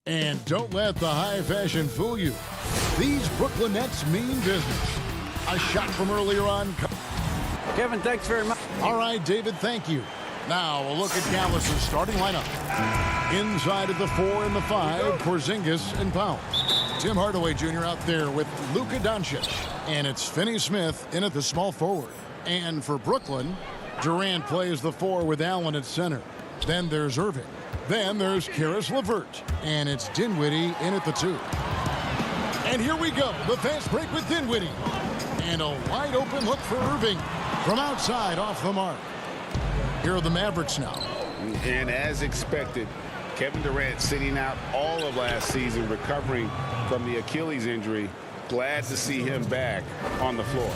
And don't let the high fashion fool you. These Brooklyn Nets mean business. A shot from earlier on. Kevin, thanks very much. All right, David, thank you. Now a look at Dallas's starting lineup. Inside of the 4 and the 5, Porzingis and Powell. Tim Hardaway Jr. out there with Luka Doncic. And it's Finney-Smith in at the small forward. And for Brooklyn, Durant plays the 4 with Allen at center. Then there's Irving. Then there's Karis LeVert. And it's Dinwiddie in at the 2. And here we go. The fast break with Dinwiddie. And a wide open look for Irving. From outside, off the mark. Here are the Mavericks now. And as expected, Kevin Durant sitting out all of last season, recovering from the Achilles injury. Glad to see him back on the floor.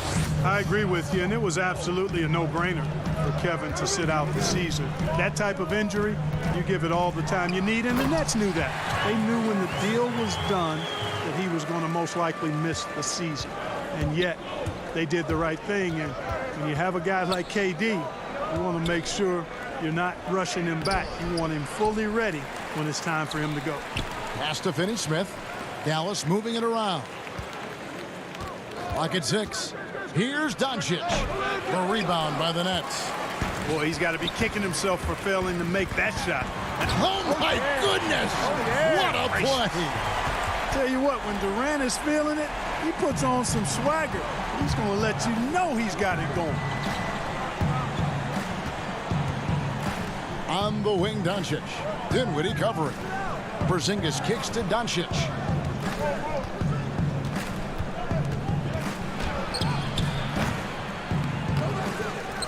I agree with you, and it was absolutely a no-brainer for Kevin to sit out the season. That type of injury, you give it all the time you need, and the Nets knew that. They knew when the deal was done that he was going to most likely miss the season. And yet, they did the right thing, and when you have a guy like KD, you want to make sure you're not rushing him back. You want him fully ready when it's time for him to go. Pass to Finney-Smith. Dallas moving it around. Clock at 6. Here's Doncic. The rebound by the Nets. Boy, he's got to be kicking himself for failing to make that shot. Oh, my goodness! What a play! Tell you what, when Durant is feeling it, he puts on some swagger. He's going to let you know he's got it going. On the wing, Doncic. Dinwiddie covering. Porzingis kicks to Doncic.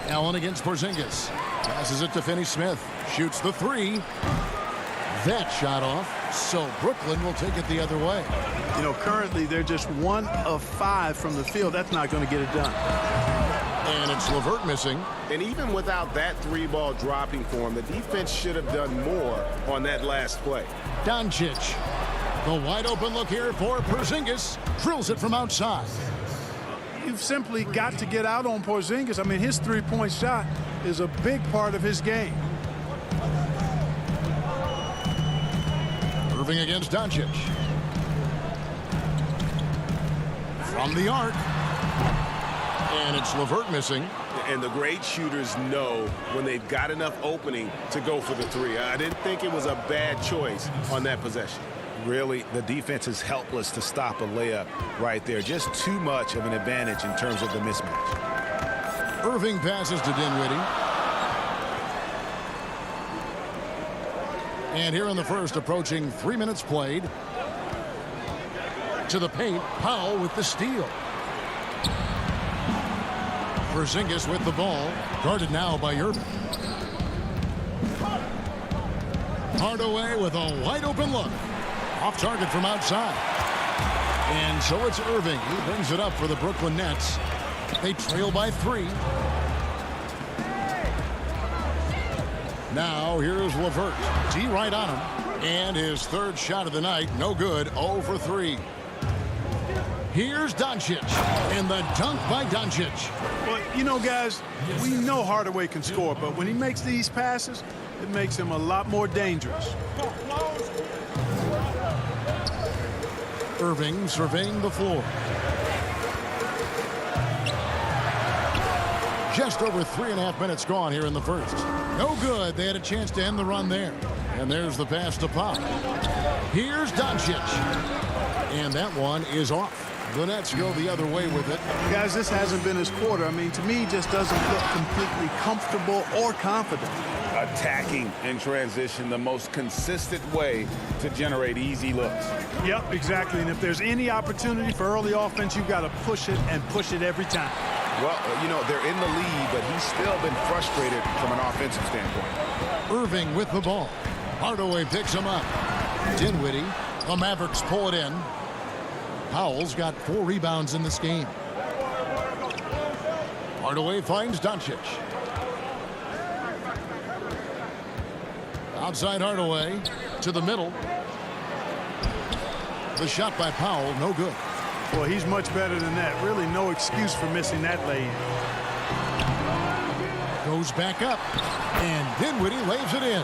Allen against Porzingis. Passes it to Finney-Smith. Shoots the 3. That shot off. So Brooklyn will take it the other way. You know, currently they're just 1 of 5 from the field. That's not going to get it done. And it's LeVert missing. And even without that 3-ball dropping for him, the defense should have done more on that last play. Doncic. The wide open look here for Porzingis. Drills it from outside. You've simply got to get out on Porzingis. I mean, his 3-point shot is a big part of his game. Irving against Doncic. From the arc. And it's LeVert missing. And the great shooters know when they've got enough opening to go for the 3. I didn't think it was a bad choice on that possession. Really, the defense is helpless to stop a layup right there. Just too much of an advantage in terms of the mismatch. Irving passes to Dinwiddie. And here in the first, approaching 3 minutes played. To the paint, Powell with the steal. Porzingis with the ball, guarded now by Irving. Hardaway with a wide open look. Off target from outside. And so it's Irving. He brings it up for the Brooklyn Nets. They trail by 3. Now here's LeVert. D right on him. And his 3rd shot of the night. No good. 0 for 3. Here's Doncic. And the dunk by Doncic. Well, you know, guys, we know Hardaway can score, but when he makes these passes, it makes him a lot more dangerous. Irving surveying the floor. Just over 3.5 minutes gone here in the first. No good. They had a chance to end the run there. And there's the pass to Pop. Here's Doncic. And that one is off. The Nets go the other way with it. Guys, this hasn't been his quarter. I mean, to me, he just doesn't look completely comfortable or confident. Attacking in transition, the most consistent way to generate easy looks. Yep, exactly. And if there's any opportunity for early offense, you've got to push it and push it every time. Well, you know, they're in the lead, but he's still been frustrated from an offensive standpoint. Irving with the ball. Hardaway picks him up. Dinwiddie. The Mavericks pull it in. Powell's got 4 rebounds in this game. Hardaway finds Doncic. Outside Hardaway to the middle. The shot by Powell, no good. Well, he's much better than that. Really no excuse for missing that lay-in. Goes back up. And Dinwiddie lays it in.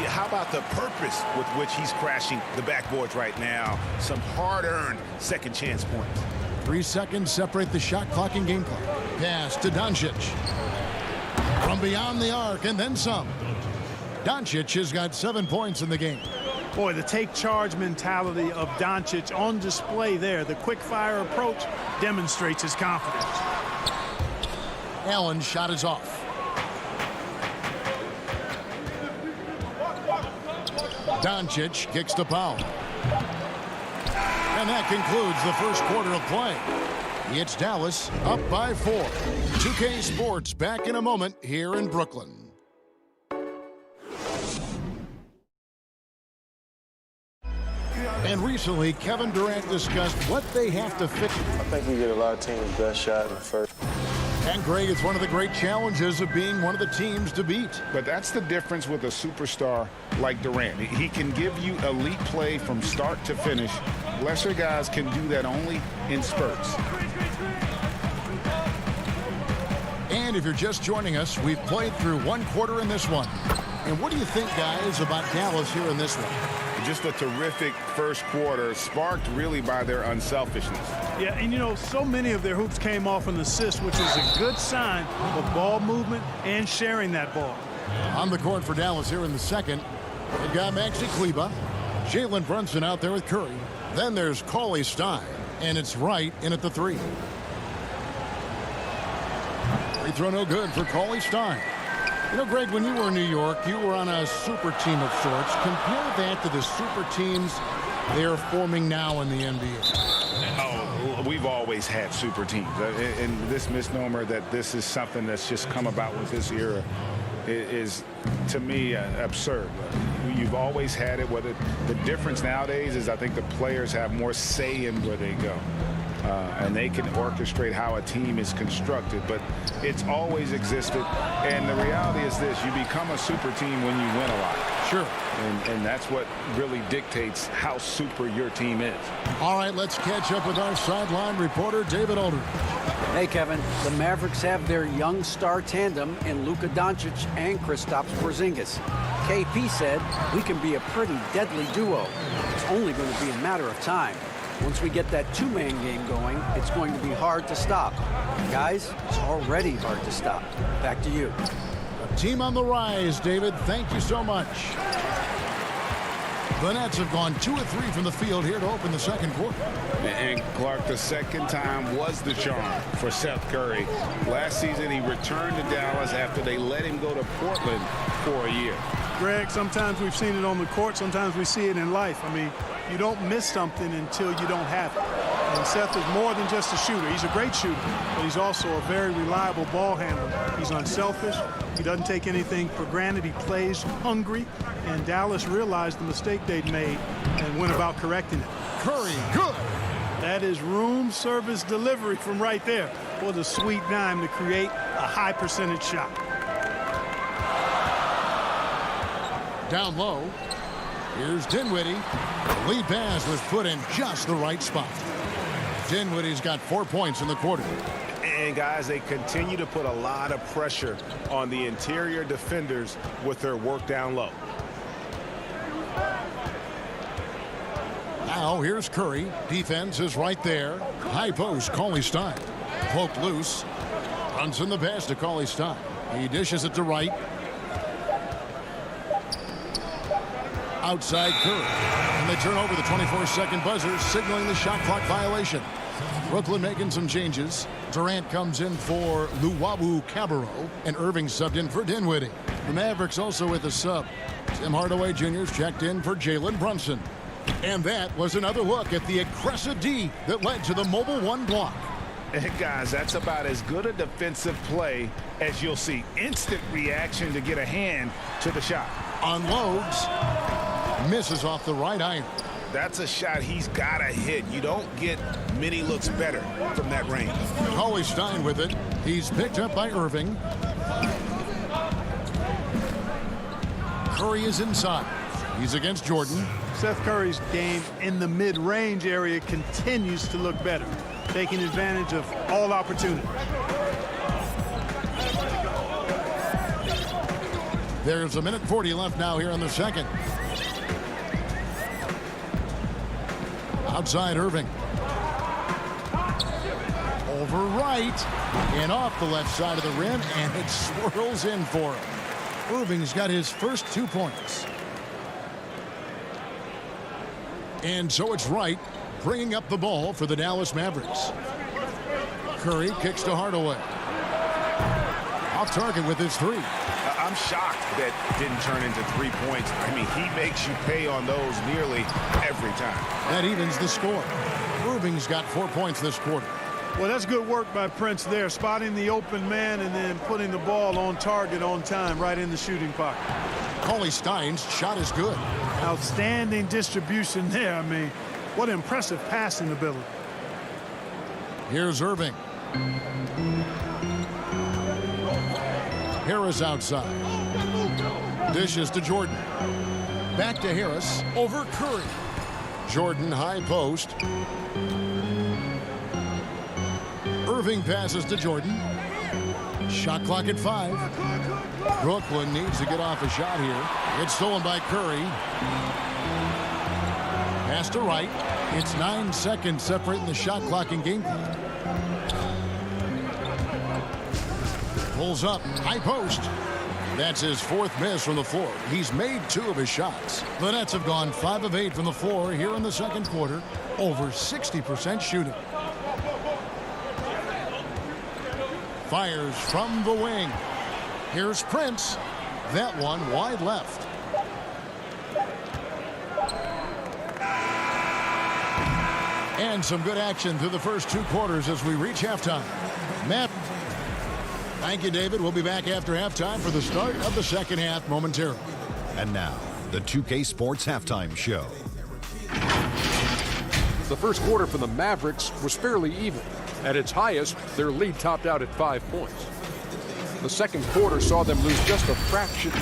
Yeah, how about the purpose with which he's crashing the backboards right now? Some hard-earned second chance points. 3 seconds separate the shot clock and game clock. Pass to Doncic. From beyond the arc and then some. Doncic has got 7 points in the game. Boy, the take charge mentality of Doncic on display there. The quick fire approach demonstrates his confidence. Allen's shot is off. Doncic kicks to Powell. And that concludes the first quarter of play. It's Dallas up by 4. 2K Sports back in a moment here in Brooklyn. And recently, Kevin Durant discussed what they have to fix. I think we get a lot of teams' best shot in the first. And Greg, it's one of the great challenges of being one of the teams to beat. But that's the difference with a superstar like Durant. He can give you elite play from start to finish. Lesser guys can do that only in spurts. And if you're just joining us, we've played through 1 quarter in this one. And what do you think, guys, about Dallas here in this one? Just a terrific first quarter, sparked really by their unselfishness. Yeah, and you know, so many of their hoops came off an assist, which is a good sign of ball movement and sharing that ball. On the court for Dallas here in the second, they've got Maxi Kleber, Jalen Brunson out there with Curry. Then there's Cauley Stein, and it's Wright in at the 3. Free throw no good for Cauley Stein. You know, Greg, when you were in New York, you were on a super team of sorts. Compare that to the super teams they're forming now in the NBA. Oh, we've always had super teams. And this misnomer that this is something that's just come about with this era is, to me, absurd. You've always had it. Whether the difference nowadays is I think the players have more say in where they go. And they can orchestrate how a team is constructed, but it's always existed. And the reality is this: you become a super team when you win a lot. Sure. And that's what really dictates how super your team is. All right, let's catch up with our sideline reporter, David Aldridge. Hey, Kevin, the Mavericks have their young star tandem in Luka Doncic and Kristaps Porzingis. KP said, "We can be a pretty deadly duo. It's only going to be a matter of time. Once we get that two-man game going, it's going to be hard to stop. Guys, it's already hard to stop." Back to you. Team on the rise, David. Thank you so much. The Nets have gone 2 of 3 from the field here to open the second quarter. And Clark, the second time was the charm for Seth Curry. Last season, he returned to Dallas after they let him go to Portland for a year. Greg, sometimes we've seen it on the court, sometimes we see it in life. I mean, you don't miss something until you don't have it. And Seth is more than just a shooter. He's a great shooter, but he's also a very reliable ball handler. He's unselfish. He doesn't take anything for granted. He plays hungry, and Dallas realized the mistake they'd made and went about correcting it. Curry, good. That is room service delivery from right there. What a sweet dime to create a high percentage shot. Down low. Here's Dinwiddie. The lead pass was put in just the right spot. Dinwiddie's got 4 points in the quarter. And, guys, they continue to put a lot of pressure on the interior defenders with their work down low. Now here's Curry. Defense is right there. High post, Cauley Stein. Poked loose. Brunson the pass to Cauley Stein. He dishes it to Wright. Outside Curry. And they turn over the 24-second buzzer, signaling the shot clock violation. Brooklyn making some changes. Durant comes in for Luwawu Cabarro, and Irving subbed in for Dinwiddie. The Mavericks also with a sub. Tim Hardaway Jr.'s checked in for Jalen Brunson. And that was another look at the aggressive D that led to the mobile 1 block. And guys, that's about as good a defensive play as you'll see. Instant reaction to get a hand to the shot. Unloads. Misses off the right iron. That's a shot he's got to hit. You don't get many looks better from that range. Cauley Stein with it. He's picked up by Irving. Curry is inside. He's against Jordan. Seth Curry's game in the mid-range area continues to look better, taking advantage of all opportunities. There's 1:40 left now here in the second. Outside Irving. Over right. And off the left side of the rim. And it swirls in for him. Irving's got his first 2 points. And so it's Wright bringing up the ball for the Dallas Mavericks. Curry kicks to Hardaway. Off target with his three. I'm shocked that didn't turn into 3 points. I mean, he makes you pay on those nearly every time. That evens the score. Irving's got 4 points this quarter. Well, that's good work by Prince there, spotting the open man and then putting the ball on target on time right in the shooting pocket. Cauley Stein's shot is good. Outstanding distribution there. I mean, what impressive passing ability. Here's Irving. Harris outside. Dishes to Jordan. Back to Harris. Over Curry. Jordan high post. Irving passes to Jordan. Shot clock at 5. Brooklyn needs to get off a shot here. It's stolen by Curry. Pass to Wright. It's 9 seconds separating the shot clock and game clock. Pulls up. High post. That's his 4th miss from the floor. He's made 2 of his shots. The Nets have gone 5 of 8 from the floor here in the second quarter. Over 60% shooting. Fires from the wing. Here's Prince. That one wide left. And some good action through the first 2 quarters as we reach halftime. Matt. Thank you, David. We'll be back after halftime for the start of the second half momentarily. And now, the 2K Sports Halftime Show. The first quarter for the Mavericks was fairly even. At its highest, their lead topped out at 5 points. The second quarter saw them lose just a fraction.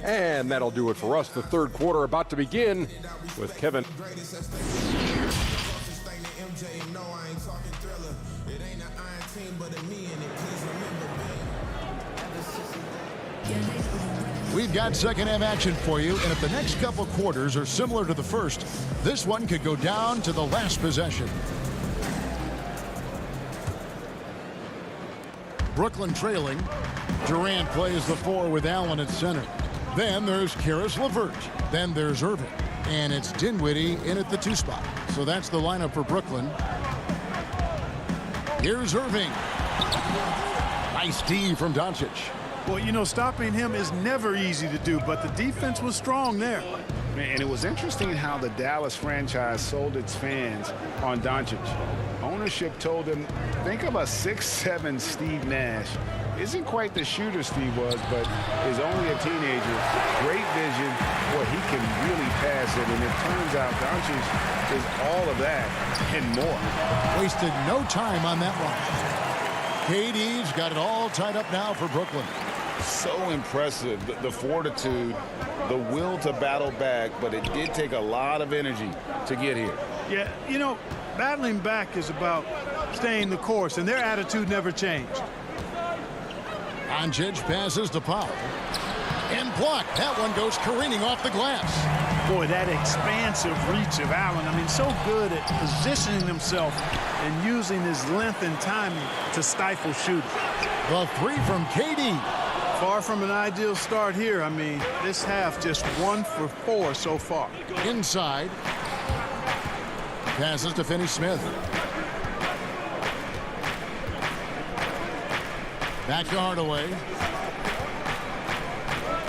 And that'll do it for us. The third quarter about to begin with Kevin. We've got second half action for you, and if the next couple quarters are similar to the first, this one could go down to the last possession. Brooklyn trailing. Durant plays the 4 with Allen at center. Then there's Karis LeVert. Then there's Irving. And it's Dinwiddie in at the 2 spot. So that's the lineup for Brooklyn. Here's Irving. Nice D from Doncic. Well, you know, stopping him is never easy to do, but the defense was strong there. And it was interesting how the Dallas franchise sold its fans on Doncic. Ownership told them, think of a 6'7" Steve Nash. Isn't quite the shooter Steve was, but is only a teenager. Great vision. Boy, he can really pass it, and it turns out Doncic is all of that and more. Wasted no time on that one. KD's got it all tied up now for Brooklyn. So impressive, the fortitude, the will to battle back, but it did take a lot of energy to get here. Yeah, you know, battling back is about staying the course, and their attitude never changed. Doncic passes to Powell. And blocked. That one goes careening off the glass. Boy, that expansive reach of Allen. I mean, so good at positioning himself and using his length and timing to stifle shooting. The 3 from KD. Far from an ideal start here. I mean, this half just 1 for 4 so far. Inside. Passes to Finney-Smith. Back to Hardaway.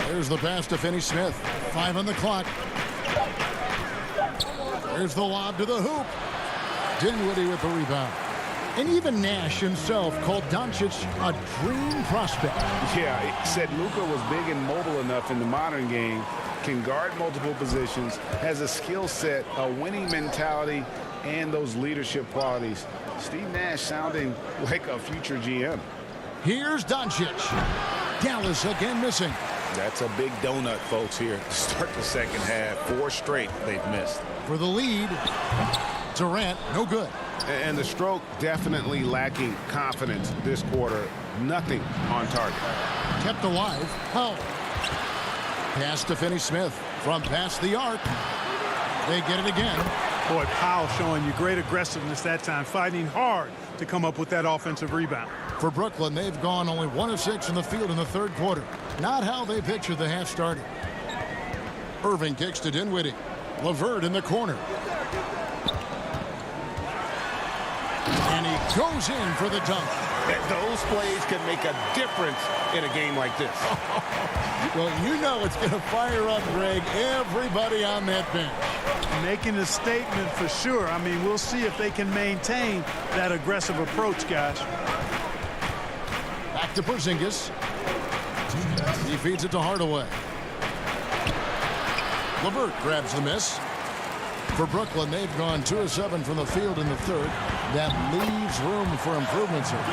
There's the pass to Finney-Smith. 5 on the clock. There's the lob to the hoop. Dinwiddie with the rebound. And even Nash himself called Doncic a dream prospect. Yeah, he said Luka was big and mobile enough in the modern game, can guard multiple positions, has a skill set, a winning mentality, and those leadership qualities. Steve Nash sounding like a future GM. Here's Doncic. Dallas again missing. That's a big donut, folks, here to start the second half. 4 straight they've missed. For the lead, Durant, no good. And the stroke definitely lacking confidence this quarter. Nothing on target. Kept alive. Powell. Pass to Finney-Smith from past the arc. They get it again. Boy, Powell showing you great aggressiveness that time, fighting hard to come up with that offensive rebound. For Brooklyn, they've gone only 1 of 6 in the field in the third quarter. Not how they pictured the half started. Irving kicks to Dinwiddie. LeVert in the corner. And he goes in for the dunk. Those plays can make a difference in a game like this. Well, you know it's going to fire up, Greg, everybody on that bench. Making a statement for sure. I mean, we'll see if they can maintain that aggressive approach, guys. Back to Porzingis. He feeds it to Hardaway. LeVert grabs the miss. For Brooklyn, they've gone 2 of 7 from the field in the third. That leaves room for improvements here.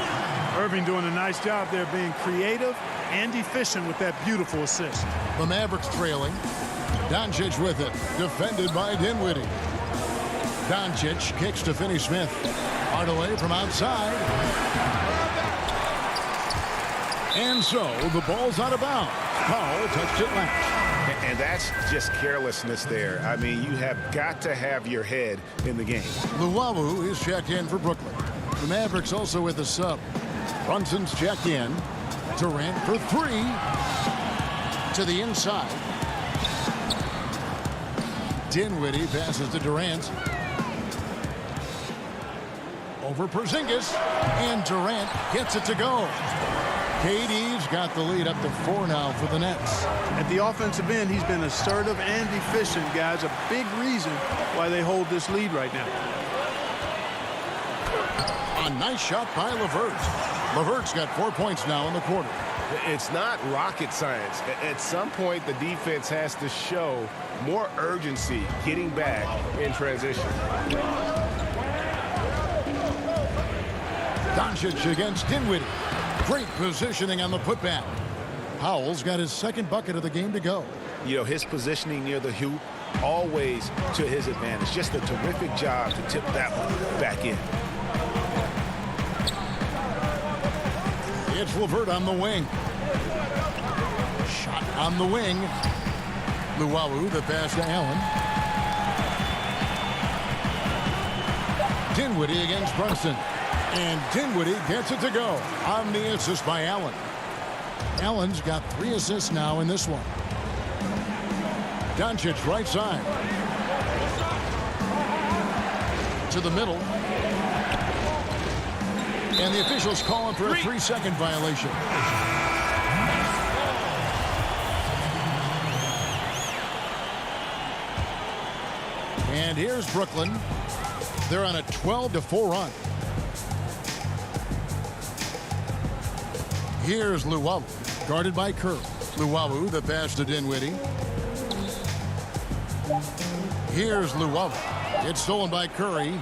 Irving doing a nice job there, being creative and efficient with that beautiful assist. The Mavericks trailing. Doncic with it. Defended by Dinwiddie. Doncic kicks to Finney-Smith. Hardaway from outside. And so the ball's out of bounds. Powell touched it last. And that's just carelessness there. I mean, you have got to have your head in the game. Luwawu is checked in for Brooklyn. The Mavericks also with a sub. Brunson's checked in. Durant for 3. To the inside. Dinwiddie passes to Durant. Over Porzingis. And Durant gets it to go. KD's got the lead up to 4 now for the Nets. At the offensive end, he's been assertive and efficient, guys. A big reason why they hold this lead right now. A nice shot by LeVert. LeVert's got 4 points now in the quarter. It's not rocket science. At some point, the defense has to show more urgency getting back in transition. Doncic against Dinwiddie. Great positioning on the putback. Powell's got his second bucket of the game to go. You know, his positioning near the hoop, always to his advantage. Just a terrific job to tip that one back in. It's LeVert on the wing. Shot on the wing. Luwawu, the pass to Allen. Dinwiddie against Brunson. And Dinwiddie gets it to go on the assist by Allen. Allen's got 3 assists now in this one. Doncic right side. To the middle. And the officials calling for a 3-second violation. And here's Brooklyn. They're on a 12-4 run. Here's Luwawu, guarded by Kerr. Luwawu, the pass to Dinwiddie. Here's Luwawu. It's stolen by Curry.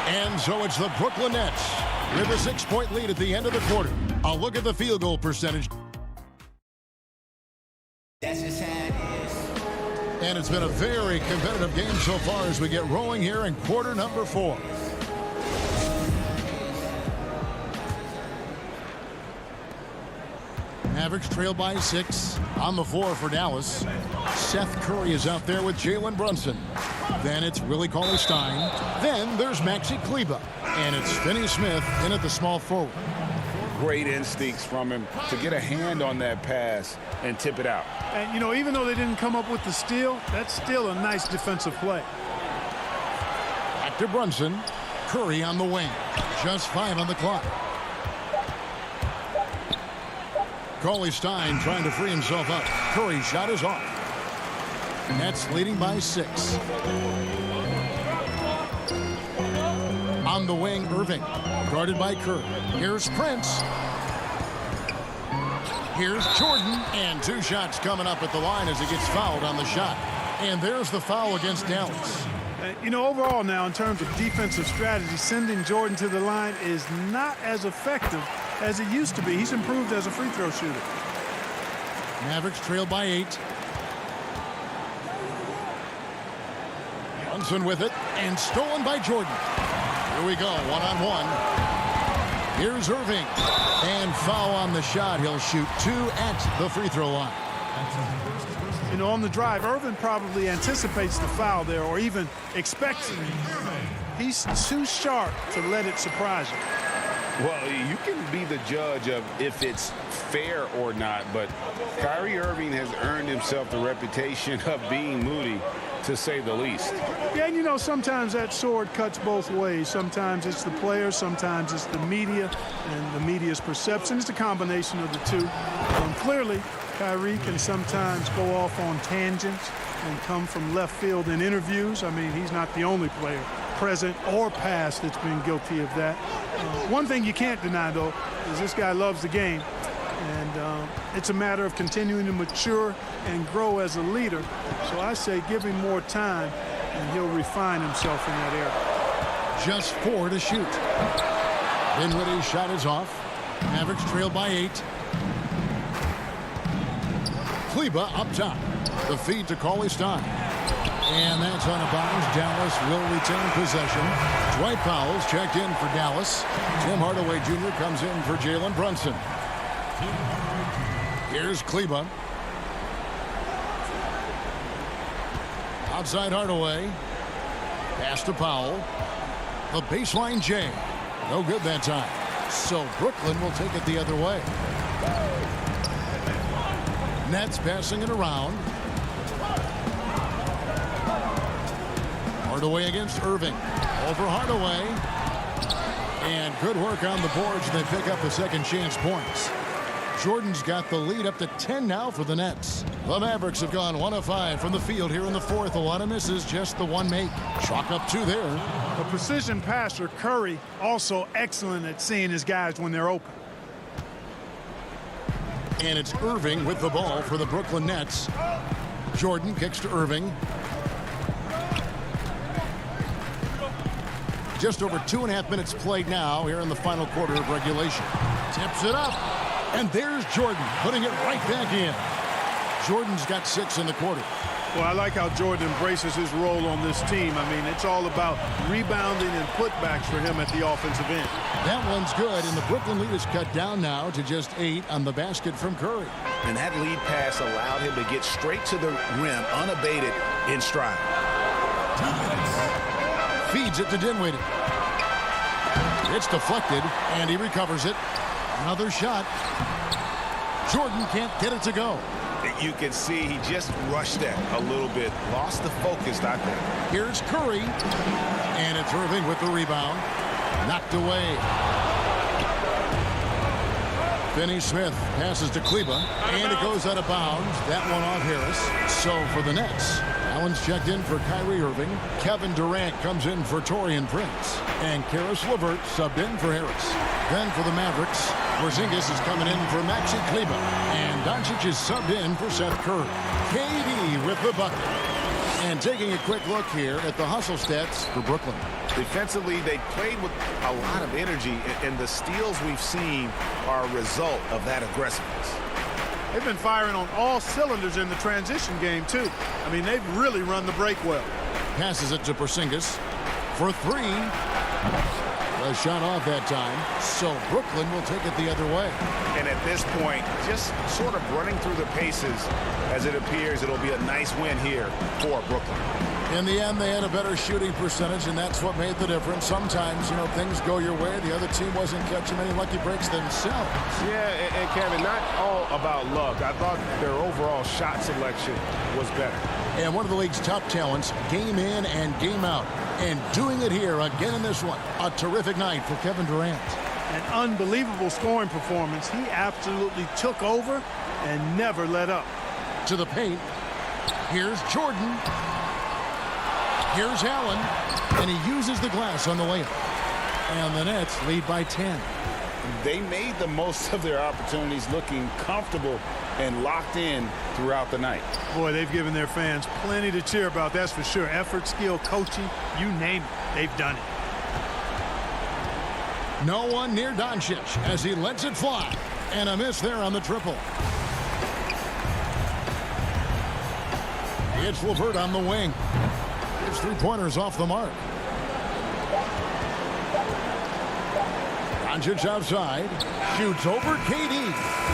And so it's the Brooklyn Nets with a 6-point lead at the end of the quarter. A look at the field goal percentage. That's just how it is. And it's been a very competitive game so far as we get rolling here in quarter number 4. Mavericks trail by 6 on the floor for Dallas. Seth Curry is out there with Jalen Brunson. Then it's Willie Cauley-Stein. Then there's Maxi Kleber. And it's Finney-Smith in at the small forward. Great instincts from him to get a hand on that pass and tip it out. And, you know, even though they didn't come up with the steal, that's still a nice defensive play. Back to Brunson. Curry on the wing. Just 5 on the clock. Cauley-Stein trying to free himself up. Curry's shot is off. Nets leading by 6. On the wing, Irving. Guarded by Kerr. Here's Prince. Here's Jordan. And 2 shots coming up at the line as he gets fouled on the shot. And there's the foul against Dallas. You know, overall now, in terms of defensive strategy, sending Jordan to the line is not as effective as it used to be. He's improved as a free throw shooter. Mavericks trail by 8. Brunson with it, and stolen by Jordan. Here we go, 1-on-1. Here's Irving. And foul on the shot. He'll shoot 2 at the free throw line. You know, on the drive, Irvin probably anticipates the foul there or even expects it. He's too sharp to let it surprise you. Well, you can be the judge of if it's fair or not, but Kyrie Irving has earned himself the reputation of being moody, to say the least. Yeah, and you know, sometimes that sword cuts both ways. Sometimes it's the players, sometimes it's the media, and the media's perception. It's a combination of the two. Clearly, Kyrie can sometimes go off on tangents and come from left field in interviews. I mean, he's not the only player, present or past, that's been guilty of that. One thing you can't deny, though, is this guy loves the game. And it's a matter of continuing to mature and grow as a leader. So I say give him more time, and he'll refine himself in that area. Just 4 to shoot. Dinwiddie's shot is off. Mavericks trail by 8. Kleba up top. The feed to Cauley-Stein. And that's on a bounce. Dallas will retain possession. Dwight Powell's checked in for Dallas. Tim Hardaway Jr. comes in for Jalen Brunson. Here's Kleba. Outside Hardaway. Pass to Powell. The baseline J. No good that time. So Brooklyn will take it the other way. Nets passing it around. Hardaway against Irving. Over Hardaway. And good work on the boards. They pick up the second chance points. Jordan's got the lead up to 10 now for the Nets. The Mavericks have gone 1 of 5 from the field here in the fourth. A lot of misses, just the one make. Chalk up 2 there. A precision passer, Curry, also excellent at seeing his guys when they're open. And it's Irving with the ball for the Brooklyn Nets. Jordan kicks to Irving. Just over 2.5 minutes played now here in the final quarter of regulation. Tips it up. And there's Jordan putting it right back in. Jordan's got 6 in the quarter. Well, I like how Jordan embraces his role on this team. I mean, it's all about rebounding and putbacks for him at the offensive end. That one's good, and the Brooklyn lead is cut down now to just 8 on the basket from Curry. And that lead pass allowed him to get straight to the rim unabated in stride. Feeds it to Dinwiddie. It's deflected, and he recovers it. Another shot. Jordan can't get it to go. You can see he just rushed that a little bit. Lost the focus, I think. Here's Curry. And it's Irving with the rebound. Knocked away. Finney-Smith passes to Kleba. And it goes out of bounds. That one off Harris. So for the Nets, Allen's checked in for Kyrie Irving. Kevin Durant comes in for Taurean Prince. And Karis LeVert subbed in for Harris. Then for the Mavericks, Porzingis is coming in for Maxi Kleba. And Doncic is subbed in for Seth Curry. KD with the bucket. And taking a quick look here at the hustle stats for Brooklyn. Defensively, they played with a lot of energy, and the steals we've seen are a result of that aggressiveness. They've been firing on all cylinders in the transition game, too. I mean, they've really run the break well. Passes it to Porzingis for 3. A shot off that time, so Brooklyn will take it the other way. And at this point, just sort of running through the paces, as it appears it'll be a nice win here for Brooklyn. In the end, they had a better shooting percentage, and that's what made the difference. Sometimes, you know, things go your way. The other team wasn't catching many lucky breaks themselves. Yeah, and Kevin, not all about luck. I thought their overall shot selection was better. And one of the league's top talents, game in and game out. And doing it here again in this one. A terrific night for Kevin Durant. An unbelievable scoring performance. He absolutely took over and never let up. To the paint. Here's Jordan. Here's Allen. And he uses the glass on the layup. And the Nets lead by 10. They made the most of their opportunities, looking comfortable and locked in throughout the night. Boy, they've given their fans plenty to cheer about, that's for sure. Effort, skill, coaching, you name it, they've done it. No one near Doncic as he lets it fly. And a miss there on the triple. It's LeVert on the wing. His 3-pointers off the mark. Doncic outside. Shoots over KD.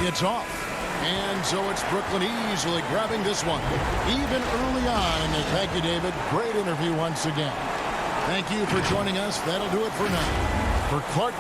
It's off. And so it's Brooklyn easily grabbing this one. Even early on. And thank you, David. Great interview once again. Thank you for joining us. That'll do it for now. For Clark.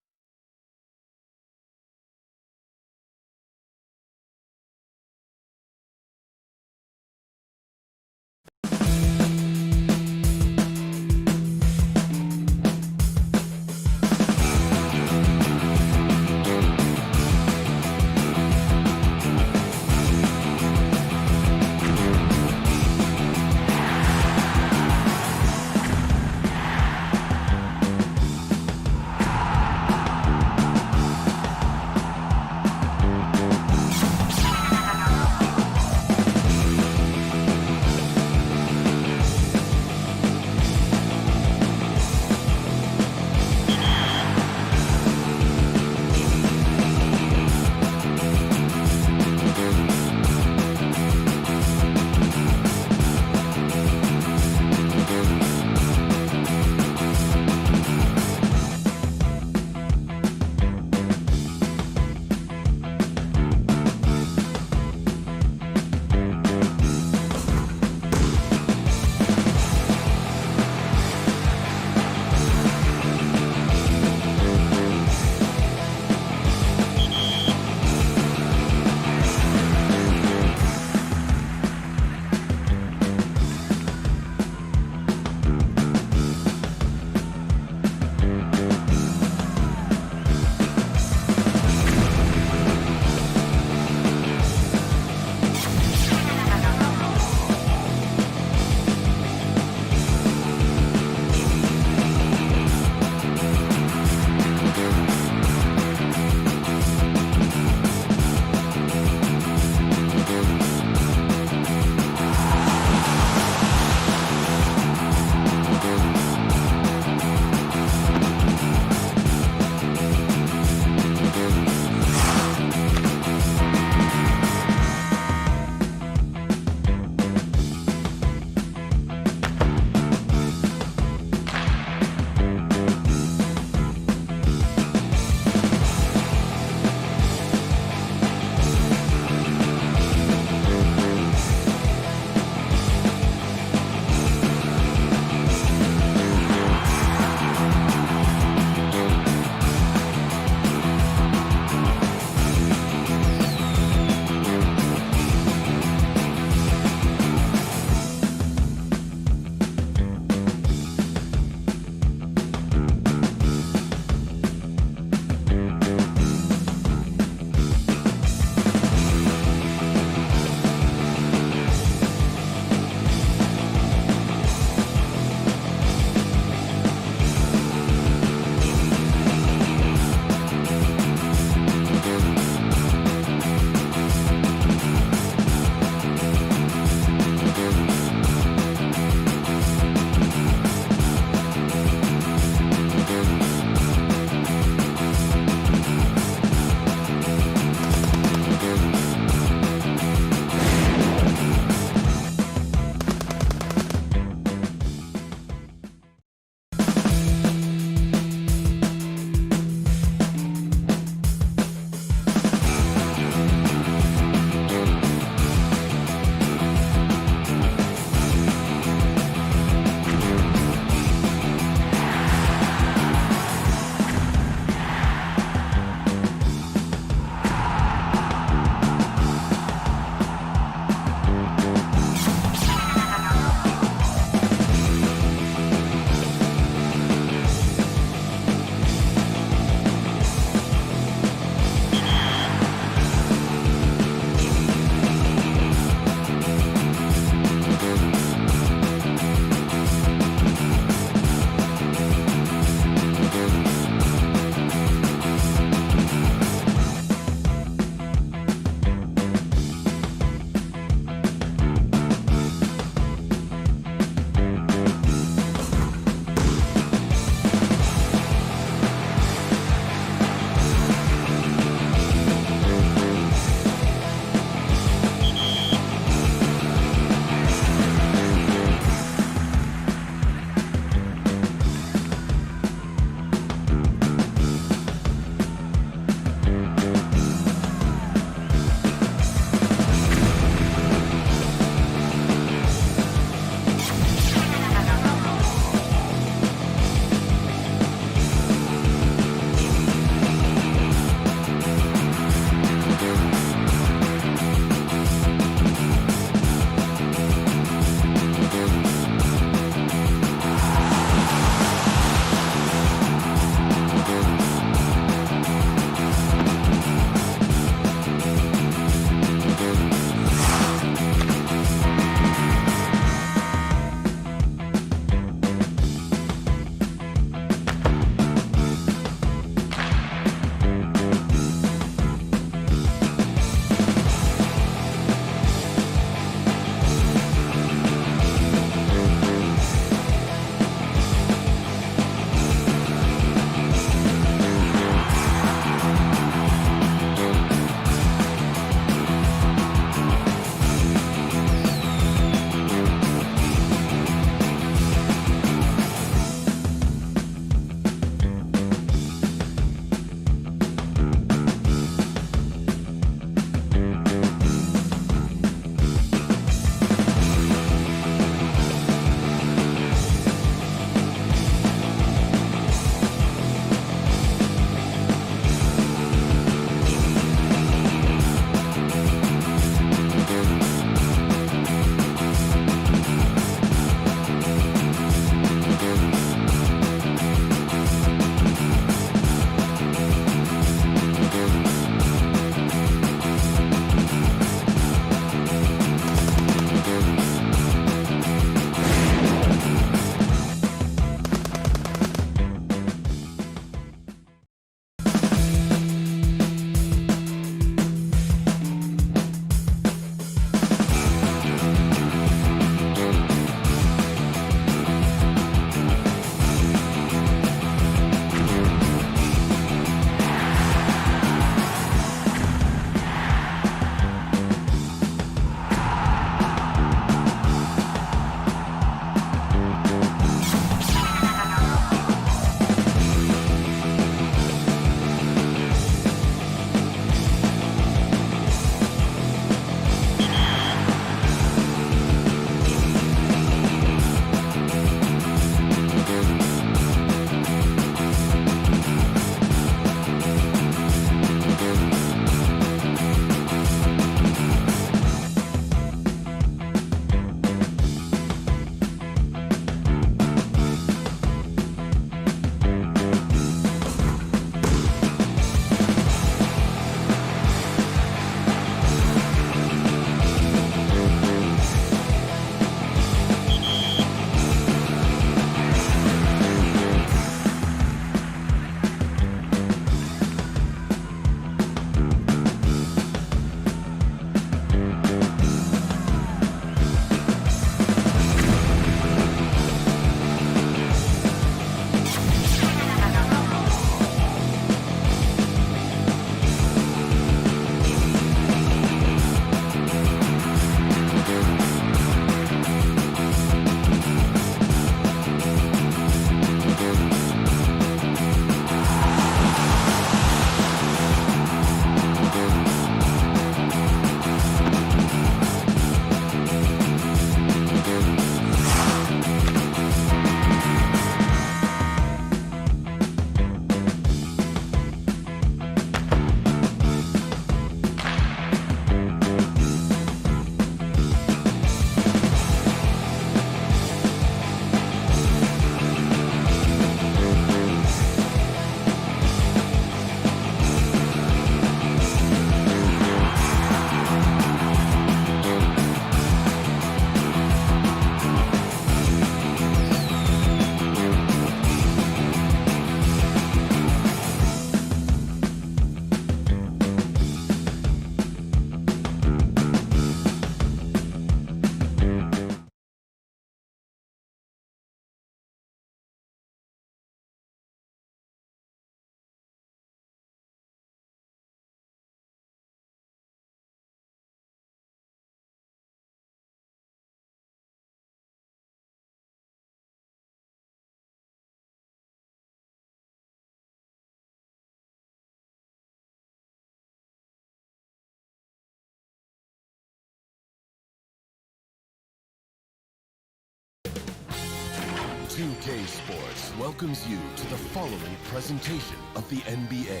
2K Sports welcomes you to the following presentation of the NBA.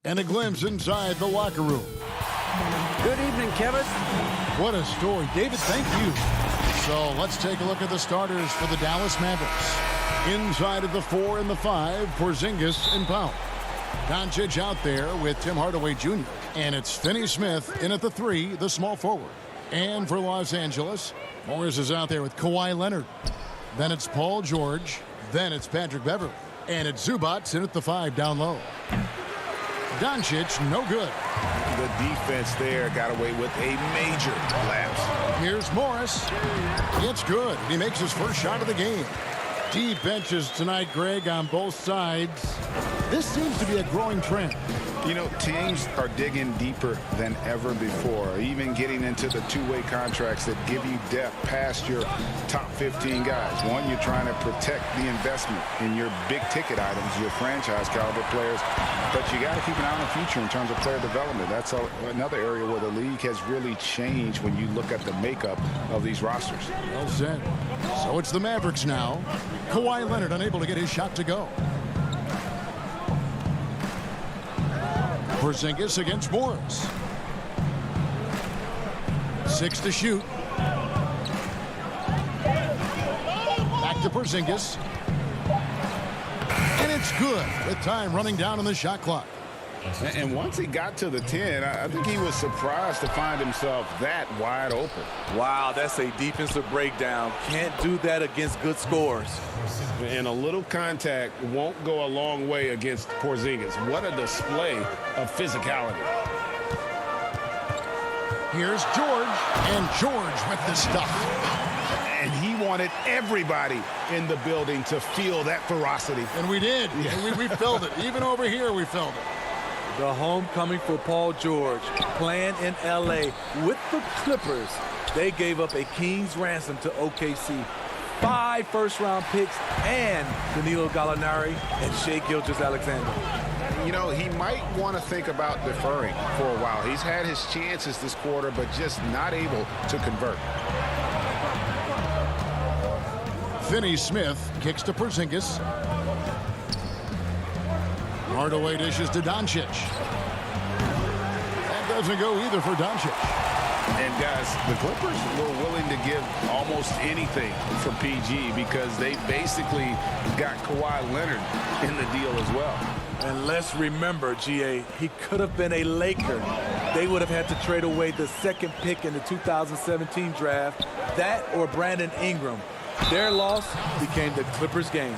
And a glimpse inside the locker room. Good evening, Kevin. What a story. David, thank you. So let's take a look at the starters for the Dallas Mavericks. Inside of the 4 and the 5, Porzingis and Powell. Doncic out there with Tim Hardaway Jr. And it's Finney Smith in at the 3, the small forward. And for Los Angeles, Morris is out there with Kawhi Leonard. Then it's Paul George. Then it's Patrick Beverley. And it's Zubac in at the 5 down low. Doncic, no good. The defense there got away with a major lapse. Here's Morris. It's good. He makes his first shot of the game. Deep benches tonight, Greg, on both sides. This seems to be a growing trend. You know, teams are digging deeper than ever before, even getting into the two-way contracts that give you depth past your top 15 guys. One, you're trying to protect the investment in your big-ticket items, your franchise-caliber players, but you got to keep an eye on the future in terms of player development. That's another area where the league has really changed when you look at the makeup of these rosters. Well said. So it's the Mavericks now. Kawhi Leonard unable to get his shot to go. Porzingis against Morris. 6 to shoot. Back to Porzingis. And it's good with time running down on the shot clock. And once he got to the 10, I think he was surprised to find himself that wide open. Wow, that's a defensive breakdown. Can't do that against good scores. And a little contact won't go a long way against Porzingis. What a display of physicality. Here's George, and George with the stuff. And he wanted everybody in the building to feel that ferocity. And we did. Yeah. We felt it. Even over here, we felt it. The homecoming for Paul George, playing in L.A. with the Clippers. They gave up a king's ransom to OKC. 5 first-round picks and Danilo Gallinari and Shai Gilgeous-Alexander. You know, he might want to think about deferring for a while. He's had his chances this quarter, but just not able to convert. Finney Smith kicks to Porzingis. Hardaway dishes to Doncic. That doesn't go either for Doncic. And guys, the Clippers were willing to give almost anything for PG because they basically got Kawhi Leonard in the deal as well. And let's remember, GA, he could have been a Laker. They would have had to trade away the 2nd pick in the 2017 draft, that or Brandon Ingram. Their loss became the Clippers' game.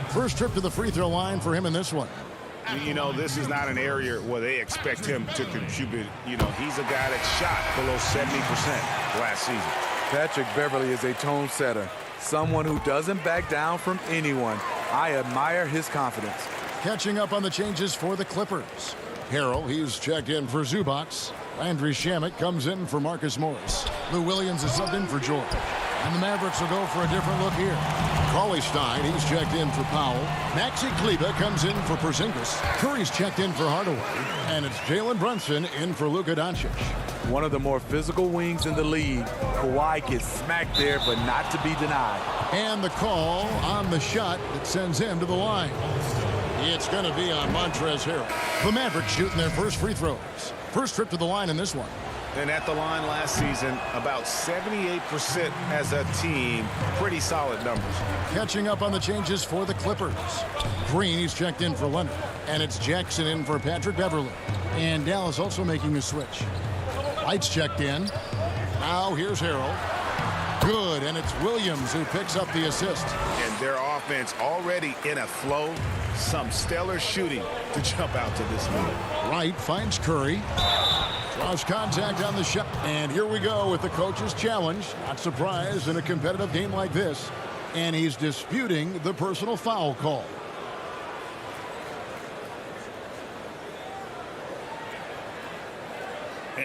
First trip to the free throw line for him in this one. You know, this is not an area where they expect him to contribute. You know, he's a guy that shot below 70% last season. Patrick Beverley is a tone setter, someone who doesn't back down from anyone. I admire his confidence. Catching up on the changes for the Clippers. Harrell, he's checked in for Zubac. Landry Shamet comes in for Marcus Morris. Lou Williams is subbed in for George. And the Mavericks will go for a different look here. Cauley-Stein, he's checked in for Powell. Maxi Kleber comes in for Porzingis. Curry's checked in for Hardaway. And it's Jalen Brunson in for Luka Doncic. One of the more physical wings in the league. Kawhi gets smacked there, but not to be denied. And the call on the shot that sends him to the line. It's going to be on Montrezl Harrell. The Mavericks shooting their first free throws. First trip to the line in this one. And at the line last season, about 78% as a team. Pretty solid numbers. Catching up on the changes for the Clippers. Green, he's checked in for Leonard. And it's Jackson in for Patrick Beverley. And Dallas also making a switch. Lights checked in. Now here's Harrell. Good, and it's Williams who picks up the assist. And their offense already in a flow. Some stellar shooting to jump out to this lead. Wright finds Curry. Draws contact on the shot. And here we go with the coach's challenge. Not surprised in a competitive game like this. And he's disputing the personal foul call.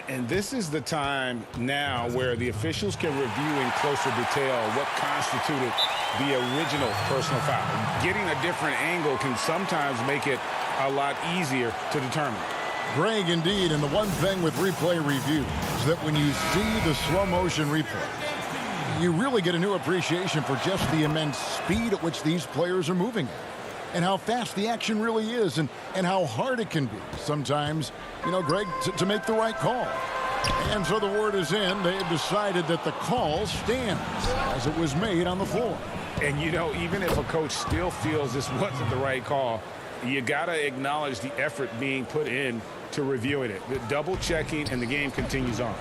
And this is the time now where the officials can review in closer detail what constituted the original personal foul. Getting a different angle can sometimes make it a lot easier to determine. Greg, indeed, and the one thing with replay review is that when you see the slow motion replay, you really get a new appreciation for just the immense speed at which these players are moving and how fast the action really is and how hard it can be sometimes, you know, Greg, to make the right call. And so the word is in. They have decided that the call stands as it was made on the floor. And, you know, even if a coach still feels this wasn't the right call, you got to acknowledge the effort being put in to reviewing it. The double checking, and the game continues on.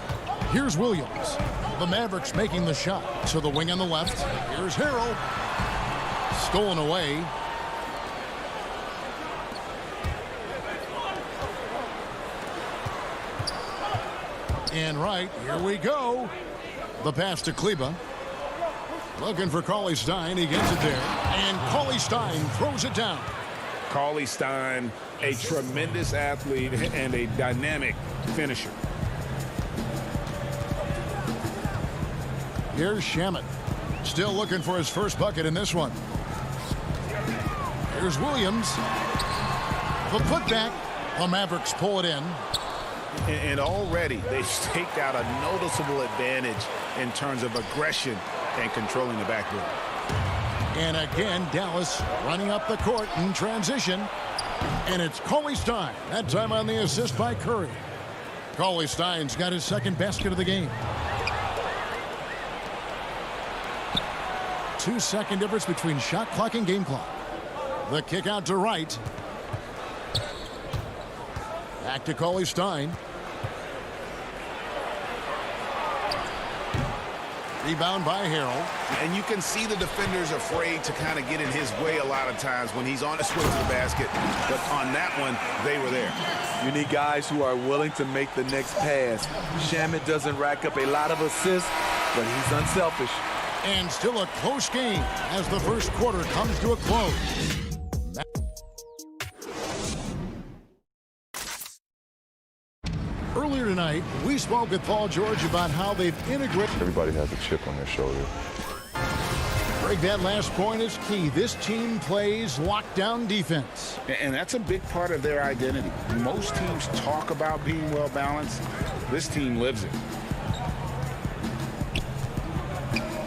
Here's Williams. The Mavericks making the shot. To the wing on the left. Here's Harrell. Stolen away. And right, here we go. The pass to Kleba. Looking for Cauley Stein. He gets it there. And Cauley Stein throws it down. Cauley Stein, a tremendous athlete and a dynamic finisher. Here's Shamet. Still looking for his first bucket in this one. Here's Williams. The putback. The Mavericks pull it in. And already they've staked out a noticeable advantage in terms of aggression and controlling the backboard. And again, Dallas running up the court in transition. And it's Cauley Stein. That time on the assist by Curry. Cauley Stein's got his second basket of the game. 2-second difference between shot clock and game clock. The kick out to Wright. Back to Cauley Stein. Rebound by Harrell. And you can see the defenders afraid to kind of get in his way a lot of times when he's on his way to the basket. But on that one, they were there. You need guys who are willing to make the next pass. Shamet doesn't rack up a lot of assists, but he's unselfish. And still a close game as the first quarter comes to a close. Earlier tonight, we spoke with Paul George about how they've integrated. Everybody has a chip on their shoulder. Greg, that last point is key. This team plays lockdown defense. And that's a big part of their identity. Most teams talk about being well balanced. This team lives it.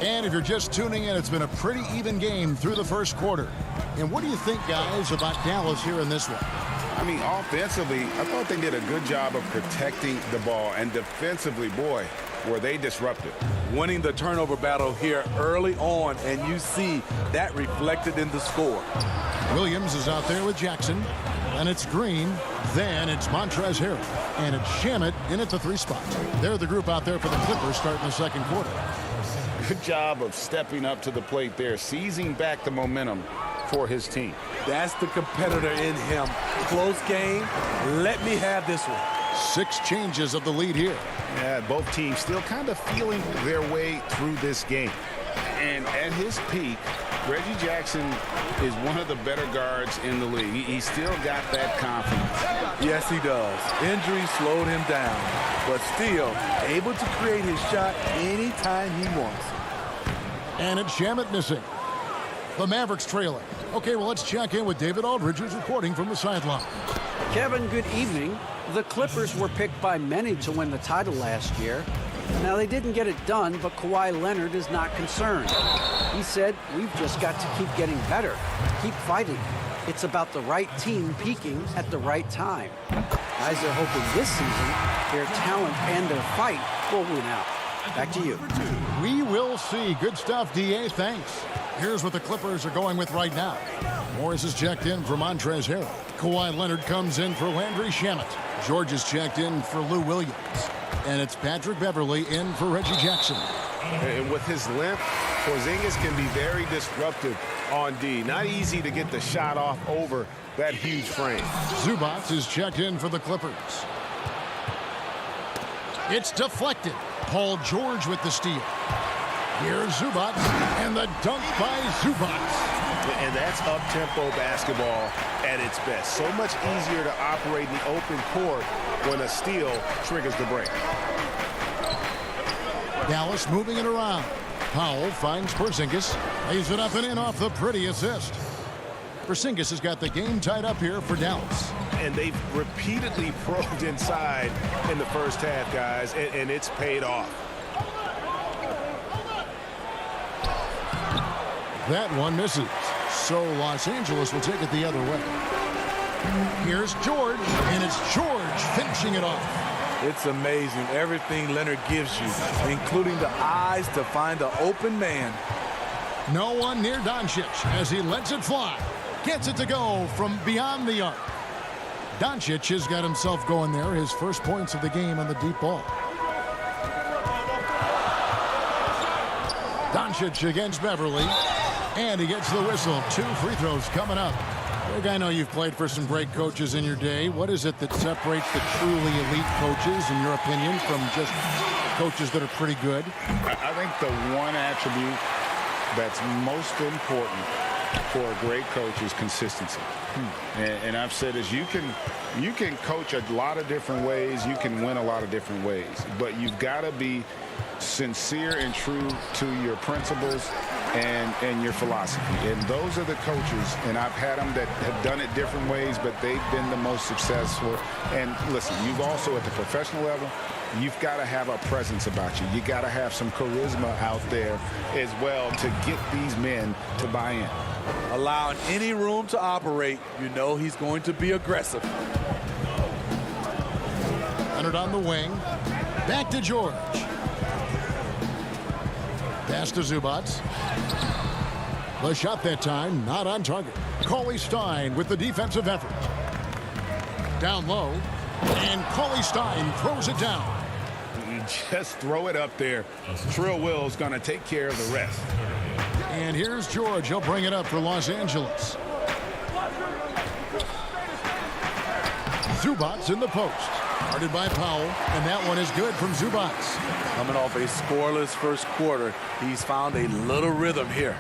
And if you're just tuning in, it's been a pretty even game through the first quarter. And what do you think, guys, about Dallas here in this one? I mean, offensively, I thought they did a good job of protecting the ball. And defensively, boy, were they disruptive. Winning the turnover battle here early on, and you see that reflected in the score. Williams is out there with Jackson. And it's Green. Then it's Montrezl Harrell. And it's Shamet in at the 3 spot. They're the group out there for the Clippers starting the second quarter. Good job of stepping up to the plate there, seizing back the momentum for his team. That's the competitor in him. Close game. Let me have this one. 6 changes of the lead here. Yeah, both teams still kind of feeling their way through this game. And at his peak, Reggie Jackson is one of the better guards in the league. He's still got that confidence. Yes, he does. Injury slowed him down, but still able to create his shot anytime he wants. And it's Shamet missing. The Mavericks trailing. Okay, well, let's check in with David Aldridge, who's reporting from the sideline. Kevin, good evening. The Clippers were picked by many to win the title last year. Now, they didn't get it done, but Kawhi Leonard is not concerned. He said, we've just got to keep getting better, keep fighting. It's about the right team peaking at the right time. Guys are hoping this season their talent and their fight will win out. Back to you. We will see. Good stuff, D.A. Thanks. Here's what the Clippers are going with right now. Morris is checked in for Montrezl Harrell. Kawhi Leonard comes in for Landry Shamet. George is checked in for Lou Williams. And it's Patrick Beverley in for Reggie Jackson. And with his length, Porzingis can be very disruptive on D. Not easy to get the shot off over that huge frame. Zubac is checked in for the Clippers. It's deflected. Paul George with the steal. Here's Zubac, and the dunk by Zubac. And that's up-tempo basketball at its best. So much easier to operate in the open court when a steal triggers the break. Dallas moving it around. Powell finds Porzingis. Lays it up and in off the pretty assist. Porzingis has got the game tied up here for Dallas. and they've repeatedly probed inside in the first half, guys, and it's paid off. That one misses. So Los Angeles will take it the other way. Here's George, and it's George finishing it off. It's amazing everything Leonard gives you, including the eyes to find the open man. No one near Doncic as he lets it fly. Gets it to go from beyond the arc. Doncic has got himself going there, his first points of the game on the deep ball. Doncic against Beverly, and he gets the whistle. 2 free throws coming up. Greg, I know you've played for some great coaches in your day. What is it that separates the truly elite coaches, in your opinion, from just coaches that are pretty good? I think the one attribute that's most important for a great coach is consistency. And I've said is you can coach a lot of different ways, you can win a lot of different ways, but you've got to be sincere and true to your principles and your philosophy. And those are the coaches, and I've had them that have done it different ways, but they've been the most successful. And listen, you've also at the professional level, you've got to have a presence about you. You got to have some charisma out there as well to get these men to buy in. Allowing any room to operate, you know he's going to be aggressive. Leonard on the wing. Back to George. Pass to Zubac. The shot that time, not on target. Cauley Stein with the defensive effort. Down low, and Cauley Stein throws it down. Just throw it up there. Trill Will's going to take care of the rest. And here's George. He'll bring it up for Los Angeles. Zubac in the post. Guarded by Powell, and that one is good from Zubac. Coming off a scoreless first quarter, he's found a little rhythm here.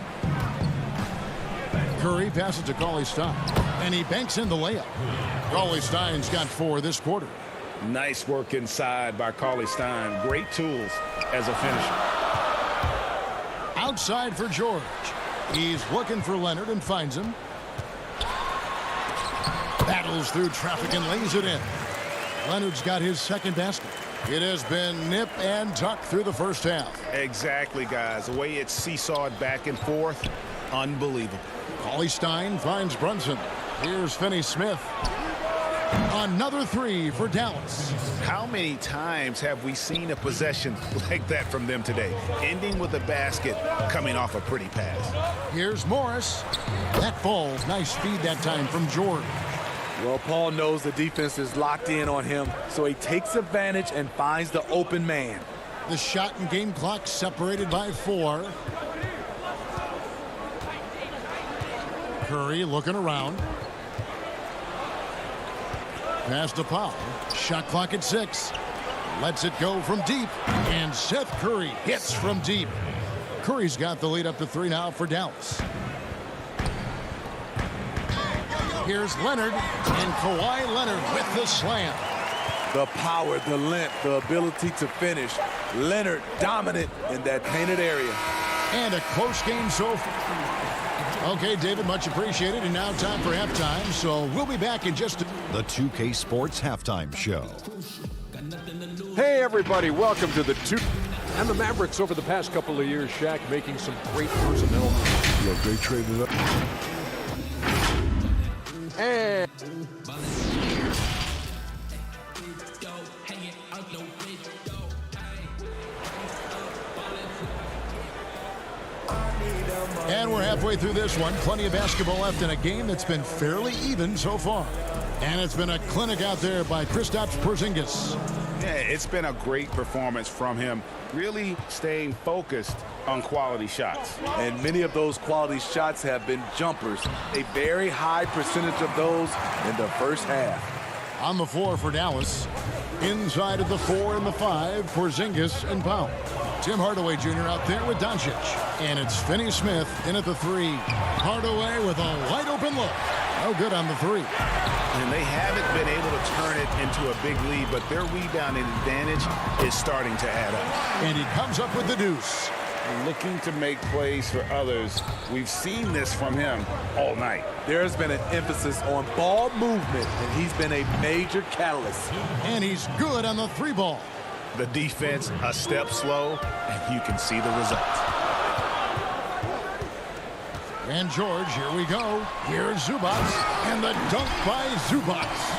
Curry passes to Cauley Stein, and he banks in the layup. Cauley Stein's got 4 this quarter. Nice work inside by Cauley Stein. Great tools as a finisher. Outside for George. He's looking for Leonard and finds him. Battles through traffic and lays it in. Leonard's got his second basket. It has been nip and tuck through the first half. Exactly, guys. The way it's seesawed back and forth, unbelievable. Cauley Stein finds Brunson. Here's Finney-Smith. Another 3 for Dallas. How many times have we seen a possession like that from them today? Ending with a basket, coming off a pretty pass. Here's Morris. That falls. Nice feed that time from George. Well, Paul knows the defense is locked in on him, so he takes advantage and finds the open man. The shot and game clock separated by 4. Curry looking around. Pass to Powell. Shot clock at 6. Lets it go from deep. And Seth Curry hits from deep. Curry's got the lead up to 3 now for Dallas. Here's Leonard, and Kawhi Leonard with the slam. The power, the length, the ability to finish. Leonard dominant in that painted area. And a close game so far. Okay, David, much appreciated. And now time for halftime, so we'll be back in just a... The 2K Sports Halftime Show. Hey, everybody, welcome to the 2. And the Mavericks over the past couple of years, Shaq, making some great personnel. Look, they traded up. And we're halfway through this one. Plenty of basketball left in a game that's been fairly even so far. And it's been a clinic out there by Kristaps Porzingis. Yeah, it's been a great performance from him, really staying focused on quality shots. And many of those quality shots have been jumpers. A very high percentage of those in the first half. On the floor for Dallas. Inside of the 4 and the 5, Porzingis and Powell. Tim Hardaway Jr. out there with Doncic. And it's Finney-Smith in at the 3. Hardaway with a wide open look. No good on the 3. And they haven't been able to turn it into a big lead, but their rebounding advantage is starting to add up. And he comes up with the deuce. looking to make plays for others. We've seen this from him all night. There's been an emphasis on ball movement, and he's been a major catalyst. And he's good on the 3-ball. The defense a step slow, and you can see the results. And George, here we go. Here's Zubats, and the dunk by Zubats.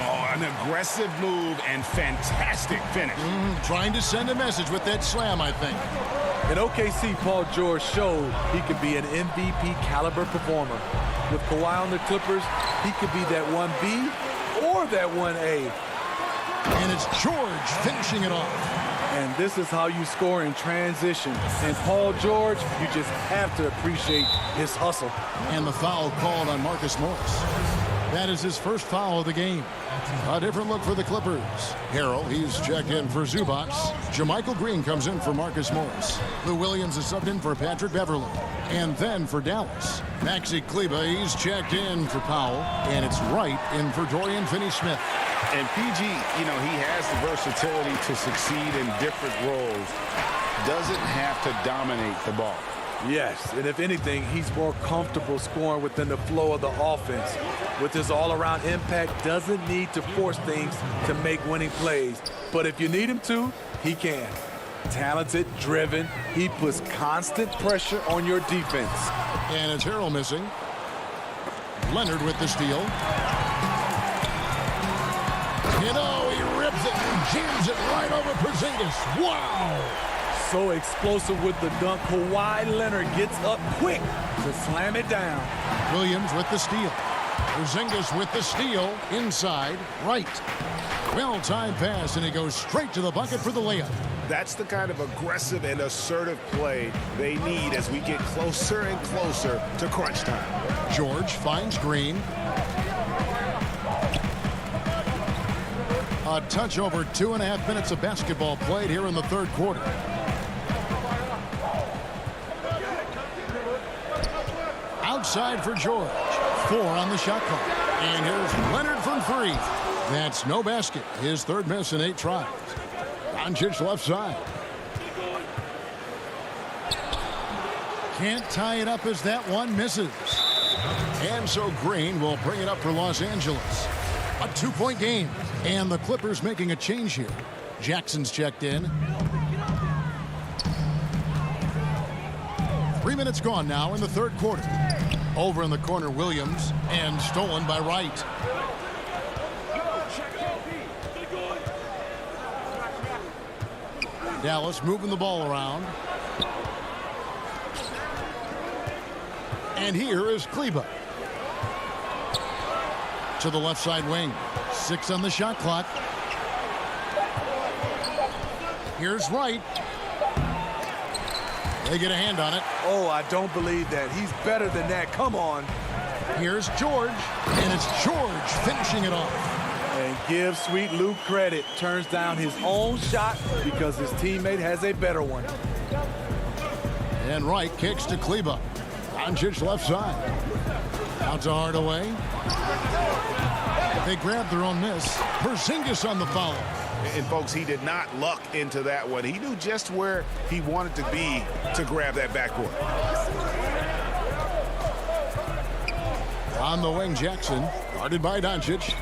Oh, an aggressive move and fantastic finish. Trying to send a message with that slam, I think. In OKC, Paul George showed he could be an MVP caliber performer. With Kawhi on the Clippers, he could be that 1B or that 1A. And it's George finishing it off. And this is how you score in transition. And Paul George, you just have to appreciate his hustle. And the foul called on Marcus Morris. That is his first foul of the game. A different look for the Clippers. Harrell, he's checked in for Zubats. JaMychal Green comes in for Marcus Morris. Lou Williams is subbed in for Patrick Beverley. And then for Dallas, Maxi Kleber, he's checked in for Powell. And it's Wright in for Dorian Finney-Smith. And PG, you know, he has the versatility to succeed in different roles. Doesn't have to dominate the ball. Yes, and if anything, he's more comfortable scoring within the flow of the offense. With his all-around impact, doesn't need to force things to make winning plays. But if you need him to, he can. Talented, driven, he puts constant pressure on your defense. And it's Harrell missing. Leonard with the steal. You know, he rips it and jams it right over Porzingis. Wow! So explosive with the dunk, Kawhi Leonard gets up quick to slam it down. Williams with the steal. Porzingis with the steal inside right. Well-timed pass, and he goes straight to the bucket for the layup. That's the kind of aggressive and assertive play they need as we get closer and closer to crunch time. George finds Green. A touch over 2.5 minutes of basketball played here in the third quarter. Outside for George. 4 on the shot clock. And here's Leonard from 3. That's no basket. His third miss in 8 tries. Doncic left side. Can't tie it up as that one misses. And so Green will bring it up for Los Angeles. A 2-point game. And the Clippers making a change here. Jackson's checked in. 3 minutes gone now in the third quarter. Over in the corner, Williams, and stolen by Wright. Dallas moving the ball around. And here is Kleber. To the left side wing. 6 on the shot clock. Here's Wright. They get a hand on it. Oh, I don't believe that. He's better than that. Come on. Here's George. And it's George finishing it off. And give Sweet Luke credit. Turns down his own shot because his teammate has a better one. And Wright kicks to Kleber. Doncic left side. Out to Hardaway. They grab their own miss. Porzingis on the foul. And folks, he did not luck into that one. He knew just where he wanted to be to grab that backboard. On the wing, Jackson, guarded by Doncic.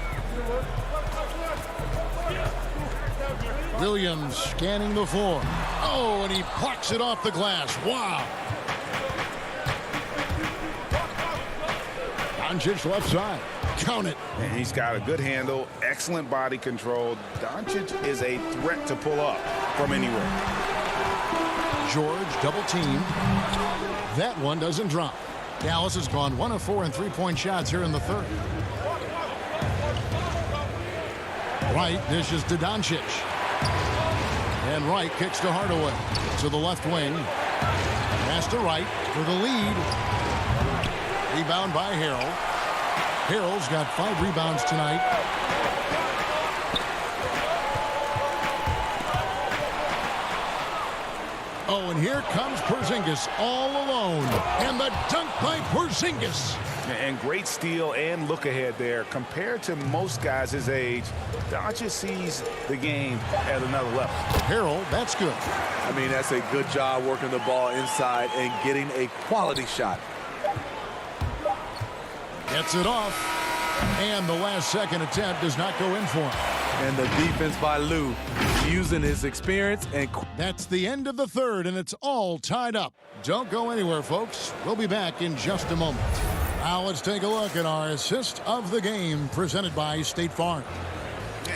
Williams scanning the floor. Oh, and he plucks it off the glass. Wow. Doncic left side. Count it. And he's got a good handle, excellent body control. Doncic is a threat to pull up from anywhere. George double team. That one doesn't drop. Dallas has gone 1 of 4 in 3-point shots here in the third. Wright dishes to Doncic. And Wright kicks to Hardaway. To the left wing. Pass to Wright for the lead. Rebound by Harrell. Harrell's got 5 rebounds tonight. Oh, and here comes Porzingis all alone. And the dunk by Porzingis. And great steal and look ahead there. Compared to most guys his age, Doncic sees the game at another level. Harrell, that's good. I mean, that's a good job working the ball inside and getting a quality shot. Gets it off. And the last second attempt does not go in for him. And the defense by Lou using his experience. And that's the end of the third, and it's all tied up. Don't go anywhere, folks. We'll be back in just a moment. Now let's take a look at our assist of the game presented by State Farm.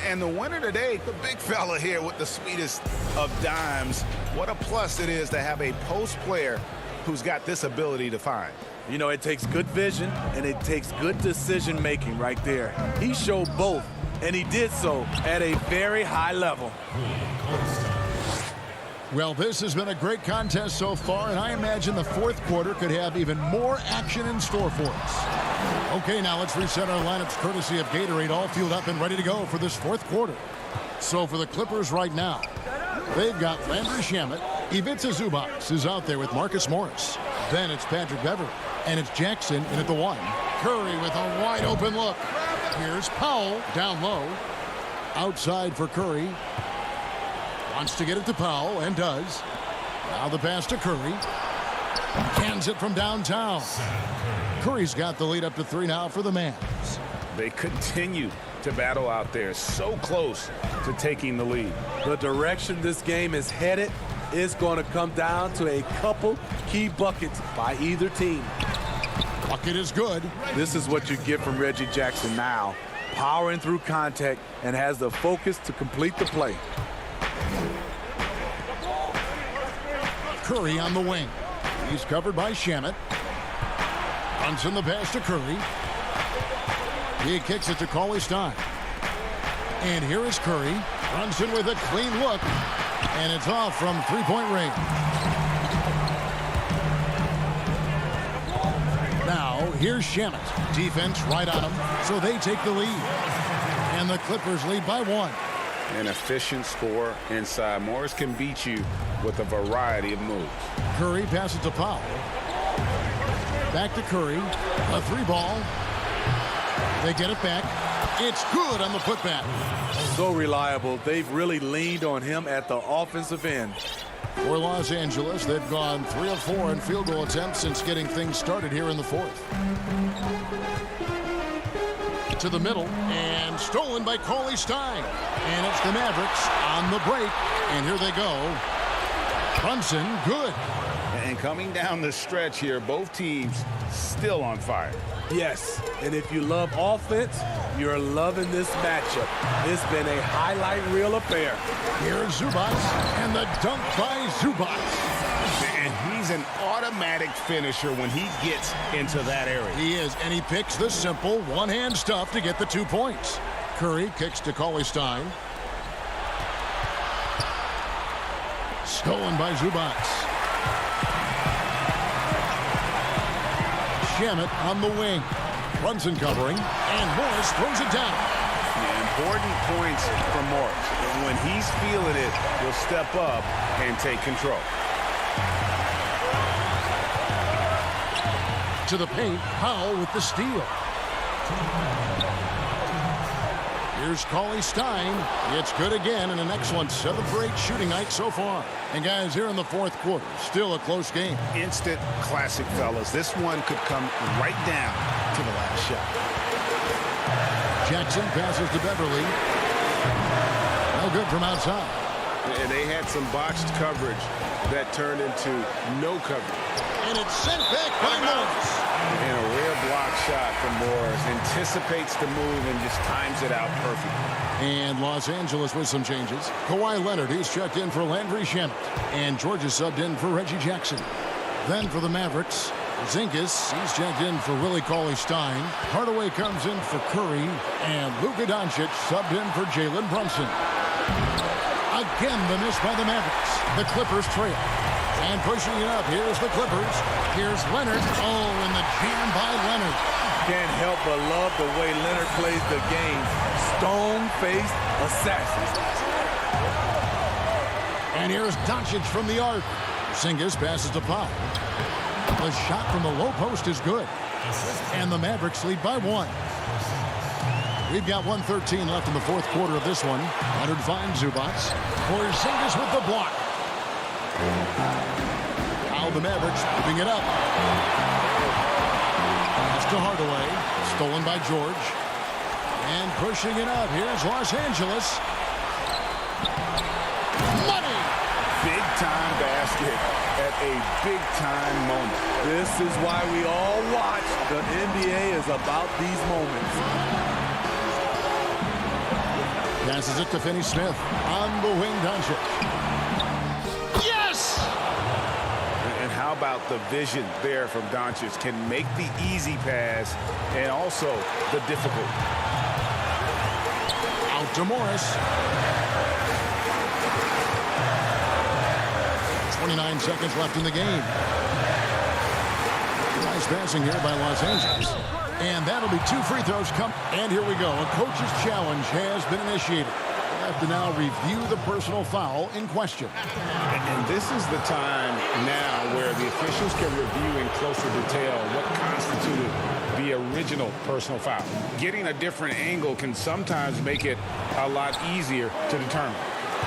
And the winner today, the big fella here with the sweetest of dimes. What a plus it is to have a post player who's got this ability to find. You know, it takes good vision and it takes good decision making right there. He showed both, and he did so at a very high level. Well, this has been a great contest so far, and I imagine the fourth quarter could have even more action in store for us. Okay, now let's reset our lineups courtesy of Gatorade, all fueled up and ready to go for this fourth quarter. So for the Clippers right now, they've got Landry Shamet. Ivica Zubac is out there with Marcus Morris. Then it's Patrick Beverley, and it's Jackson in at the 1. Curry with a wide open look. Here's Powell down low. Outside for Curry. Wants to get it to Powell, and does. Now the pass to Curry. Cans it from downtown. Curry's got the lead up to 3 now for the Mavs. They continue to battle out there, so close to taking the lead. The direction this game is headed is going to come down to a couple key buckets by either team. Bucket is good. This is what you get from Reggie Jackson now. Powering through contact and has the focus to complete the play. Curry on the wing. He's covered by Shamet. Brunson the pass to Curry. He kicks it to Cauley Stein. And here is Curry. Brunson with a clean look. And it's off from three-point range. Now, here's Shamet. Defense right on him, so they take the lead. And the Clippers lead by 1. An efficient score inside. Morris can beat you with a variety of moves. Curry passes to Powell. Back to Curry. A 3-ball. They get it back. It's good on the putback. So reliable. They've really leaned on him at the offensive end. For Los Angeles, they've gone 3 of 4 in field goal attempts since getting things started here in the fourth. To the middle, and stolen by Cauley Stein. And it's the Mavericks on the break. And here they go. Brunson, good. And coming down the stretch here, both teams still on fire. Yes, and if you love offense, you're loving this matchup. It's been a highlight reel affair. Here's Zubac, and the dunk by Zubac. And he's an automatic finisher when he gets into that area. He is, and he picks the simple one-hand stuff to get the 2 points. Curry kicks to Cauley Stein. Stolen by Zubac. Shamet on the wing. Brunson covering, and Morris throws it down. Important points from Morris. And when he's feeling it, he'll step up and take control. To the paint, Powell with the steal. Here's Cauley Stein. It's good again, and an excellent 7 for 8 shooting night so far. And guys, here in the fourth quarter, still a close game. Instant classic, fellas. This one could come right down to the last shot. Jackson passes to Beverley. No good from outside. And they had some botched coverage that turned into no coverage. And it's sent back by Morris. And a rare block shot from Morris. Anticipates the move and just times it out perfectly. And Los Angeles with some changes. Kawhi Leonard, he's checked in for Landry Shamet. And Georgia subbed in for Reggie Jackson. Then for the Mavericks, Porzingis, he's checked in for Willie Cauley Stein. Hardaway comes in for Curry. And Luka Doncic subbed in for Jalen Brunson. Again, the miss by the Mavericks. The Clippers trail. And pushing it up, here's the Clippers. Here's Leonard. Oh, and the jam by Leonard. Can't help but love the way Leonard plays the game. Stone-faced assassin. And here's Doncic from the arc. Porzingis passes to Powell. The shot from the low post is good. And the Mavericks lead by 1. We've got 1:13 left in the fourth quarter of this one. Leonard finds Zubac. Porzingis with the block. Now the Mavericks moving it up. Pass to Hardaway. Stolen by George. And pushing it up. Here's Los Angeles. Money! Big-time basket at a big-time moment. This is why we all watch. The NBA is about these moments. Passes it to Finney-Smith. On the wing, Doncic. Yes! And how about the vision there from Doncic? Can make the easy pass and also the difficult. Out to Morris. 29 seconds left in the game. Nice passing here by Los Angeles. And that'll be 2 free throws come. And here we go. A coach's challenge has been initiated. We have to now review the personal foul in question. And this is the time now where the officials can review in closer detail what constituted the original personal foul. Getting a different angle can sometimes make it a lot easier to determine.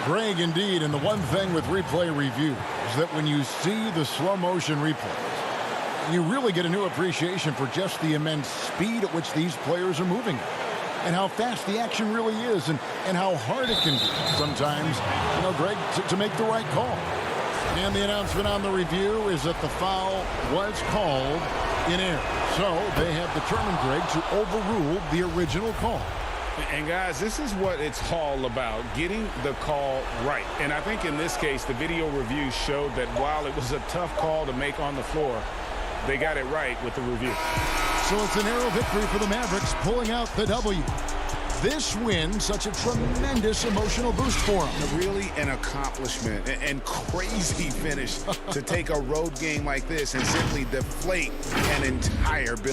Greg, indeed, and the one thing with replay review is that when you see the slow motion replays, you really get a new appreciation for just the immense speed at which these players are moving and how fast the action really is and how hard it can be sometimes, Greg, to make the right call. And the announcement on the review is that the foul was called in error. So they have determined, Greg, to overrule the original call. And guys, this is what it's all about, getting the call right. And I think in this case, the video review showed that while it was a tough call to make on the floor, they got it right with the review. So it's a narrow victory for the Mavericks, pulling out the W. This win, such a tremendous emotional boost for them. Really an accomplishment and crazy finish to take a road game like this and simply deflate an entire building.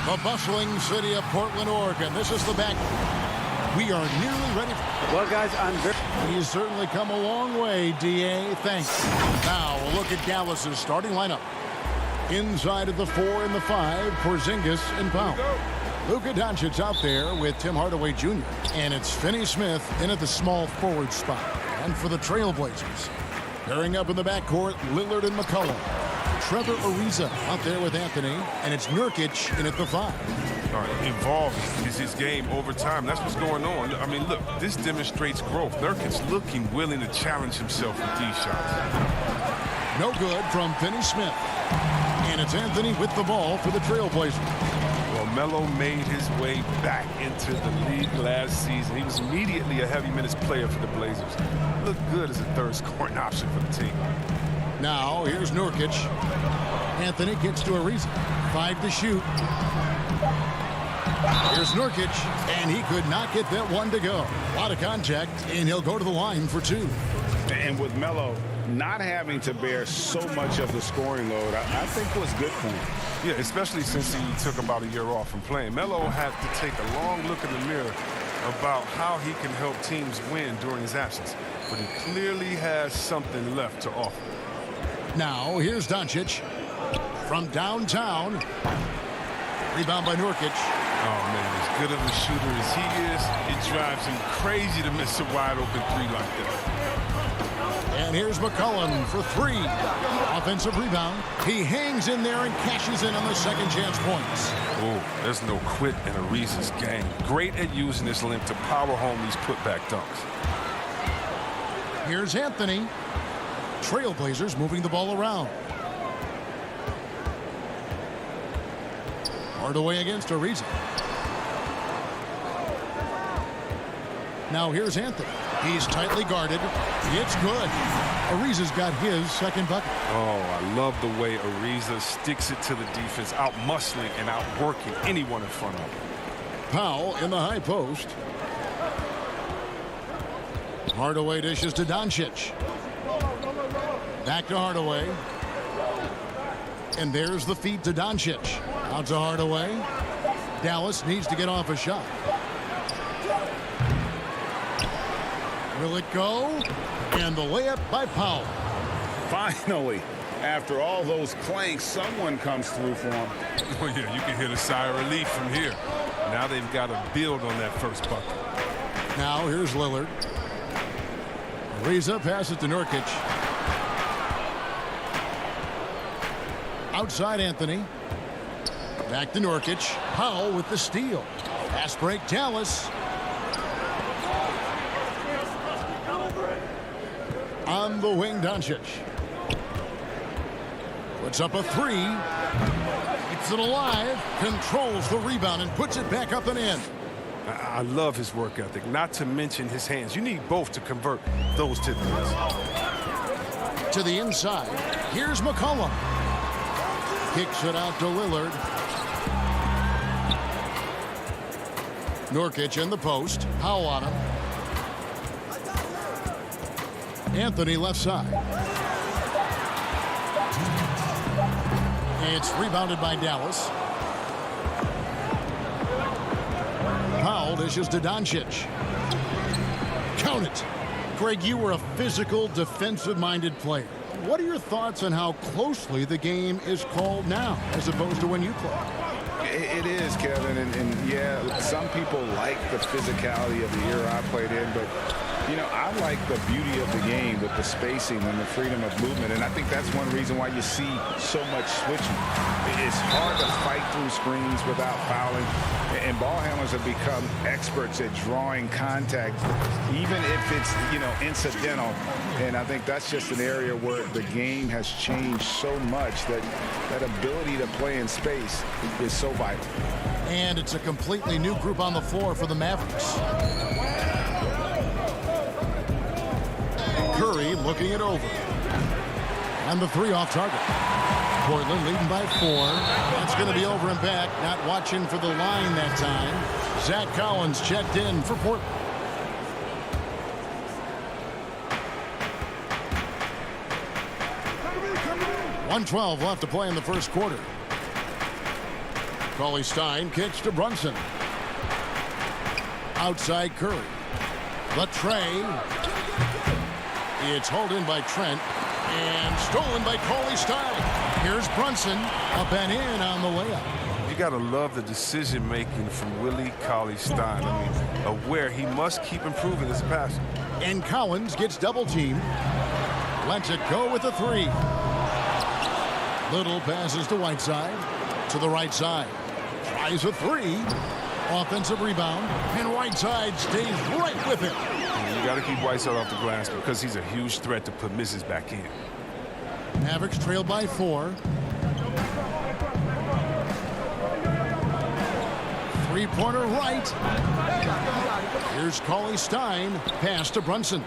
The bustling city of Portland, Oregon. This is the back. We are nearly ready. Well, guys, He's certainly come a long way, D.A. Thanks. Now, a look at Dallas's starting lineup. Inside of the 4 and the 5, Porzingis and Powell. Luka Doncic out there with Tim Hardaway Jr. And it's Finney Smith in at the small forward spot. And for the Trailblazers, pairing up in the backcourt, Lillard and McCollum. Trevor Ariza out there with Anthony, and it's Nurkic in at the 5. Evolving is his game over time. That's what's going on. I mean, look, this demonstrates growth. Nurkic's looking willing to challenge himself with these shots. No good from Finney Smith. And it's Anthony with the ball for the Trailblazers. Well, Melo made his way back into the league last season. He was immediately a heavy minutes player for the Blazers. Looked good as a third scoring option for the team. Now, here's Nurkic. Anthony gets to Ariza. 5 to shoot. Here's Nurkic, and he could not get that one to go. A lot of contact, and he'll go to the line for 2. And with Melo not having to bear so much of the scoring load, I think was good for him. Yeah, especially since he took about a year off from playing. Melo had to take a long look in the mirror about how he can help teams win during his absence. But he clearly has something left to offer. Now, here's Doncic from downtown. Rebound by Nurkic. Oh, man, as good of a shooter as he is, it drives him crazy to miss a wide-open 3 like that. And here's McCollum for 3. Offensive rebound. He hangs in there and cashes in on the second chance points. Oh, there's no quit in Ariza's game. Great at using his length to power home these putback dunks. Here's Anthony. Trailblazers moving the ball around. Hardaway against Ariza. Now here's Anthony. He's tightly guarded. It's good. Ariza's got his second bucket. Oh, I love the way Ariza sticks it to the defense, out-muscling and outworking anyone in front of him. Powell in the high post. Hardaway dishes to Doncic. Back to Hardaway. And there's the feed to Doncic. Out to Hardaway. Dallas needs to get off a shot. Will it go? And the layup by Powell. Finally, after all those clanks, someone comes through for him. Oh, yeah, you can hear the sigh of relief from here. Now they've got to build on that first bucket. Now here's Lillard. Ariza passes to Nurkic. Outside Anthony. Back to Nurkic. Powell with the steal. Pass break Dallas. On the wing, Doncic. Puts up a 3. Keeps it alive. Controls the rebound and puts it back up and in. I love his work ethic, not to mention his hands. You need both to convert those to threes. To the inside. Here's McCollum. Kicks it out to Lillard. Nurkic in the post. Powell on him. Anthony left side. It's rebounded by Dallas. Powell dishes to Doncic. Count it. Greg, you were a physical, defensive-minded player. What are your thoughts on how closely the game is called now as opposed to when you played? It is, Kevin, and yeah, some people like the physicality of the era I played in, but you know, I like the beauty of the game with the spacing and the freedom of movement, and I think that's one reason why you see so much switching. It's hard to fight through screens without fouling, and ball handlers have become experts at drawing contact, even if it's, you know, incidental, and I think that's just an area where the game has changed so much that that ability to play in space is so vital. And it's a completely new group on the floor for the Mavericks. Curry looking it over. And the 3 off target. Portland leading by 4. That's going to be over and back. Not watching for the line that time. Zach Collins checked in for Portland. .112 left to play in the first quarter. Cauley Stein kicks to Brunson. Outside Curry. The tray. It's hauled in by Trent and stolen by Cauley Stein. Here's Brunson up and in on the layup. You got to love the decision-making from Willie Cauley-Stein. I mean, aware he must keep improving as a passer. And Collins gets double-teamed. Lets it go with a three. Little passes to Whiteside. To the right side. Tries a three. Offensive rebound. And Whiteside stays right with it. You got to keep Whiteside off the glass because he's a huge threat to put misses back in. Mavericks trail by 4. Three-pointer right. Here's Cauley Stein. Pass to Brunson.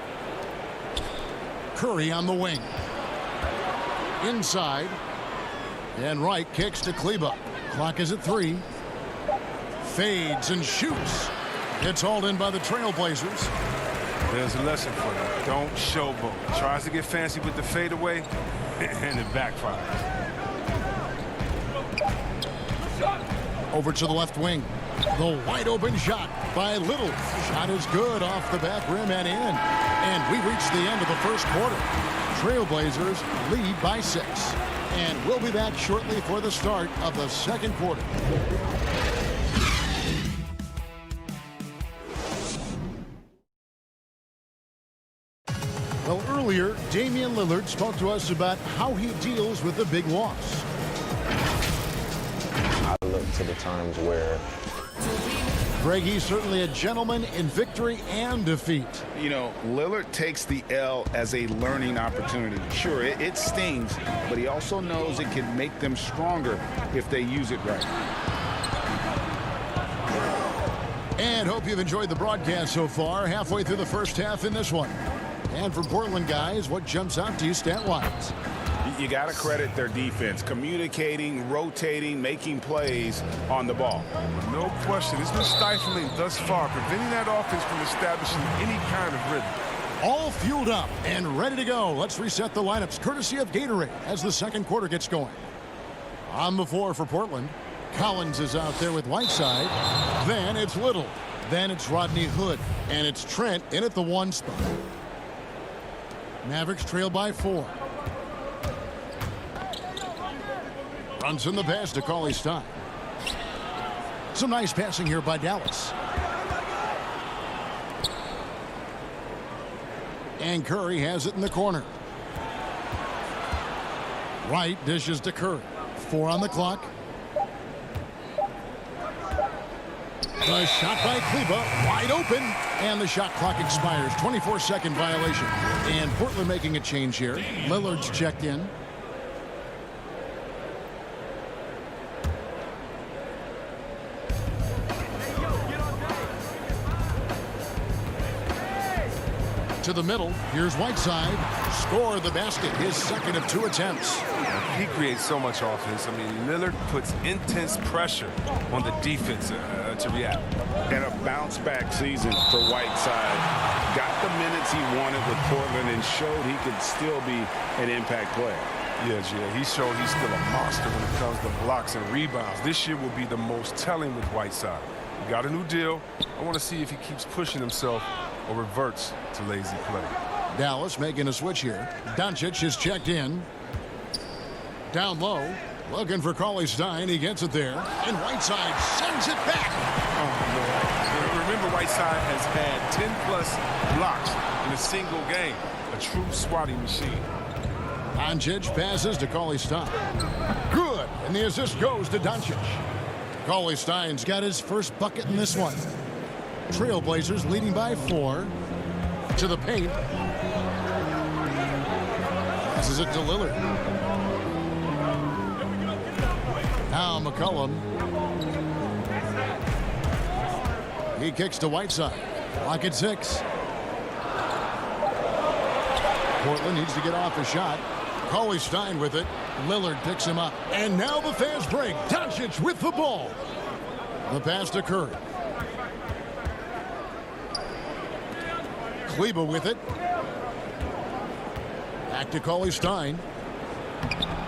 Curry on the wing. Inside. And Wright kicks to Kleba. Clock is at 3. Fades and shoots. It's hauled in by the Trailblazers. There's a lesson for you. Don't showboat. Tries to get fancy with the fadeaway, and it backfires. Over to the left wing. The wide open shot by Little. Shot is good off the back rim and in. And we reach the end of the first quarter. Trailblazers lead by 6. And we'll be back shortly for the start of the second quarter. Well, earlier, Damian Lillard spoke to us about how he deals with a big loss. I look to the times where Greg, he's certainly a gentleman in victory and defeat. You know, Lillard takes the L as a learning opportunity. Sure, it stings, but he also knows it can make them stronger if they use it right. And hope you've enjoyed the broadcast so far. Halfway through the first half in this one. And for Portland guys, what jumps out to you stat-wise? You got to credit their defense, communicating, rotating, making plays on the ball. No question. It's been stifling thus far, preventing that offense from establishing any kind of rhythm. All fueled up and ready to go. Let's reset the lineups, courtesy of Gatorade, as the second quarter gets going. On the floor for Portland, Collins is out there with Whiteside. Then it's Little. Then it's Rodney Hood. And it's Trent in at the 1 spot. Mavericks trail by 4. Brunson the pass to Cauley Stein. Some nice passing here by Dallas. And Curry has it in the corner. Wright dishes to Curry. 4 on the clock. The shot by Kleba, wide open, and the shot clock expires. 24-second violation. And Portland making a change here. Lillard's checked in. To the middle, here's Whiteside. Score the basket, his second of 2 attempts. He creates so much offense. I mean, Lillard puts intense pressure on the defense to react. And a bounce-back season for Whiteside. Got the minutes he wanted with Portland and showed he could still be an impact player. Yeah, he showed he's still a monster when it comes to blocks and rebounds. This year will be the most telling with Whiteside. He got a new deal. I want to see if he keeps pushing himself or reverts to lazy play. Dallas making a switch here. Doncic is checked in. Down low, looking for Cauley Stein. He gets it there, and Whiteside sends it back. Oh, no. Remember, Whiteside has had 10-plus blocks in a single game. A true swatting machine. Doncic passes to Cauley Stein. Good, and the assist goes to Doncic. Cauley Stein's got his first bucket in this one. Trailblazers leading by 4. To the paint. Passes it to Lillard. Now McCollum. He kicks to Whiteside. Clock at 6. Portland needs to get off a shot. Cauley Stein with it. Lillard picks him up. And now the fast break. Doncic with the ball. The pass to Curry. Kleba with it. Back to Cauley Stein.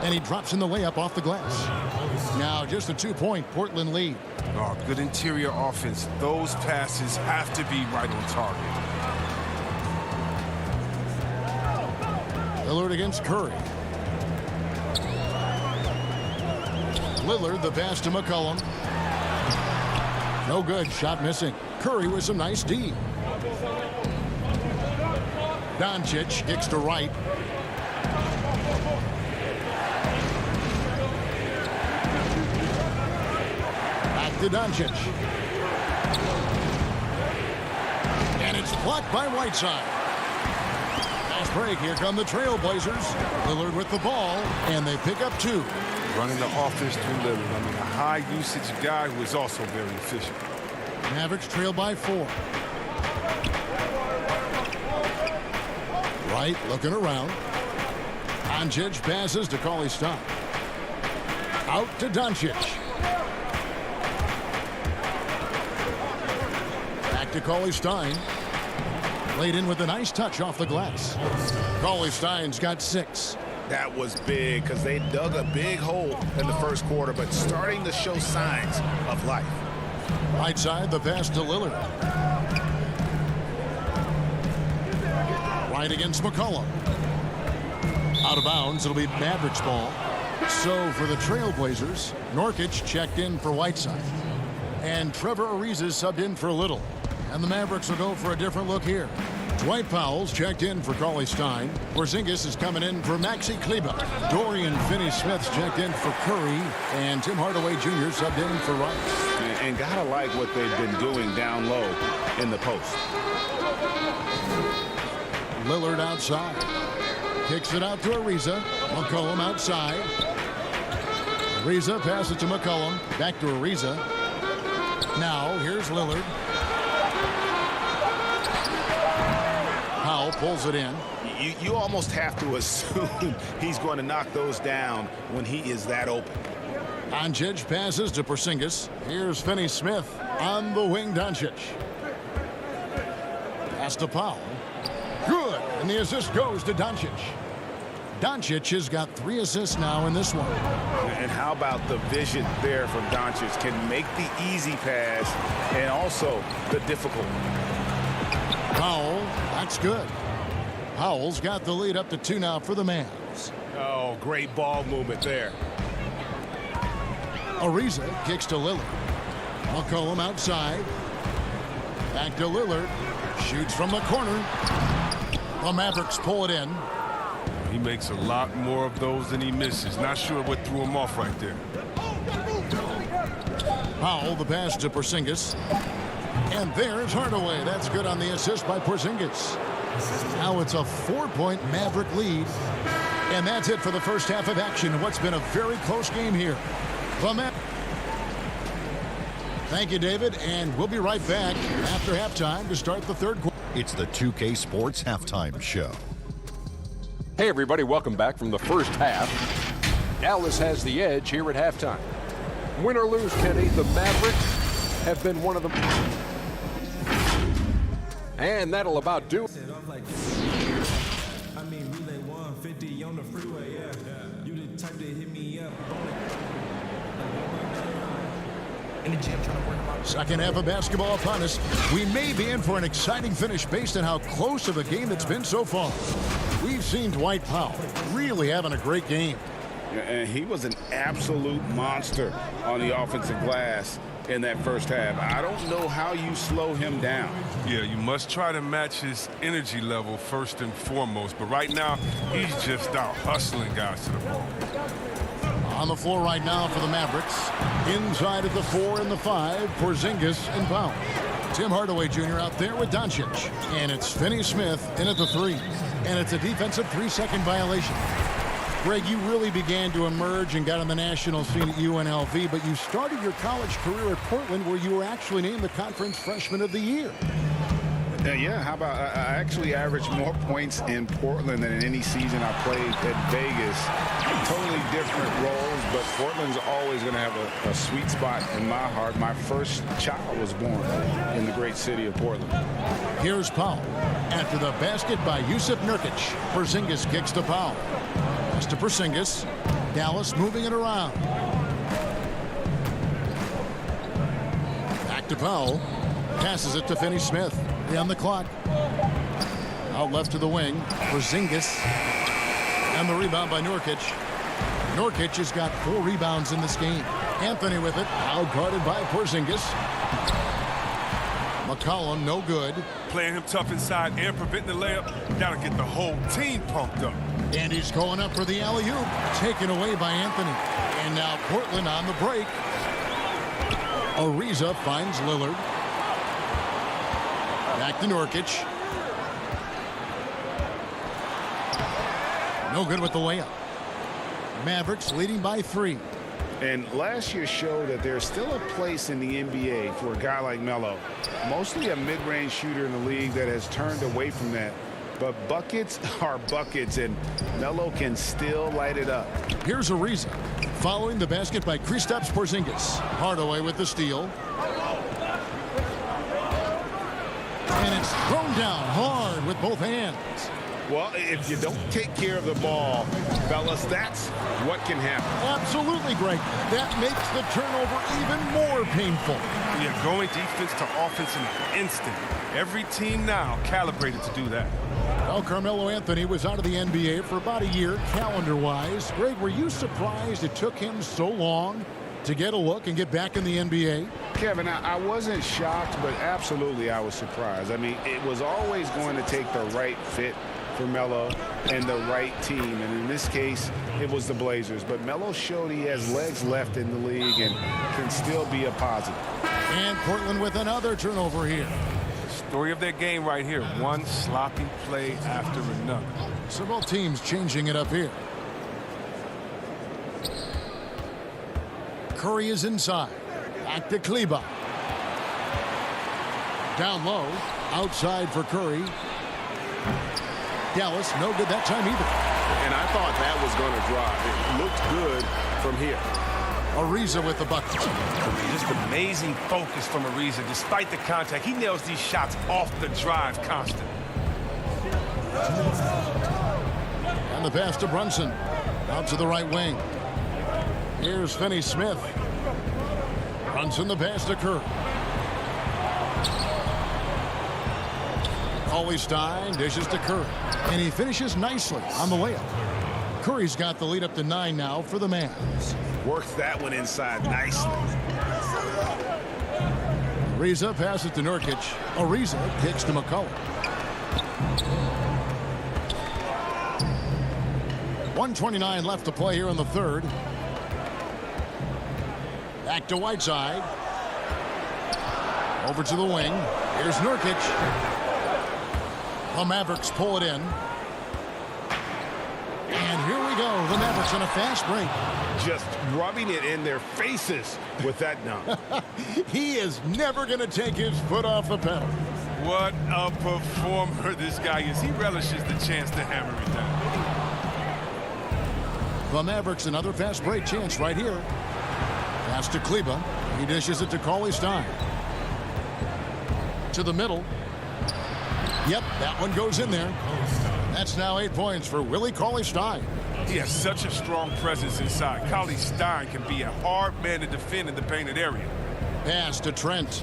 And he drops in the layup off the glass. Now just a 2-point Portland lead. Oh, good interior offense. Those passes have to be right on target. Lillard against Curry. Lillard, the pass to McCollum. No good, shot missing. Curry with some nice D. Doncic kicks to right. Back to Doncic. And it's blocked by Whiteside. Nice break. Here come the Trailblazers. Lillard with the ball, and they pick up 2. Running the offense through Lillard. I mean, a high-usage guy who is also very efficient. Mavericks trail by 4. Right, looking around. Doncic passes to Cauley-Stein. Out to Doncic. Back to Cauley-Stein. Laid in with a nice touch off the glass. Cauley-Stein's got 6. That was big because they dug a big hole in the first quarter, but starting to show signs of life. Right side, the pass to Lillard. Right against McCollum. Out of bounds, it'll be Mavericks ball. So for the Trailblazers, Nurkic checked in for Whiteside. And Trevor Ariza subbed in for Little. And the Mavericks will go for a different look here. Dwight Powell's checked in for Cauley-Stein. Porzingis is coming in for Maxi Kleber. Dorian Finney-Smith's checked in for Curry. And Tim Hardaway Jr. subbed in for Rice. And gotta like what they've been doing down low in the post. Lillard outside. Kicks it out to Ariza. McCollum outside. Ariza passes to McCollum. Back to Ariza. Now here's Lillard. Powell pulls it in. You almost have to assume he's going to knock those down when he is that open. Doncic passes to Porzingis. Here's Finney-Smith on the wing. Doncic. Pass to Powell. Good. And the assist goes to Doncic. Doncic has got 3 assists now in this one. And how about the vision there from Doncic? Can make the easy pass and also the difficult. Powell, that's good. Powell's got the lead up to 2 now for the Mavs. Oh, great ball movement there. Ariza kicks to Lillard. McCollum outside. Back to Lillard. Shoots from the corner. The Mavericks pull it in. He makes a lot more of those than he misses. Not sure what threw him off right there. Powell, the pass to Porzingis. And there's Hardaway. That's good on the assist by Porzingis. Now it's a 4-point Maverick lead. And that's it for the first half of action. What's been a very close game here. Thank you, David. And we'll be right back after halftime to start the third quarter. It's the 2K Sports Halftime Show. Hey, everybody. Welcome back from the first half. Dallas has the edge here at halftime. Win or lose, Kenny, the Mavericks have been one of them. And that'll about do it. I mean, relay 150 on the freeway, yeah. You the type to hit me up. In the gym trying to work out. Second half of basketball upon us. We may be in for an exciting finish based on how close of a game it's been so far. We've seen Dwight Powell really having a great game. And he was an absolute monster on the offensive glass in that first half. I don't know how you slow him down. Yeah, you must try to match his energy level first and foremost. But right now, he's just out hustling guys to the ball. On the floor right now for the Mavericks. Inside of the 4 and the 5, Porzingis and Powell. Tim Hardaway Jr. out there with Doncic. And it's Finney-Smith in at the 3. And it's a defensive 3-second violation. Greg, you really began to emerge and got on the national scene at UNLV, but you started your college career at Portland where you were actually named the Conference Freshman of the Year. Yeah, how about I actually averaged more points in Portland than in any season I played at Vegas. Totally different roles, but Portland's always going to have a sweet spot in my heart. My first child was born in the great city of Portland. Here's Powell. After the basket by Jusuf Nurkic, Porzingis kicks to Powell. Pass to Porzingis. Dallas moving it around. to Powell. Passes it to Finney Smith. On the clock. Out left to the wing. Porzingis. And the rebound by Nurkic. Nurkic has got 4 rebounds in this game. Anthony with it. Out guarded by Porzingis. McCollum, no good. Playing him tough inside and preventing the layup. Gotta get the whole team pumped up. And he's going up for the alley-oop. Taken away by Anthony. And now Portland on the break. Ariza finds Lillard. Back to Nurkic. No good with the layup. Mavericks leading by 3. And last year showed that there's still a place in the NBA for a guy like Melo. Mostly a mid-range shooter in the league that has turned away from that. But buckets are buckets, and Melo can still light it up. Here's Ariza. Following the basket by Kristaps Porzingis. Hardaway with the steal. And it's thrown down hard with both hands. Well, if you don't take care of the ball, fellas, that's what can happen. Absolutely, Greg. That makes the turnover even more painful. Yeah, going defense to offense in an instant. Every team now calibrated to do that. Well, Carmelo Anthony was out of the NBA for about a year, calendar-wise. Greg, were you surprised it took him so long to get a look and get back in the NBA? Kevin, I wasn't shocked, but absolutely I was surprised. I mean, it was always going to take the right fit for Melo and the right team, and in this case it was the Blazers. But Melo showed he has legs left in the league and can still be a positive. And Portland with another turnover here. Story of their game right here. One sloppy play after another. So both teams changing it up here. Curry is inside. Back to Kleber. Down low. Outside for Curry. Dallas, no good that time either. And I thought that was going to drive. It looked good from here. Ariza with the bucket. Just amazing focus from Ariza. Despite the contact, he nails these shots off the drive constant. And the pass to Brunson. Out to the right wing. Here's Finney Smith. Brunson the pass to Curry. Stein dishes to Curry. And he finishes nicely on the layup. Curry's got the lead up to 9 now for the Mavs. Worked that one inside nicely. Ariza passes to Nurkic. Ariza kicks to McCollum. 1:29 left to play here in the third. Back to Whiteside. Over to the wing. Here's Nurkic. The Mavericks pull it in. And here we go. The Mavericks on a fast break. Just rubbing it in their faces with that dunk. He is never going to take his foot off the pedal. What a performer this guy is. He relishes the chance to hammer it down. The Mavericks another fast break chance right here. Pass to Kleber. He dishes it to CLA Stein. To the middle. Yep, that one goes in there. That's now 8 points for Willie CLA Stein. He has such a strong presence inside. CLA Stein can be a hard man to defend in the painted area. Pass to Trent.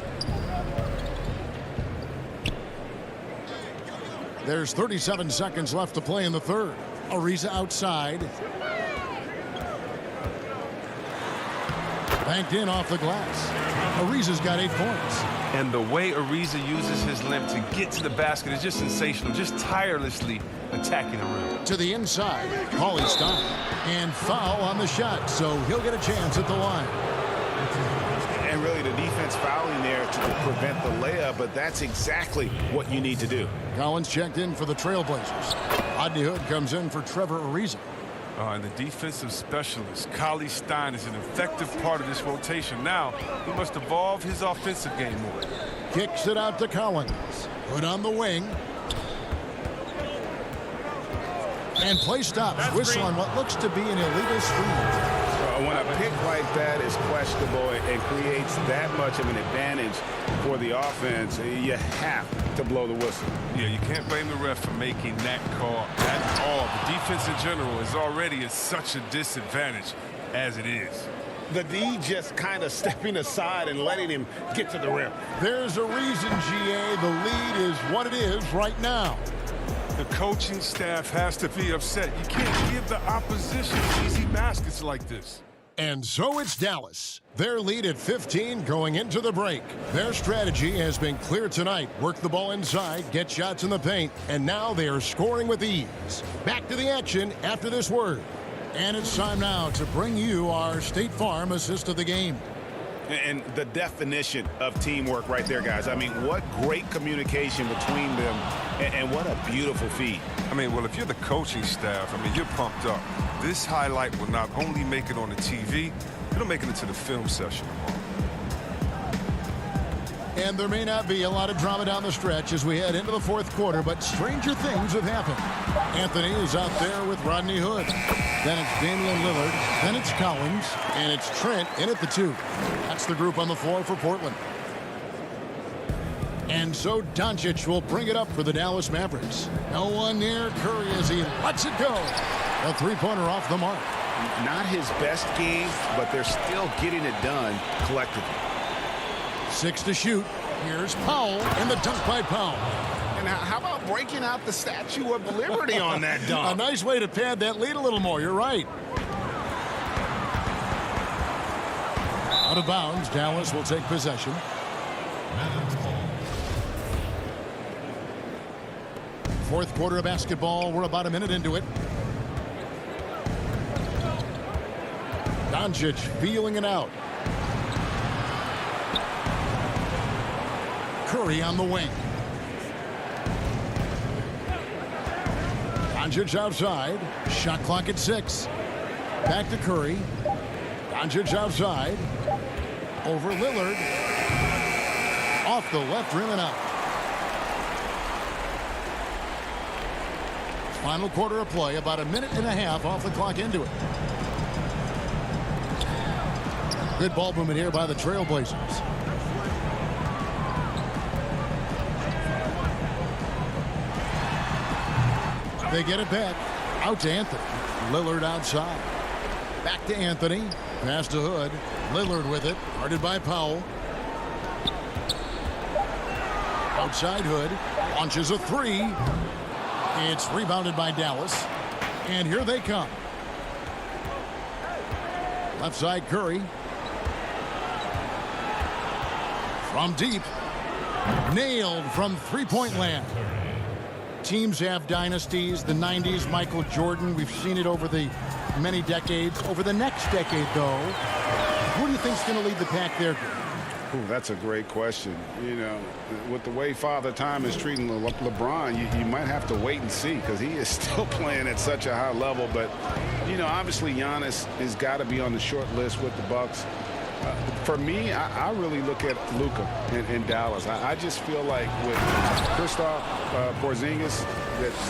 There's 37 seconds left to play in the third. Ariza outside. Banked in off the glass. Ariza's got 8 points. And the way Ariza uses his length to get to the basket is just sensational, just tirelessly attacking the rim. To the inside, CLA Stein. And foul on the shot, so he'll get a chance at the line. And really the defense fouling there to prevent the layup, but that's exactly what you need to do. Collins checked in for the Trailblazers. Rodney Hood comes in for Trevor Ariza. And the defensive specialist, CLA Stein, is an effective part of this rotation. Now, he must evolve his offensive game more. Kicks it out to Collins. Hood on the wing. And play stops. Whistle on what looks to be an illegal screen. When a pick like that is questionable and creates that much of an advantage for the offense, you have to blow the whistle. Yeah, you can't blame the ref for making that call at all. The defense in general is already at such a disadvantage as it is. the D just kind of stepping aside and letting him get to the rim. There's a reason, GA, the lead is what it is right now. The coaching staff has to be upset. You can't give the opposition easy baskets like this. And so it's Dallas. Their lead at 15 going into the break. Their strategy has been clear tonight. Work the ball inside, get shots in the paint, and now they are scoring with ease. Back to the action after this word. And it's time now to bring you our State Farm assist of the game. And the definition of teamwork right there, guys. I mean, what great communication between them, and what a beautiful feed. I mean, well, if you're the coaching staff, I mean, you're pumped up. This highlight will not only make it on the TV, it'll make it into the film session tomorrow. And there may not be a lot of drama down the stretch as we head into the fourth quarter, but stranger things have happened. Anthony is out there with Rodney Hood. Then it's Damian Lillard. Then it's Collins. And it's Trent in at the 2. That's the group on the floor for Portland. And so Doncic will bring it up for the Dallas Mavericks. No one near Curry as he lets it go. A three-pointer off the mark. Not his best game, but they're still getting it done collectively. 6 to shoot. Here's Powell and the dunk by Powell. And how about breaking out the Statue of Liberty on that dunk? A nice way to pad that lead a little more. You're right. Out of bounds. Dallas will take possession. Fourth quarter of basketball. We're about a minute into it. Doncic feeling it out. Curry on the wing. Doncic outside. Shot clock at 6. Back to Curry. Doncic outside. Over Lillard. Off the left rim and out. Final quarter of play. About a minute and a half off the clock into it. Good ball movement here by the Trailblazers. They get it back. Out to Anthony. Lillard outside. Back to Anthony. Pass to Hood. Lillard with it. Guarded by Powell. Outside Hood. Launches a 3. It's rebounded by Dallas. And here they come. Left side Curry. From deep. Nailed from three-point land. Teams have dynasties. The 90s, Michael Jordan. We've seen it over the many decades. Over the next decade, though, who do you think's going to lead the pack there? Ooh, that's a great question. You know, with the way Father Time is treating LeBron, you might have to wait and see because he is still playing at such a high level. But, you know, obviously Giannis has got to be on the short list with the Bucks. For me, I really look at Luka in Dallas. I just feel like with Kristaps Porzingis,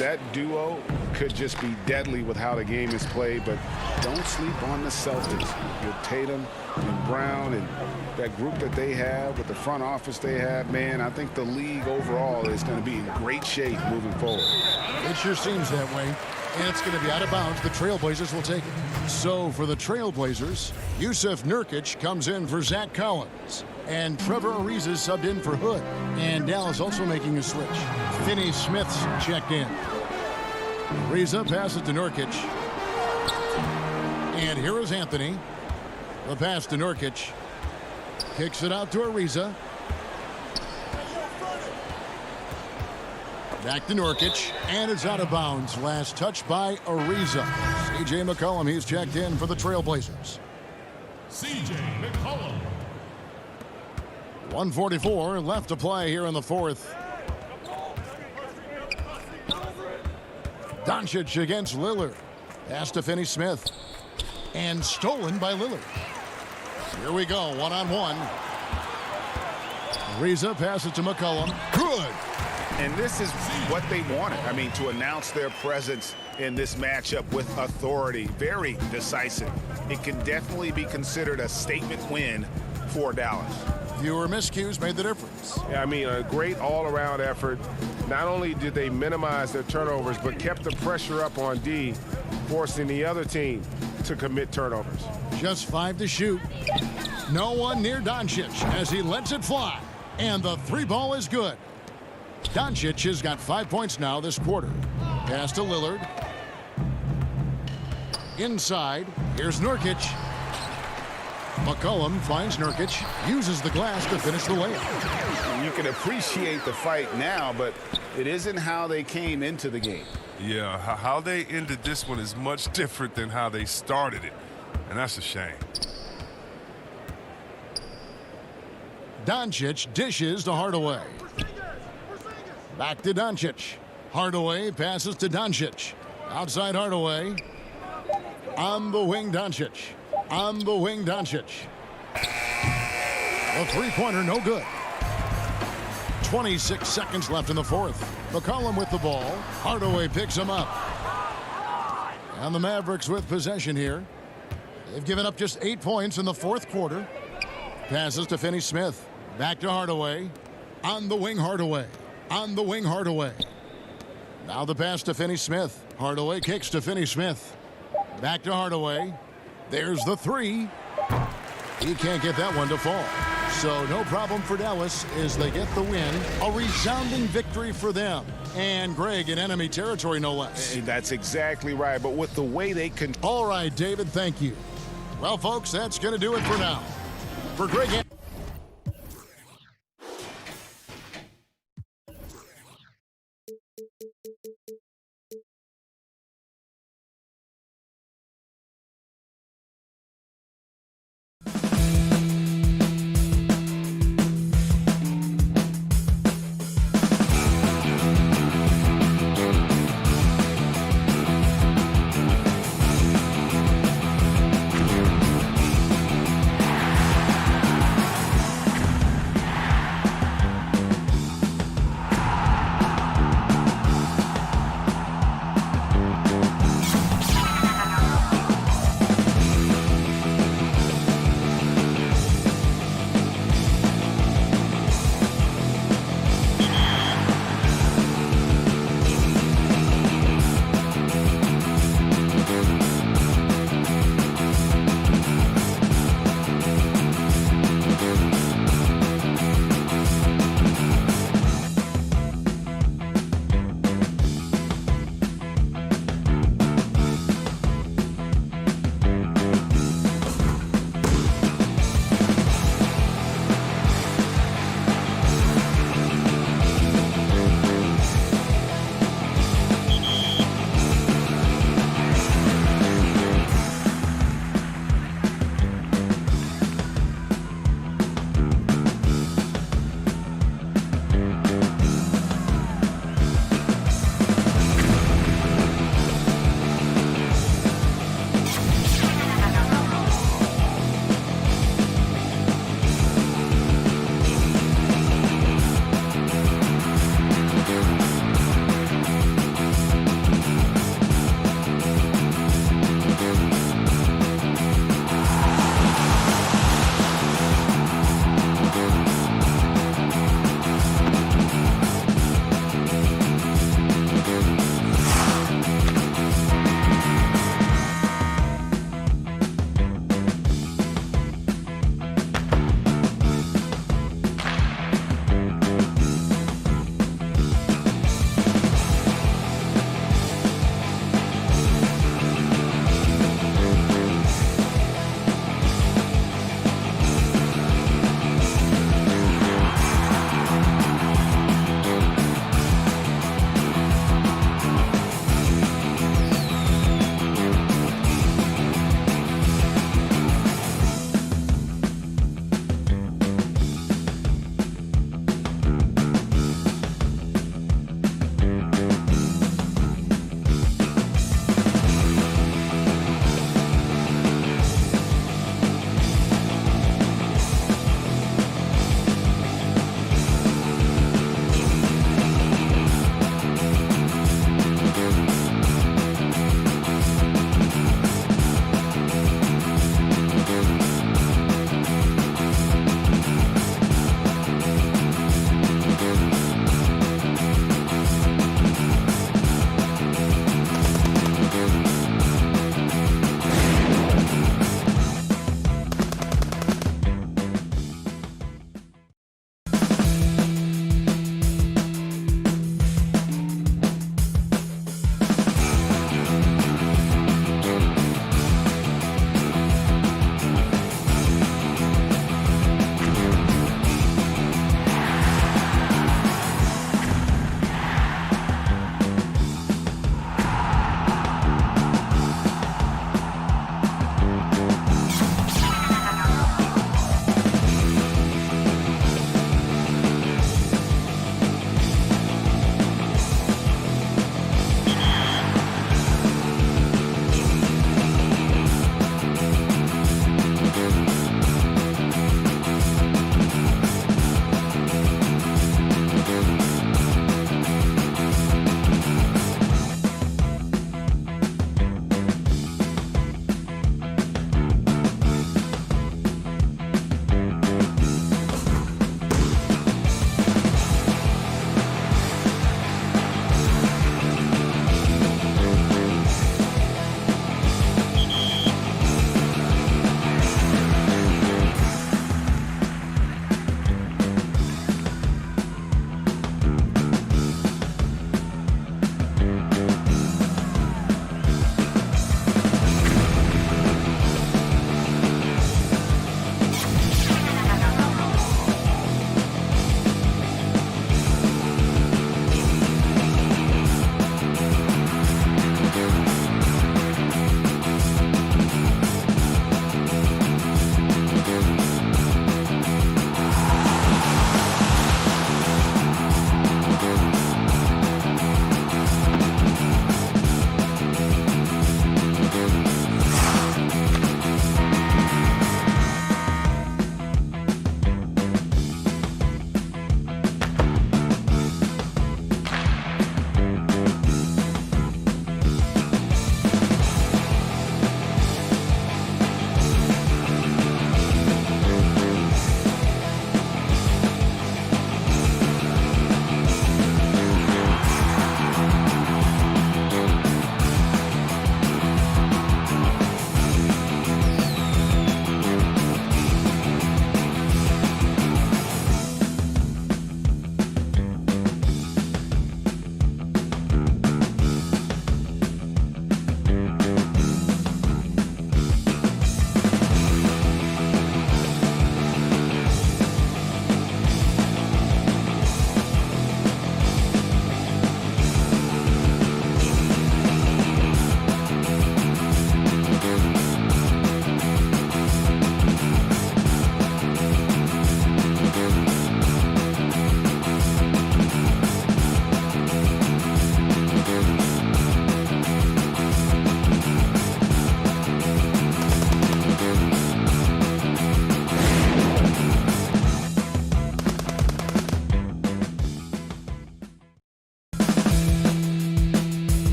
that duo could just be deadly with how the game is played. But don't sleep on the Celtics. With Tatum and Brown and that group that they have, with the front office they have, man, I think the league overall is going to be in great shape moving forward. It sure seems that way. And it's going to be out of bounds. The Trailblazers will take it. So for the Trailblazers, Yusuf Nurkic comes in for Zach Collins. And Trevor Ariza subbed in for Hood. And Dallas also making a switch. Finney Smith's checked in. Ariza passes to Nurkic. And here is Anthony. The pass to Nurkic. Kicks it out to Ariza. Back to Nurkic, and it's out of bounds. Last touch by Ariza. C.J. McCollum, he's checked in for the Trailblazers. C.J. McCollum. 1:44 left to play here in the fourth. Doncic against Lillard. Pass to Finney Smith. And stolen by Lillard. Here we go, one-on-one. Ariza passes to McCollum. Good. And this is what they wanted. I mean, to announce their presence in this matchup with authority. Very decisive. It can definitely be considered a statement win for Dallas. Fewer miscues made the difference. Yeah, I mean, a great all-around effort. Not only did they minimize their turnovers, but kept the pressure up on D forcing the other team to commit turnovers. Just 5 to shoot. No one near Doncic as he lets it fly. And the 3 ball is good. Doncic has got 5 points now this quarter. Pass to Lillard. Inside, here's Nurkic. McCollum finds Nurkic, uses the glass to finish the layup. You can appreciate the fight now, but it isn't how they came into the game. Yeah, how they ended this one is much different than how they started it, and that's a shame. Doncic dishes to Hardaway. Back to Doncic. Hardaway passes to Doncic. Outside Hardaway. On the wing, Doncic. On the wing, Doncic. A 3-pointer, no good. 26 seconds left in the fourth. McCollum with the ball. Hardaway picks him up. And the Mavericks with possession here. They've given up just 8 points in the fourth quarter. Passes to Finney-Smith. Back to Hardaway. On the wing, Hardaway. On the wing, Hardaway. Now the pass to Finney-Smith. Hardaway kicks to Finney-Smith. Back to Hardaway. There's the 3. He can't get that one to fall. So no problem for Dallas as they get the win. A resounding victory for them. And Greg in enemy territory, no less. That's exactly right. But with the way they can... All right, David, thank you. Well, folks, that's going to do it for now. For Greg...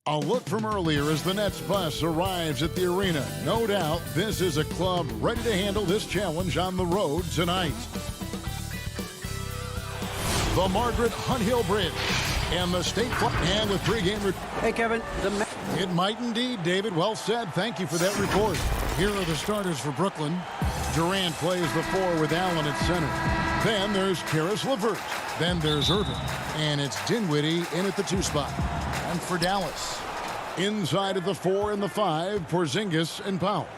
A look from earlier as the Nets bus arrives at the arena. No doubt this is a club ready to handle this challenge on the road tonight. The Margaret Hunt Hill Bridge and the State and with pregame. Hey, Kevin. It might indeed, David. Well said. Thank you for that report. Here are the starters for Brooklyn. Durant plays the 4 with Allen at center. Then there's Karis LeVert. Then there's Irving. And it's Dinwiddie in at the 2 spot. And for Dallas, inside of the 4 and the 5, Porzingis and Powell.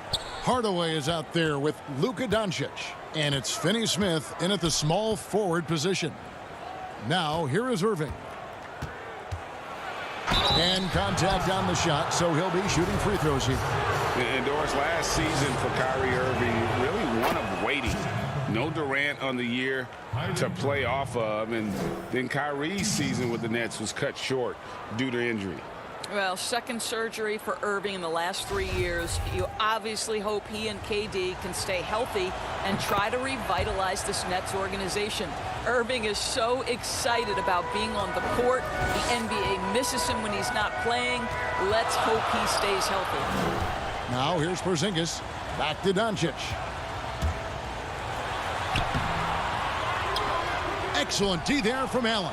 Hardaway is out there with Luka Doncic. And it's Finney Smith in at the small forward position. Now, here is Irving. And contact on the shot, so he'll be shooting free throws here. And Doris, last season for Kyrie Irving, really one of waiting. No Durant on the year to play off of, and then Kyrie's season with the Nets was cut short due to injury. Well, second surgery for Irving in the last 3 years. You obviously hope he and KD can stay healthy and try to revitalize this Nets organization. Irving is so excited about being on the court. The NBA misses him when he's not playing. Let's hope he stays healthy. Now here's Porzingis. Back to Doncic. Excellent D there from Allen.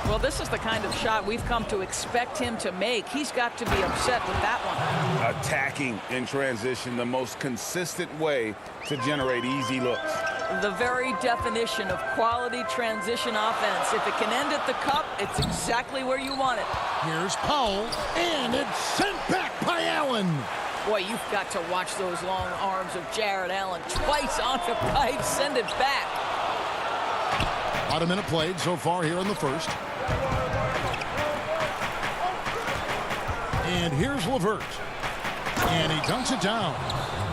Well, this is the kind of shot we've come to expect him to make. He's got to be upset with that one. Attacking in transition, the most consistent way to generate easy looks. The very definition of quality transition offense. If it can end at the cup, it's exactly where you want it. Here's Powell, and it's sent back by Allen. Boy, you've got to watch those long arms of Jared Allen. Twice on the pipe, send it back. About a minute played so far here in the first. And here's LeVert. And he dunks it down.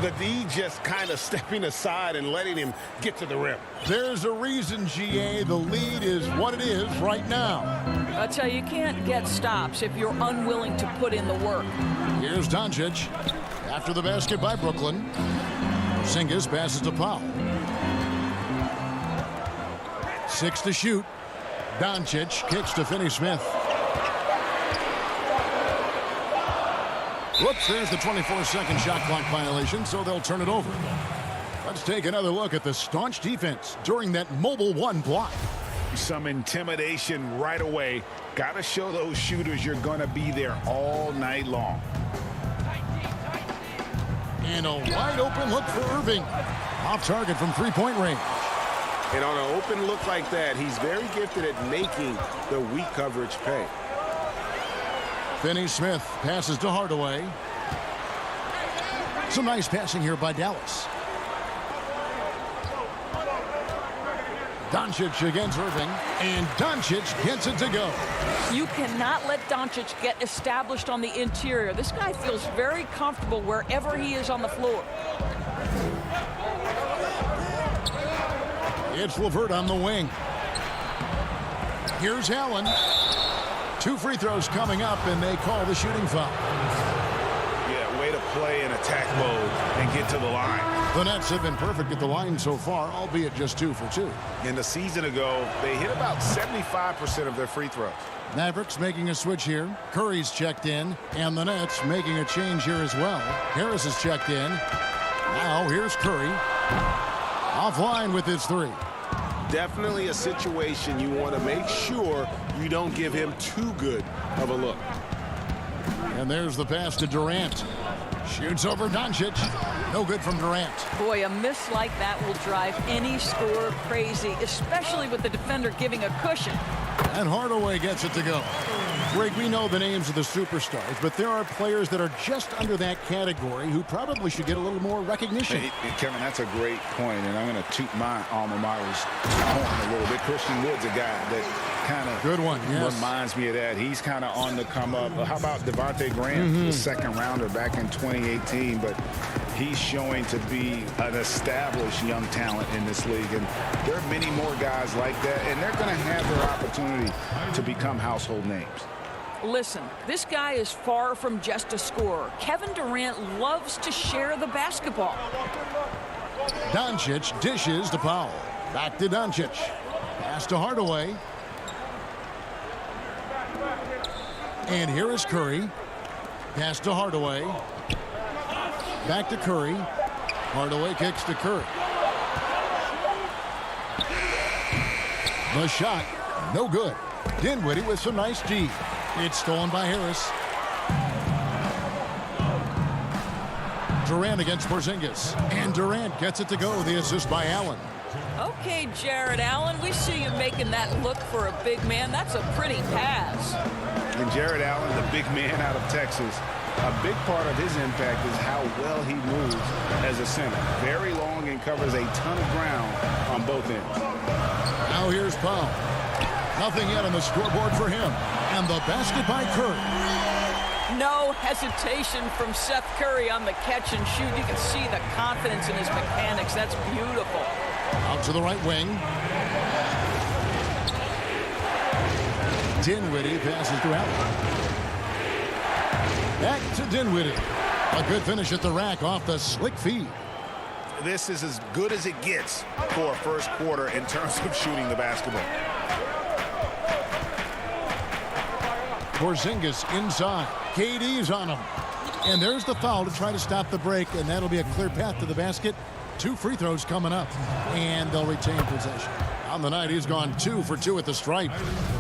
The D just kind of stepping aside and letting him get to the rim. There's a reason, GA, the lead is what it is right now. I tell you, you can't get stops if you're unwilling to put in the work. Here's Doncic. After the basket by Brooklyn. Porzingis passes to Powell. 6 to shoot. Doncic kicks to Finney Smith. Whoops, there's the 24-second shot clock violation, so they'll turn it over. Let's take another look at the staunch defense during that mobile 1 block. Some intimidation right away. Got to show those shooters you're going to be there all night long. And a wide open look for Irving. Off target from 3-point range. And on an open look like that, he's very gifted at making the weak coverage pay. Finney Smith passes to Hardaway. Some nice passing here by Dallas. Doncic against Irving, and Doncic gets it to go. You cannot let Doncic get established on the interior. This guy feels very comfortable wherever he is on the floor. It's LeVert on the wing. Here's Allen. 2 free throws coming up, and they call the shooting foul. Yeah, way to play in attack mode and get to the line. The Nets have been perfect at the line so far, albeit just 2 for 2. In the season ago, they hit about 75% of their free throws. Mavericks making a switch here. Curry's checked in, and the Nets making a change here as well. Harris is checked in. Now here's Curry. Offline with his 3. Definitely a situation you want to make sure you don't give him too good of a look. And there's the pass to Durant. Shoots over Doncic. No good from Durant. Boy, a miss like that will drive any scorer crazy, especially with the defender giving a cushion. And Hardaway gets it to go. Greg, we know the names of the superstars, but there are players that are just under that category who probably should get a little more recognition. Hey, Kevin, that's a great point, and I'm going to toot my alma mater's horn a little bit. Christian Wood's a guy that kind of good one, yes. Reminds me of that. He's kind of on the come up. How about Devontae Graham, the second rounder back in 2018, but he's showing to be an established young talent in this league, and there are many more guys like that, and they're going to have their opportunity to become household names. Listen, this guy is far from just a scorer. Kevin Durant loves to share the basketball. Doncic dishes to Powell. Back to Doncic. Pass to Hardaway. And here is Curry. Pass to Hardaway. Back to Curry. Hardaway kicks to Curry. The shot, no good. Dinwiddie with some nice D. It's stolen by Harris. Durant against Porzingis. And Durant gets it to go. The assist by Allen. Okay, Jared Allen, we see you making that look for a big man. That's a pretty pass. And Jared Allen, the big man out of Texas, a big part of his impact is how well he moves as a center. Very long and covers a ton of ground on both ends. Now here's Powell. Nothing yet on the scoreboard for him. And the basket by Curry. No hesitation from Seth Curry on the catch and shoot. You can see the confidence in his mechanics. That's beautiful. Out to the right wing. Dinwiddie passes to Allen. Back to Dinwiddie. A good finish at the rack off the slick feed. This is as good as it gets for a first quarter in terms of shooting the basketball. Porzingis inside. KD's on him. And there's the foul to try to stop the break, and that'll be a clear path to the basket. 2 free throws coming up, and they'll retain possession. On the night, he's gone 2 for 2 at the stripe.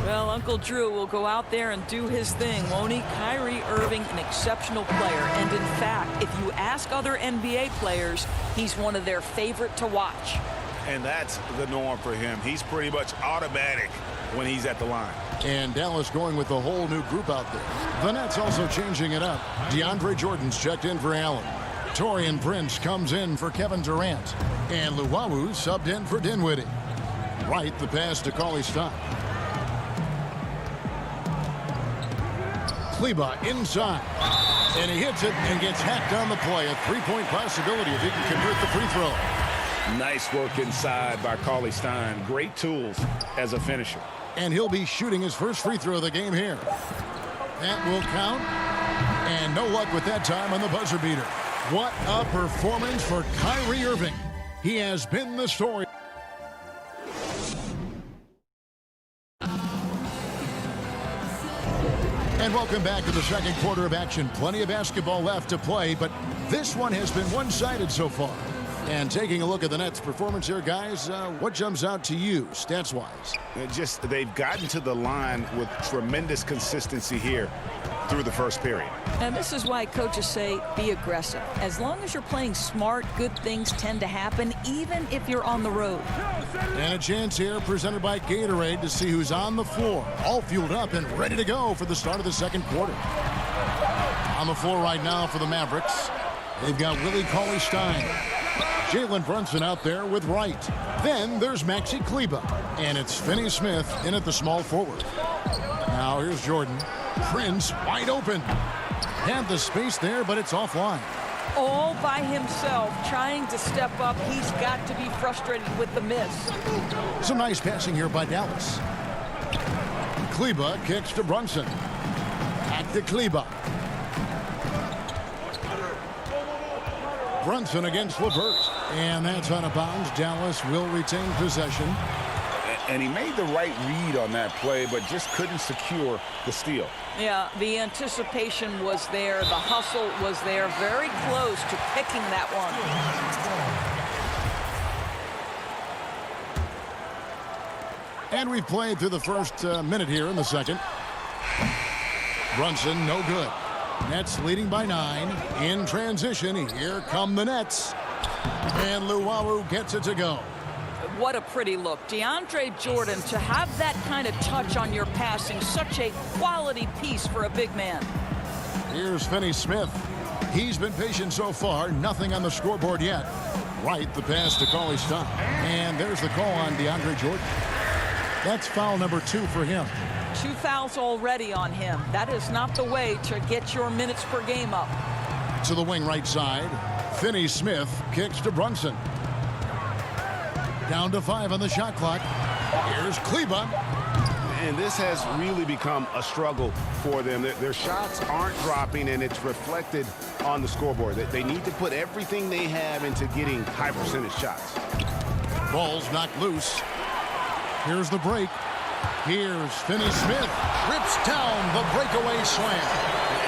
Well, Uncle Drew will go out there and do his thing, won't he? Kyrie Irving, an exceptional player. And in fact, if you ask other NBA players, he's one of their favorite to watch. And that's the norm for him. He's pretty much automatic when he's at the line. And Dallas going with a whole new group out there. The Nets also changing it up. DeAndre Jordan's checked in for Allen. Taurean Prince comes in for Kevin Durant. And Luwawu subbed in for Dinwiddie. Right, the pass to Cauley Stein. Kleba inside. And he hits it and gets hacked on the play. A 3-point possibility if he can convert the free throw. Nice work inside by Cauley Stein. Great tools as a finisher. And he'll be shooting his first free throw of the game here. That will count. And no luck with that time on the buzzer beater. What a performance for Kyrie Irving. He has been the story. And welcome back to the second quarter of action. Plenty of basketball left to play, but this one has been one-sided so far. And taking a look at the Nets' performance here, guys, what jumps out to you, stats-wise? They've gotten to the line with tremendous consistency here through the first period. And this is why coaches say be aggressive. As long as you're playing smart, good things tend to happen, even if you're on the road. And a chance here presented by Gatorade to see who's on the floor, all fueled up and ready to go for the start of the second quarter. On the floor right now for the Mavericks, they've got Willie Cauley-Stein. Jalen Brunson out there with Wright. Then there's Maxi Kleba. And it's Finney Smith in at the small forward. Now here's Jordan. Prince wide open. Had the space there, but it's offline. All by himself, trying to step up. He's got to be frustrated with the miss. Some nice passing here by Dallas. Kleba kicks to Brunson. Back to Kleba. Brunson against LeVert. And that's out of bounds. Dallas will retain possession. And he made the right read on that play, but just couldn't secure the steal. Yeah, the anticipation was there. The hustle was there. Very close to picking that one. And we've played through the first minute here in the second. Brunson, no good. Nets leading by 9. In transition, here come the Nets. And Luwawu gets it to go. What a pretty look. DeAndre Jordan, to have that kind of touch on your passing, such a quality piece for a big man. Here's Finney Smith. He's been patient so far. Nothing on the scoreboard yet. Right, the pass to Cauley Stein. And there's the call on DeAndre Jordan. That's foul number 2 for him. 2 fouls already on him. That is not the way to get your minutes per game up. To the wing right side. Finney Smith kicks to Brunson. Down to 5 on the shot clock. Here's Kleba. And this has really become a struggle for them. Their shots aren't dropping, and it's reflected on the scoreboard. They need to put everything they have into getting high percentage shots. Ball's knocked loose. Here's the break. Here's Finney Smith. Rips down the breakaway slam.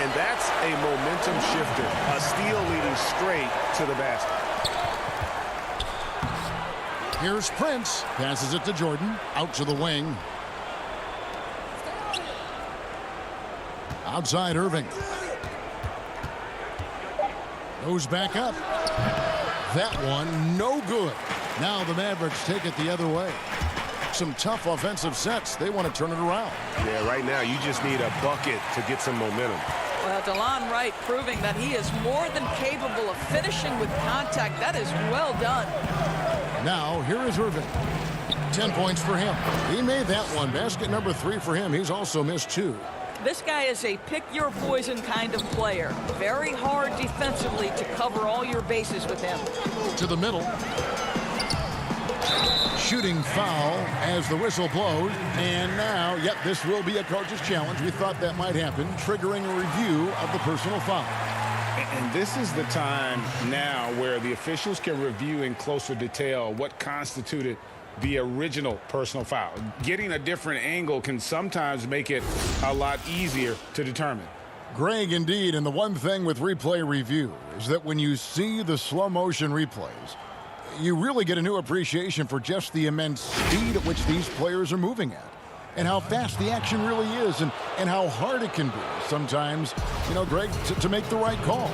And that's a momentum shifter. A steal leading straight to the basket. Here's Prince. Passes it to Jordan. Out to the wing. Outside Irving. Goes back up. That one, no good. Now the Mavericks take it the other way. Some tough offensive sets. They want to turn it around. Yeah, right now you just need a bucket to get some momentum. Well, DeLon Wright proving that he is more than capable of finishing with contact. That is well done. Now, here is Irving. 10 points for him. He made that one. Basket number 3 for him. He's also missed 2. This guy is a pick-your-poison kind of player. Very hard defensively to cover all your bases with him. To the middle. Shooting foul as the whistle blows. And now, yep, this will be a coach's challenge. We thought that might happen, triggering a review of the personal foul. And this is the time now where the officials can review in closer detail what constituted the original personal foul. Getting a different angle can sometimes make it a lot easier to determine. Greg, indeed, and the one thing with replay review is that when you see the slow motion replays, you really get a new appreciation for just the immense speed at which these players are moving at, and how fast the action really is, and how hard it can be sometimes, you know, Greg, to make the right call.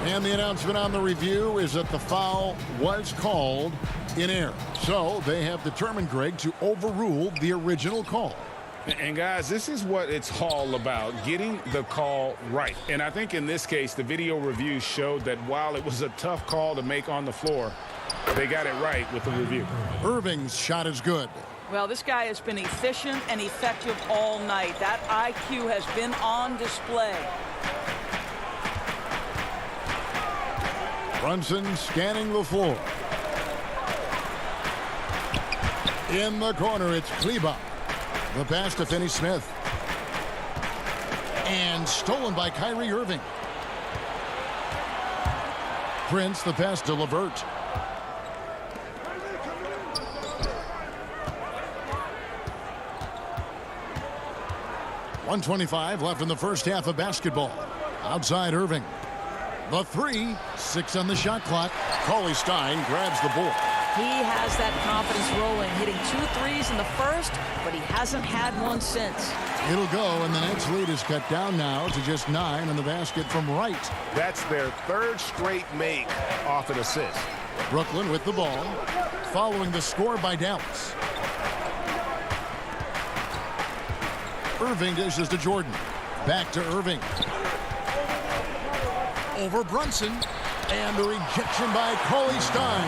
And the announcement on the review is that the foul was called in error. So they have determined, Greg, to overrule the original call. And guys, this is what it's all about, getting the call right. And I think in this case, the video review showed that while it was a tough call to make on the floor, they got it right with the review. Irving's shot is good. Well, this guy has been efficient and effective all night. That IQ has been on display. Brunson scanning the floor. In the corner, it's Kleber. The pass to Finney-Smith. And stolen by Kyrie Irving. Prince, the pass to LeVert. .125 left in the first half of basketball. Outside Irving. The 3, 6 on the shot clock. Cauley Stein grabs the board. He has that confidence rolling, hitting 2 threes in the first, but he hasn't had one since. It'll go, and the Nets lead is cut down now to just 9 on the basket from Wright. That's their 3rd straight make off an assist. Brooklyn with the ball, following the score by Dallas. Irving dishes to Jordan. Back to Irving. Over Brunson. And the rejection by Cauley Stein.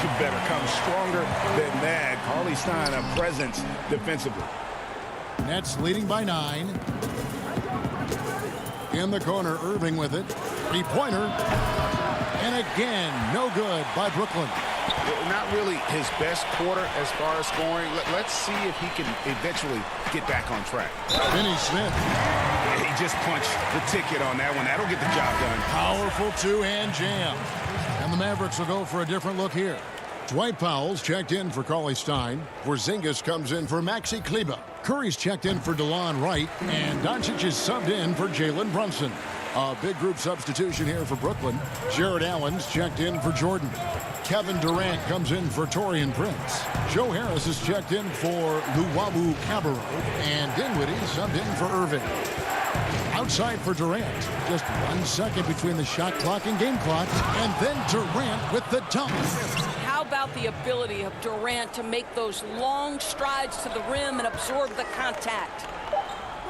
You better come stronger than that. Cauley Stein, a presence defensively. Nets leading by 9. In the corner, Irving with it. 3-pointer. And again, no good by Brooklyn. Not really his best quarter as far as scoring. Let's see if he can eventually get back on track. Finney-Smith. He just punched the ticket on that one. That'll get the job done. Powerful two-hand jam. And the Mavericks will go for a different look here. Dwight Powell's checked in for Cauley Stein. Porzingis comes in for Maxi Kleber. Curry's checked in for DeLon Wright. And Doncic is subbed in for Jalen Brunson. A big group substitution here for Brooklyn. Jared Allen's checked in for Jordan. Kevin Durant comes in for Taurean Prince. Joe Harris is checked in for Luwawu Cabarrot. And Dinwiddie subbed in for Irving. Outside for Durant. Just 1 second between the shot clock and game clock. And then Durant with the dunk. How about the ability of Durant to make those long strides to the rim and absorb the contact?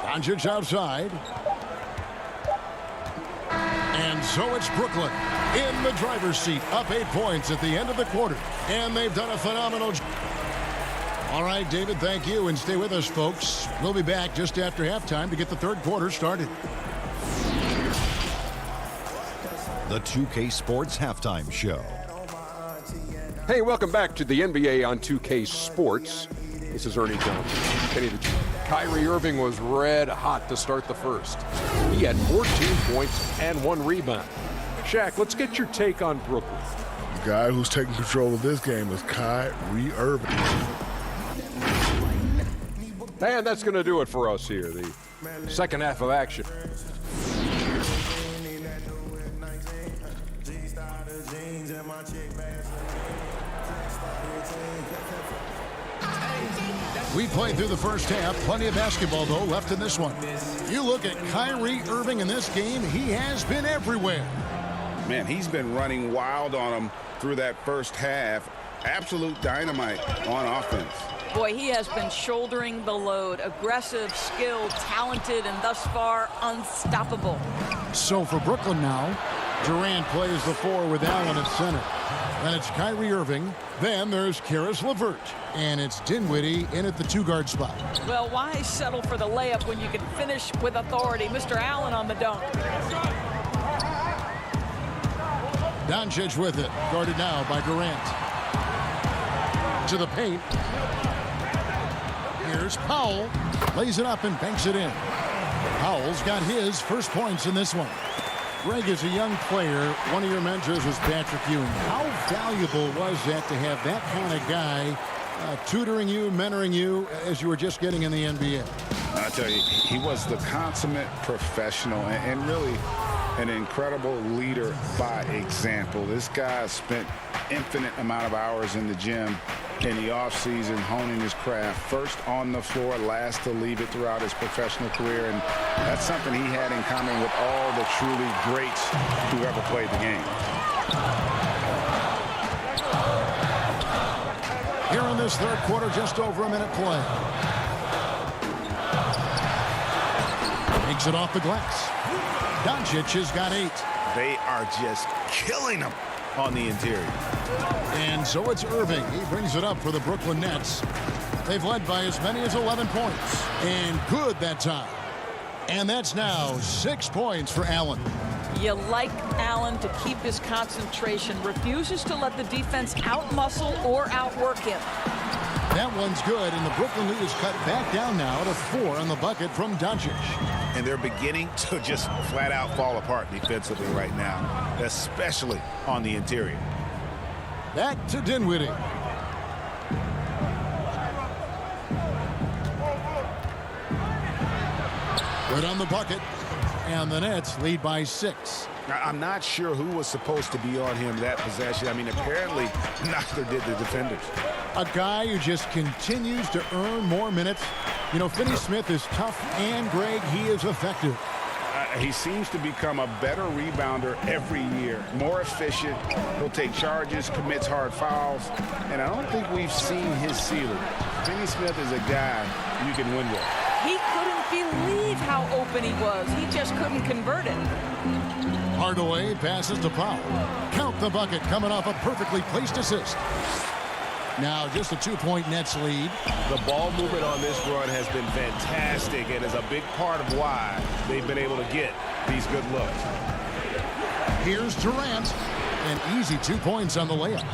Doncic outside. And so it's Brooklyn in the driver's seat, up 8 points at the end of the quarter. And they've done a phenomenal job. All right, David, thank you. And stay with us, folks. We'll be back just after halftime to get the third quarter started. The 2K Sports Halftime Show. Hey, welcome back to the NBA on 2K Sports. This is Ernie Johnson. Kyrie Irving was red hot to start the first. He had 14 points and 1 rebound. Shaq, let's get your take on Brooklyn. The guy who's taking control of this game is Kyrie Irving. And that's going to do it for us here. The Second half of action. We played through the first half. Plenty of basketball, though, left in this one. You look at Kyrie Irving in this game, he has been everywhere. Man, he's been running wild on them through that first half. Absolute dynamite on offense. Boy, he has been shouldering the load. Aggressive, skilled, talented, and thus far unstoppable. So for Brooklyn now, Durant plays the 4 with Allen at center. Then it's Kyrie Irving. Then there's Karis LeVert. And it's Dinwiddie in at the 2-guard spot. Well, why settle for the layup when you can finish with authority? Mr. Allen on the dunk. Doncic with it. Guarded now by Durant. To the paint. Here's Powell. Lays it up and banks it in. Powell's got his first points in this one. Greg, as a young player, one of your mentors was Patrick Ewing. How valuable was that to have that kind of guy tutoring you, mentoring you as you were just getting in the NBA? I tell you, he was the consummate professional and really an incredible leader by example. This guy spent infinite amount of hours in the gym in the offseason honing his craft. First on the floor, last to leave it throughout his professional career. And that's something he had in common with all the truly greats who ever played the game. Here in this third quarter, just over a minute play. Takes it off the glass. Doncic has got 8. They are just killing them on the interior. And so it's Irving. He brings it up for the Brooklyn Nets. They've led by as many as 11 points. And good that time. And that's now 6 points for Allen. You like Allen to keep his concentration. Refuses to let the defense outmuscle or outwork him. That one's good, and the Brooklyn lead is cut back down now to 4 on the bucket from Doncic. And they're beginning to just flat out fall apart defensively right now, especially on the interior. Back to Dinwiddie. Good on the bucket, and the Nets lead by 6. I'm not sure who was supposed to be on him that possession. I mean, apparently neither did the defenders. A guy who just continues to earn more minutes. You know, Finney Smith is tough, and Greg, he is effective. He seems to become a better rebounder every year, more efficient. He'll take charges, commits hard fouls, and I don't think we've seen his ceiling. Finney Smith is a guy you can win with. He couldn't believe how open he was. He just couldn't convert it. Hardaway passes to Powell. Count the bucket coming off a perfectly placed assist. Now just a 2-point Nets lead. The ball movement on this run has been fantastic and is a big part of why they've been able to get these good looks. Here's Durant. An easy 2 points on the layup.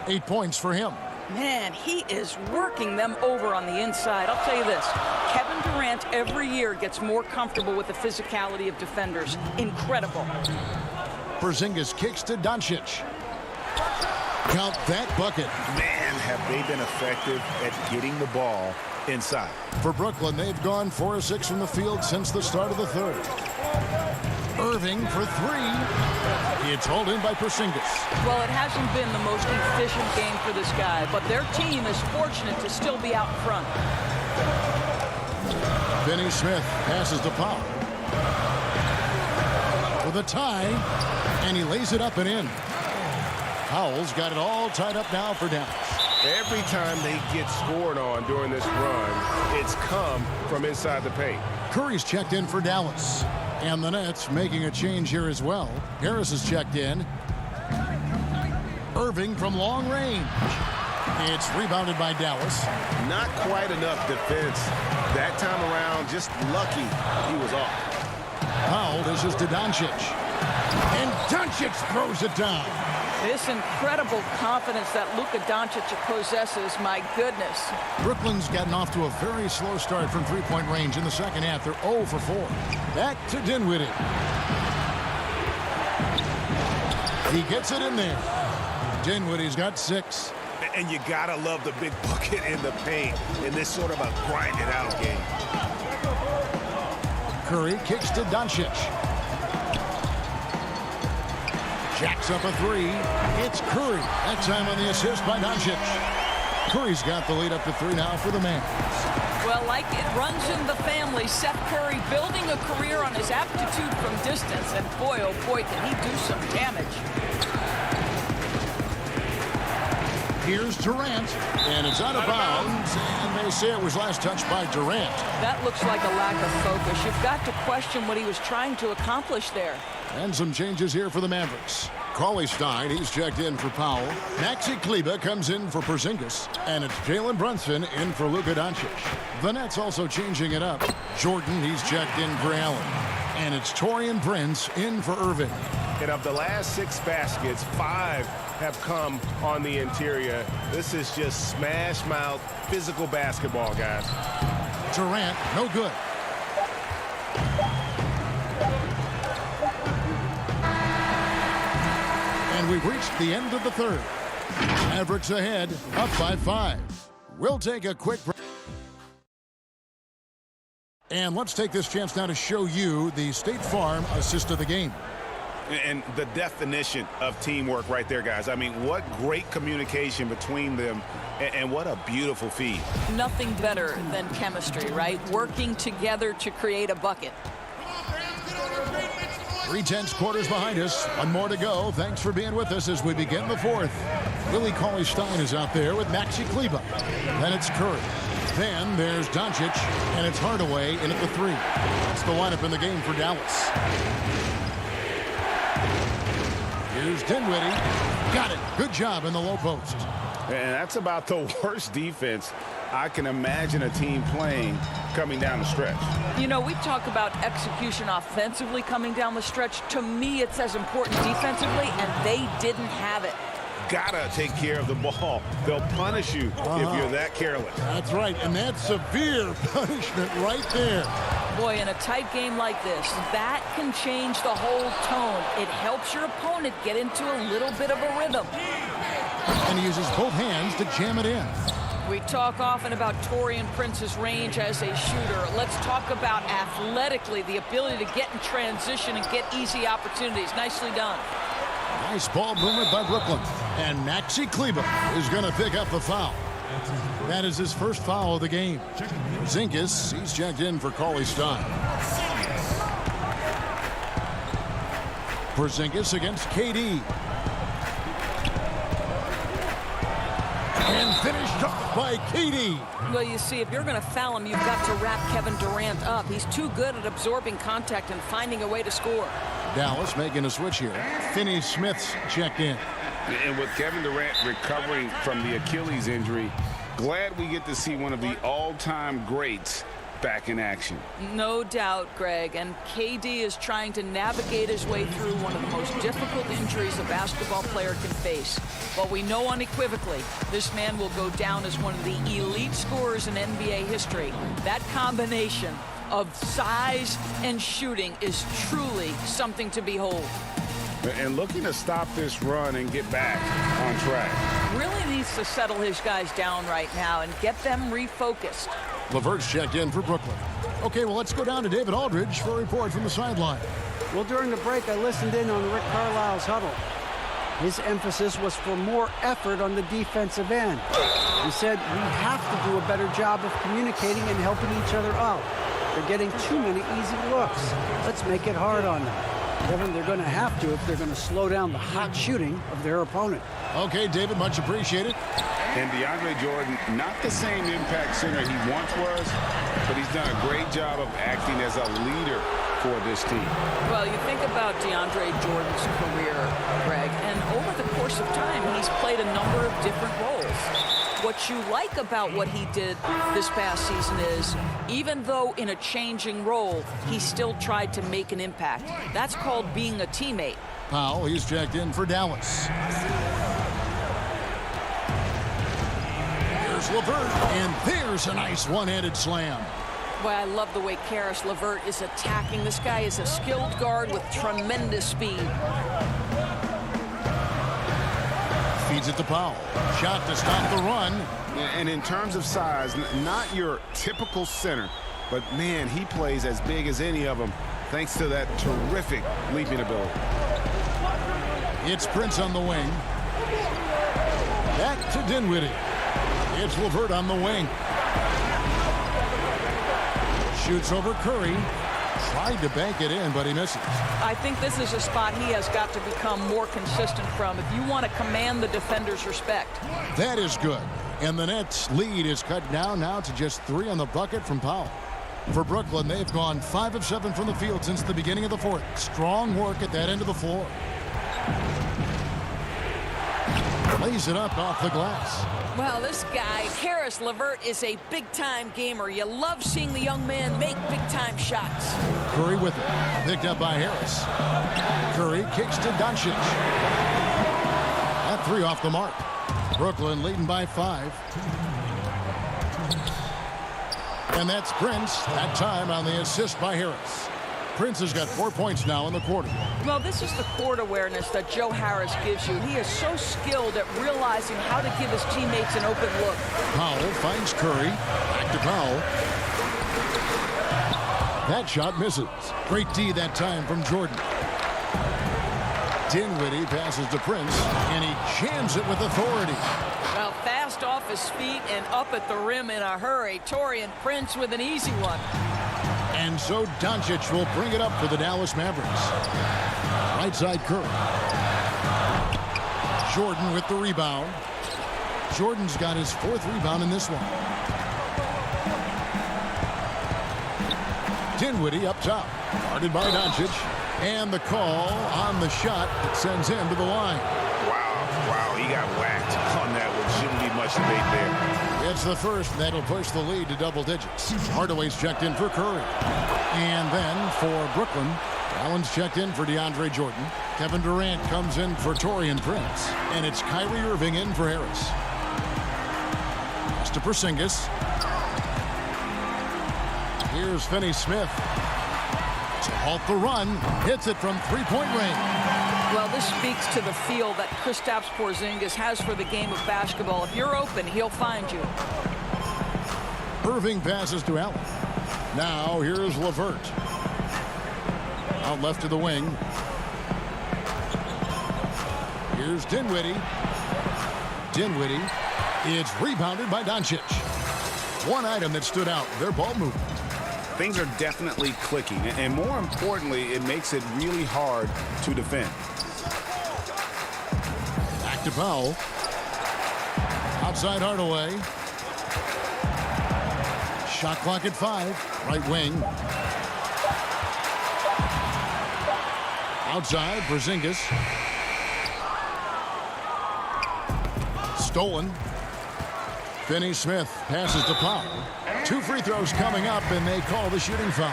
8 points for him. Man, he is working them over on the inside. I'll tell you this, Kevin Durant every year gets more comfortable with the physicality of defenders. Incredible. Porzingis kicks to Doncic. Count that bucket. Man, have they been effective at getting the ball inside. For Brooklyn, they've gone 4 of 6 from the field since the start of the third. Irving for 3. It's hauled in by Porzingis. Well, it hasn't been the most efficient game for this guy, but their team is fortunate to still be out in front. Finney Smith passes to Powell. With a tie, and he lays it up and in. Powell's got it all tied up now for Dallas. Every time they get scored on during this run, it's come from inside the paint. Curry's checked in for Dallas. And the Nets making a change here as well. Harris is checked in. Irving from long range. It's rebounded by Dallas. Not quite enough defense. That time around, just lucky he was off. Powell dishes to Doncic. And Doncic throws it down. This incredible confidence that Luka Doncic possesses, my goodness. Brooklyn's gotten off to a very slow start from three-point range in the second half. They're 0 for 4. Back to Dinwiddie. He gets it in there. Dinwiddie's got 6. And you gotta love the big bucket in the paint in this sort of a grind-it-out game. Curry kicks to Doncic. Jacks up a three. It's Curry. That time on the assist by Doncic. Curry's got the lead up to 3 now for the Mavs. Well, like it runs in the family, Seth Curry building a career on his aptitude from distance. And boy, oh boy, can he do some damage. Here's Durant, and it's out of bounds, and they say it was last touched by Durant. That looks like a lack of focus. You've got to question what he was trying to accomplish there. And some changes here for the Mavericks. Cauley Stein, he's checked in for Powell. Maxi Kleber comes in for Porzingis. And it's Jalen Brunson in for Luka Doncic. The Nets also changing it up. Jordan, he's checked in for Allen. And it's Taurean Prince in for Irving. And of the last 6 baskets, 5 have come on the interior. This is just smash mouth physical basketball, guys. Durant, no good. And we've reached the end of the third. Mavericks ahead, up by 5. We'll take a quick break. And let's take this chance now to show you the State Farm assist of the game. And the definition of teamwork right there, guys. I mean, what great communication between them, and what a beautiful feed. Nothing better than chemistry, right? Working together to create a bucket. 3/10 quarters behind us. 1 more to go. Thanks for being with us as we begin the fourth. Willie Cauley-Stein is out there with Maxi Kleber. Then it's Curry. Then there's Doncic, and it's Hardaway in at the 3. That's the lineup in the game for Dallas. Here's Dinwiddie. Got it. Good job in the low post. And that's about the worst defense I can imagine a team playing coming down the stretch. You know, we talk about execution offensively coming down the stretch. To me, it's as important defensively, and they didn't have it. Gotta take care of the ball. They'll punish you if you're that careless. That's right, and that's severe punishment right there. Boy, in a tight game like this, that can change the whole tone. It helps your opponent get into a little bit of a rhythm. And he uses both hands to jam it in. We talk often about Taurean Prince's range as a shooter. Let's talk about athletically the ability to get in transition and get easy opportunities. Nicely done. Nice ball movement by Brooklyn. And Maxi Kleber is going to pick up the foul. That is his first foul of the game. Porzingis, he's checked in for Cauley-Stein. Porzingis against KD. And finished off by KD. Well, you see, if you're going to foul him, you've got to wrap Kevin Durant up. He's too good at absorbing contact and finding a way to score. Dallas making a switch here. Finney-Smith's checked in. And with Kevin Durant recovering from the Achilles injury, glad we get to see one of the all-time greats back in action. No doubt, Greg. And KD is trying to navigate his way through one of the most difficult injuries a basketball player can face. But we know unequivocally this man will go down as one of the elite scorers in NBA history. That combination of size and shooting is truly something to behold. And looking to stop this run and get back on track. Really needs to settle his guys down right now and get them refocused. LeVert's checked in for Brooklyn. Okay, well, let's go down to David Aldridge for a report from the sideline. Well, during the break, I listened in on Rick Carlisle's huddle. His emphasis was for more effort on the defensive end. He said, we have to do a better job of communicating and helping each other out. They're getting too many easy looks. Let's make it hard on them. Kevin, they're going to have to if they're going to slow down the hot shooting of their opponent. Okay, David, much appreciated. And DeAndre Jordan, not the same impact center he once was, but he's done a great job of acting as a leader for this team. Well, you think about DeAndre Jordan's career, Greg, and over the course of time, he's played a number of different roles. What you like about what he did this past season is, even though in a changing role, he still tried to make an impact. That's called being a teammate. Powell, he's checked in for Dallas. Here's LeVert, and there's a nice one-handed slam. Boy, I love the way Karis LeVert is attacking. This guy is a skilled guard with tremendous speed. Feeds it to Powell. Shot to stop the run. And in terms of size, not your typical center, but man, he plays as big as any of them thanks to that terrific leaping ability. It's Prince on the wing. Back to Dinwiddie. It's LeVert on the wing. Shoots over Curry. Tried to bank it in, but he misses. I think this is a spot he has got to become more consistent from if you want to command the defender's respect. That is good. And the Nets' lead is cut down now to just 3 on the bucket from Powell. For Brooklyn, they've gone 5 of 7 from the field since the beginning of the fourth. Strong work at that end of the floor. Lays it up off the glass. Well, this guy, Harris LeVert, is a big-time gamer. You love seeing the young man make big-time shots. Curry with it. Picked up by Harris. Curry kicks to Doncic. That 3 off the mark. Brooklyn leading by 5. And that's Prince, that time on the assist by Harris. Prince has got 4 points now in the quarter. Well, this is the court awareness that Joe Harris gives you. He is so skilled at realizing how to give his teammates an open look. Powell finds Curry. Back to Powell. That shot misses. Great D that time from Jordan. Dinwiddie passes to Prince, and he jams it with authority. Well, fast off his feet and up at the rim in a hurry. Taurean Prince with an easy one. And so Doncic will bring it up for the Dallas Mavericks. Right side Curry. Jordan with the rebound. Jordan's got his 4th rebound in this one. Dinwiddie up top. Guarded by Doncic. And the call on the shot that sends him to the line. Wow, he got whacked on that one. Shouldn't be much debate there. It's the first that'll push the lead to double digits. Hardaway's checked in for Curry. And then for Brooklyn, Allen's checked in for DeAndre Jordan. Kevin Durant comes in for Taurean Prince. And it's Kyrie Irving in for Harris. Pass to Porzingis. Here's Finney-Smith. To halt the run. Hits it from 3-point range. Well, this speaks to the feel that Kristaps Porzingis has for the game of basketball. If you're open, he'll find you. Irving passes to Allen. Now here's LeVert. Out left to the wing. Here's Dinwiddie. Dinwiddie. It's rebounded by Doncic. One item that stood out, their ball movement. Things are definitely clicking, and more importantly, it makes it really hard to defend. Back to Powell. Outside Hardaway. Shot clock at 5. Right wing. Outside, Porzingis. Stolen. Finney-Smith passes to Powell. 2 free throws coming up, and they call the shooting foul.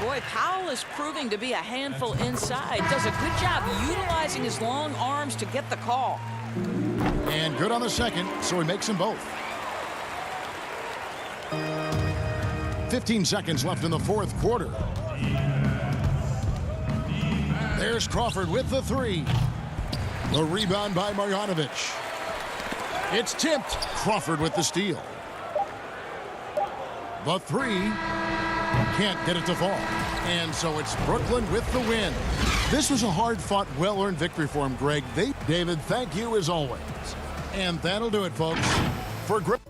Boy, Powell is proving to be a handful inside. Does a good job utilizing his long arms to get the call. And good on the second, so he makes them both. 15 seconds left in the fourth quarter. There's Crawford with the 3. The rebound by Marjanovic. It's tipped. Crawford with the steal. The 3 can't get it to fall. And so it's Brooklyn with the win. This was a hard-fought, well-earned victory for him, Greg. David, thank you as always. And that'll do it, folks. For Grip.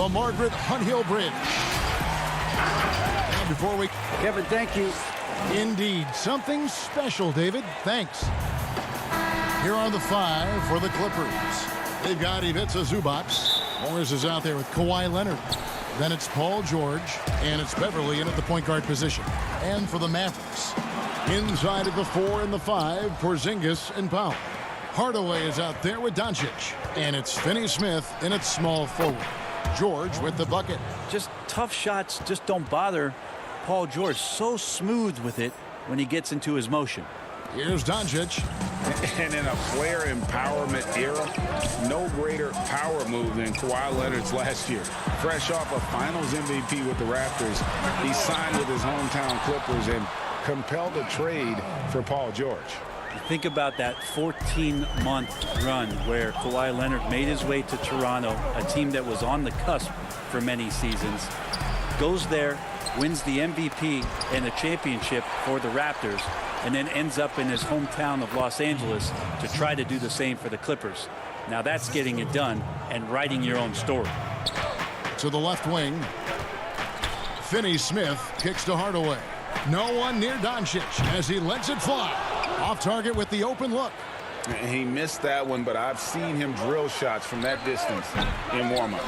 the Margaret Hunthill Bridge. And before we... Kevin, thank you. Indeed. Something special, David. Thanks. Here are the 5 for the Clippers. They've got Ivica Zubac. Morris is out there with Kawhi Leonard. Then it's Paul George, and it's Beverly in at the point guard position. And for the Mavericks, inside of the 4 and the 5, Porzingis and Powell. Hardaway is out there with Doncic, and it's Finney-Smith in its small forward. George with the bucket. Just tough shots just don't bother Paul George. So smooth with it when he gets into his motion. Here's Doncic. And in a player empowerment era, no greater power move than Kawhi Leonard's last year. Fresh off a Finals MVP with the Raptors, he signed with his hometown Clippers and compelled a trade for Paul George. Think about that 14-month run where Kawhi Leonard made his way to Toronto, a team that was on the cusp for many seasons, goes there, wins the MVP and the championship for the Raptors, and then ends up in his hometown of Los Angeles to try to do the same for the Clippers. Now that's getting it done and writing your own story. To the left wing, Finney-Smith kicks to Hardaway. No one near Doncic as he lets it fly. Off target with the open look. He missed that one, but I've seen him drill shots from that distance in warm-up.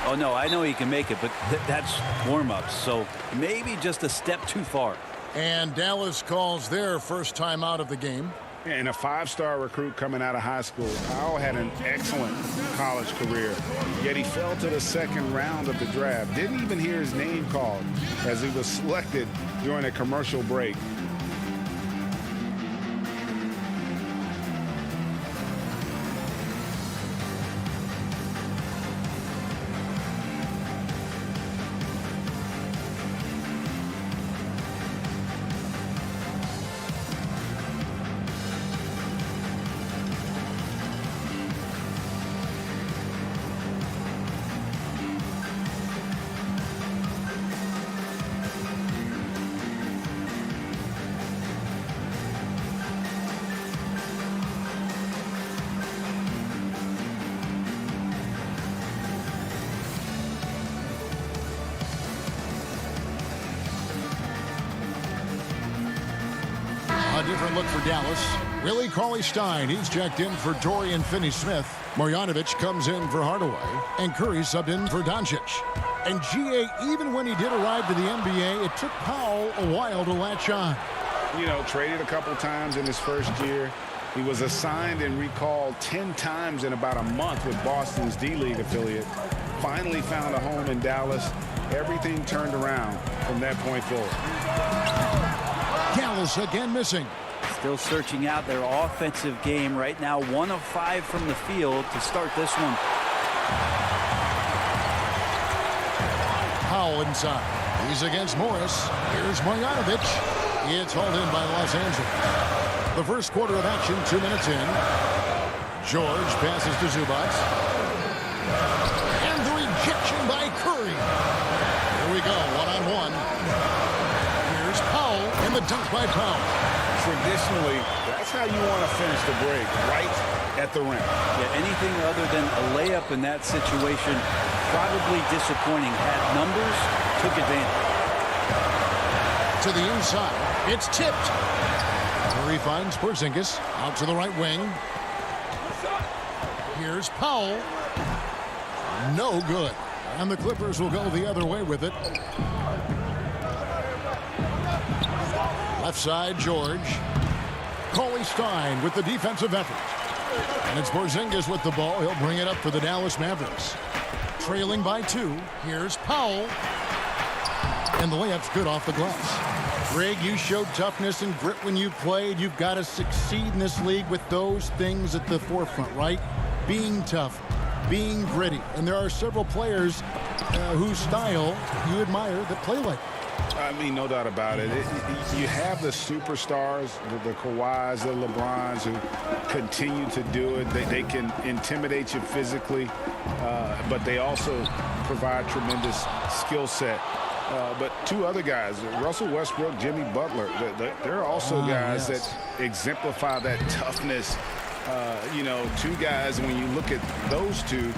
Oh, no, I know he can make it, but that's warm-ups, so maybe just a step too far. And Dallas calls their first time out of the game. And a 5-star recruit coming out of high school. Powell had an excellent college career, yet he fell to the second round of the draft. Didn't even hear his name called as he was selected during a commercial break. A different look for Dallas. Willie Cauley-Stein, he's checked in for Dorian Finney-Smith. Marjanovic comes in for Hardaway. And Curry subbed in for Doncic. And G.A., even when he did arrive to the NBA, it took Powell a while to latch on. You know, traded a couple times in his first year. He was assigned and recalled 10 times in about a month with Boston's D-League affiliate. Finally found a home in Dallas. Everything turned around from that point forward. Dallas again missing. Still searching out their offensive game right now. 1 of 5 from the field to start this one. Powell inside. He's against Morris. Here's Marjanovic. It's hauled in by Los Angeles. The first quarter of action, 2 minutes in. George passes to Zubac. And the rejection by Curry. Here we go, one-on-one. Here's Powell, and the dunk by Powell. Traditionally, that's how you want to finish the break, right at the rim. Yeah, anything other than a layup in that situation, probably disappointing. Had numbers, took advantage. To the inside, it's tipped. Curry finds Porzingis out to the right wing. Here's Powell. No good. And the Clippers will go the other way with it. Left side, George. Cauley-Stein with the defensive effort. And it's Porzingis with the ball. He'll bring it up for the Dallas Mavericks. Trailing by 2. Here's Powell. And the layup's good off the glass. Greg, you showed toughness and grit when you played. You've got to succeed in this league with those things at the forefront, right? Being tough, being gritty. And there are several players whose style you admire that play like that. I mean, no doubt about it. You have the superstars, the Kawhis, the LeBrons, who continue to do it. They can intimidate you physically, but they also provide tremendous skill set. But 2 other guys, Russell Westbrook, Jimmy Butler, they're also guys that exemplify that toughness You know, two guys, when you look at those two,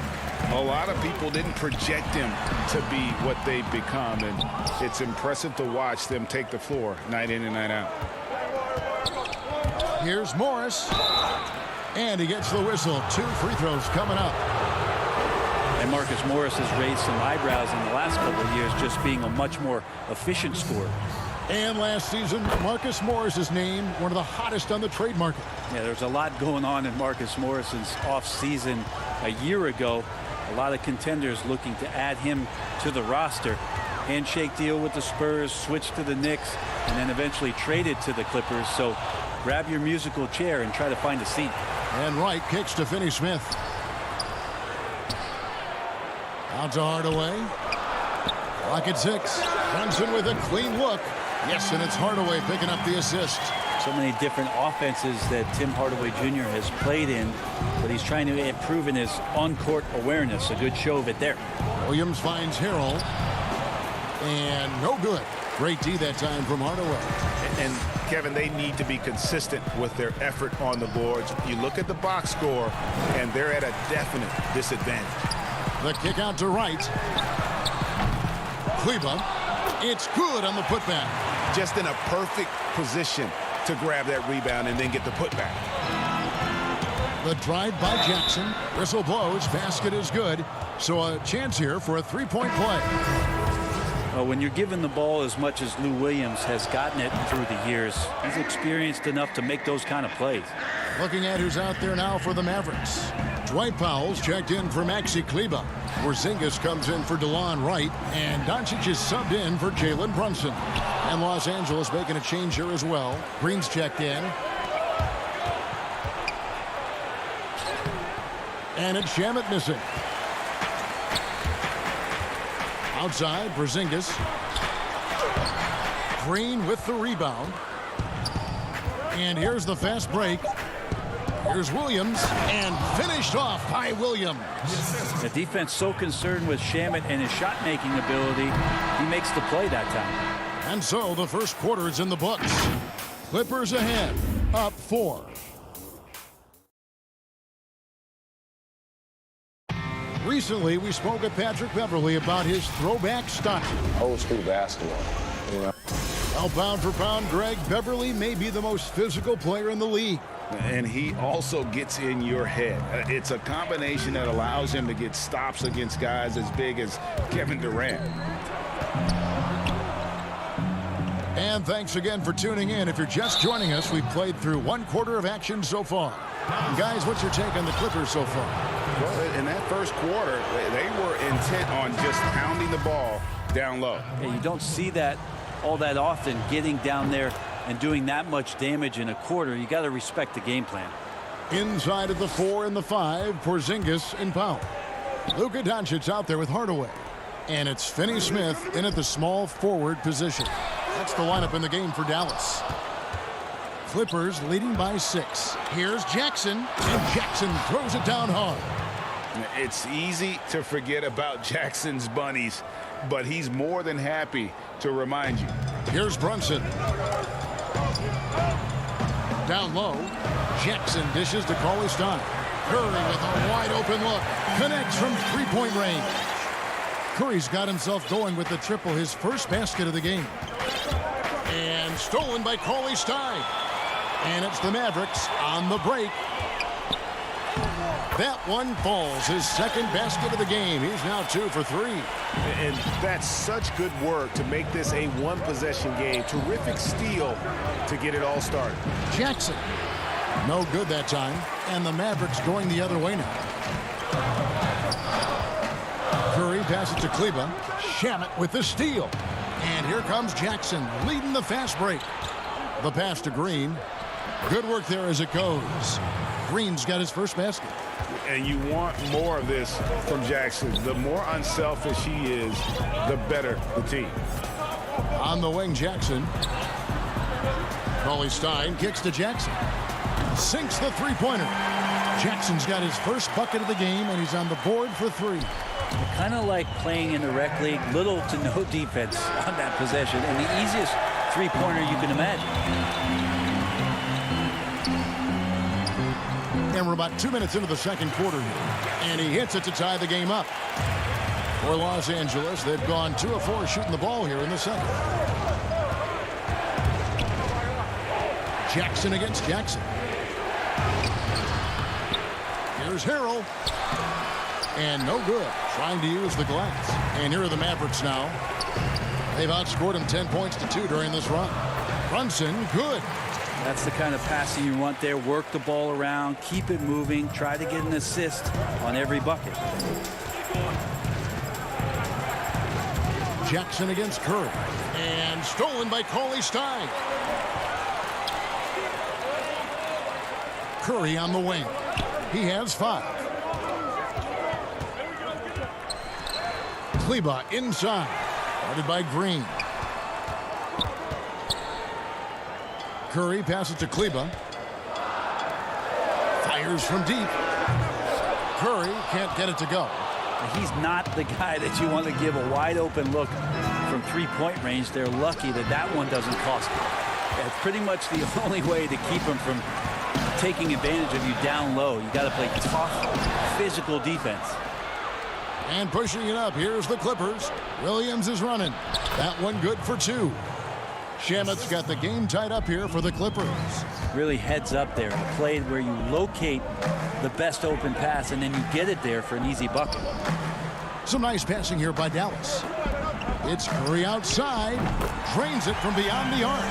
a lot of people didn't project him to be what they've become, and it's impressive to watch them take the floor night in and night out. Here's Morris, and he gets the whistle. 2 free throws coming up. And Marcus Morris has raised some eyebrows in the last couple of years, just being a much more efficient scorer. And last season, Marcus Morris is named one of the hottest on the trade market. Yeah, there's a lot going on in Marcus Morris's offseason a year ago. A lot of contenders looking to add him to the roster. Handshake deal with the Spurs, switched to the Knicks, and then eventually traded to the Clippers. So grab your musical chair and try to find a seat. And Wright kicks to Finney-Smith. Out to Hardaway. Clock at 6. Brunson with a clean look. Yes, and it's Hardaway picking up the assist. So many different offenses that Tim Hardaway Jr. has played in, but he's trying to improve in his on-court awareness. A good show of it there. Williams finds Harrell. And no good. Great D that time from Hardaway. And Kevin, they need to be consistent with their effort on the boards. You look at the box score, and they're at a definite disadvantage. The kick out to Wright. Kleba. It's good on the putback. Just in a perfect position to grab that rebound and then get the putback. The drive by Jackson. Whistle blows. Basket is good. So a chance here for a three-point play. When you're given the ball as much as Lou Williams has gotten it through the years, he's experienced enough to make those kind of plays. Looking at who's out there now for the Mavericks. Dwight Powell's checked in for Maxi Kleba. Porzingis comes in for DeLon Wright. And Doncic is subbed in for Jalen Brunson. And Los Angeles making a change here as well. Green's checked in. And it's Shamet missing. Outside, Porzingis. Green with the rebound. And here's the fast break. Here's Williams, and finished off by Williams. The defense so concerned with Shamet and his shot-making ability, he makes the play that time. And so the first quarter is in the books. Clippers ahead, up 4. Recently, we spoke with Patrick Beverley about his throwback style. Old school basketball, you know. Well, pound for pound, Greg, Beverley may be the most physical player in the league. And he also gets in your head. It's a combination that allows him to get stops against guys as big as Kevin Durant. And thanks again for tuning in. If you're just joining us, we've played through 1 quarter of action so far. And guys, what's your take on the Clippers so far? Well, in that first quarter, they were intent on just pounding the ball down low. Yeah, you don't see that all that often, getting down there and doing that much damage in a quarter. You got to respect the game plan. Inside of the 4 and the 5, Porzingis and Powell. Luka Doncic out there with Hardaway. And it's Finney-Smith in at the small forward position. That's the lineup in the game for Dallas. Clippers leading by 6. Here's Jackson, and Jackson throws it down hard. It's easy to forget about Jackson's bunnies, but he's more than happy to remind you. Here's Brunson. Down low, Jackson dishes to Cauley-Stein. Curry with a wide open look. Connects from three-point range. Curry's got himself going with the triple, his first basket of the game. And stolen by Cauley-Stein. And it's the Mavericks on the break. That one falls, his second basket of the game. He's now 2 for 3. And that's such good work to make this a one-possession game. Terrific steal to get it all started. Jackson. No good that time. And the Mavericks going the other way now. Curry passes to Kleba. Shamet with the steal. And here comes Jackson leading the fast break. The pass to Green. Good work there as it goes. Green's got his first basket. And you want more of this from Jackson. The more unselfish he is, the better the team. On the wing, Jackson. Cauley-Stein kicks to Jackson. Sinks the three-pointer. Jackson's got his first bucket of the game, and he's on the board for 3. Kind of like playing in the rec league, little to no defense on that possession, and the easiest three-pointer you can imagine. And we're about 2 minutes into the second quarter here. And he hits it to tie the game up. For Los Angeles, they've gone 2 of 4 shooting the ball here in the second. Jackson against Jackson. Here's Harrell. And no good. Trying to use the glass. And here are the Mavericks now. They've outscored him 10 points to 2 during this run. Brunson, good. That's the kind of passing you want there. Work the ball around, keep it moving, try to get an assist on every bucket. Jackson against Curry. And stolen by Cauley Stein. Curry on the wing. He has 5. Kleba inside. Guarded by Green. Curry passes to Kleba. Fires from deep. Curry can't get it to go. He's not the guy that you want to give a wide open look from 3-point range. They're lucky that that one doesn't cost them. That's pretty much the only way to keep him from taking advantage of you down low. You got to play tough, physical defense. And pushing it up, here's the Clippers. Williams is running. That one good for 2. Shamet's got the game tied up here for the Clippers. Really heads up there. A play where you locate the best open pass and then you get it there for an easy bucket. Some nice passing here by Dallas. It's Curry outside. Drains it from beyond the arc.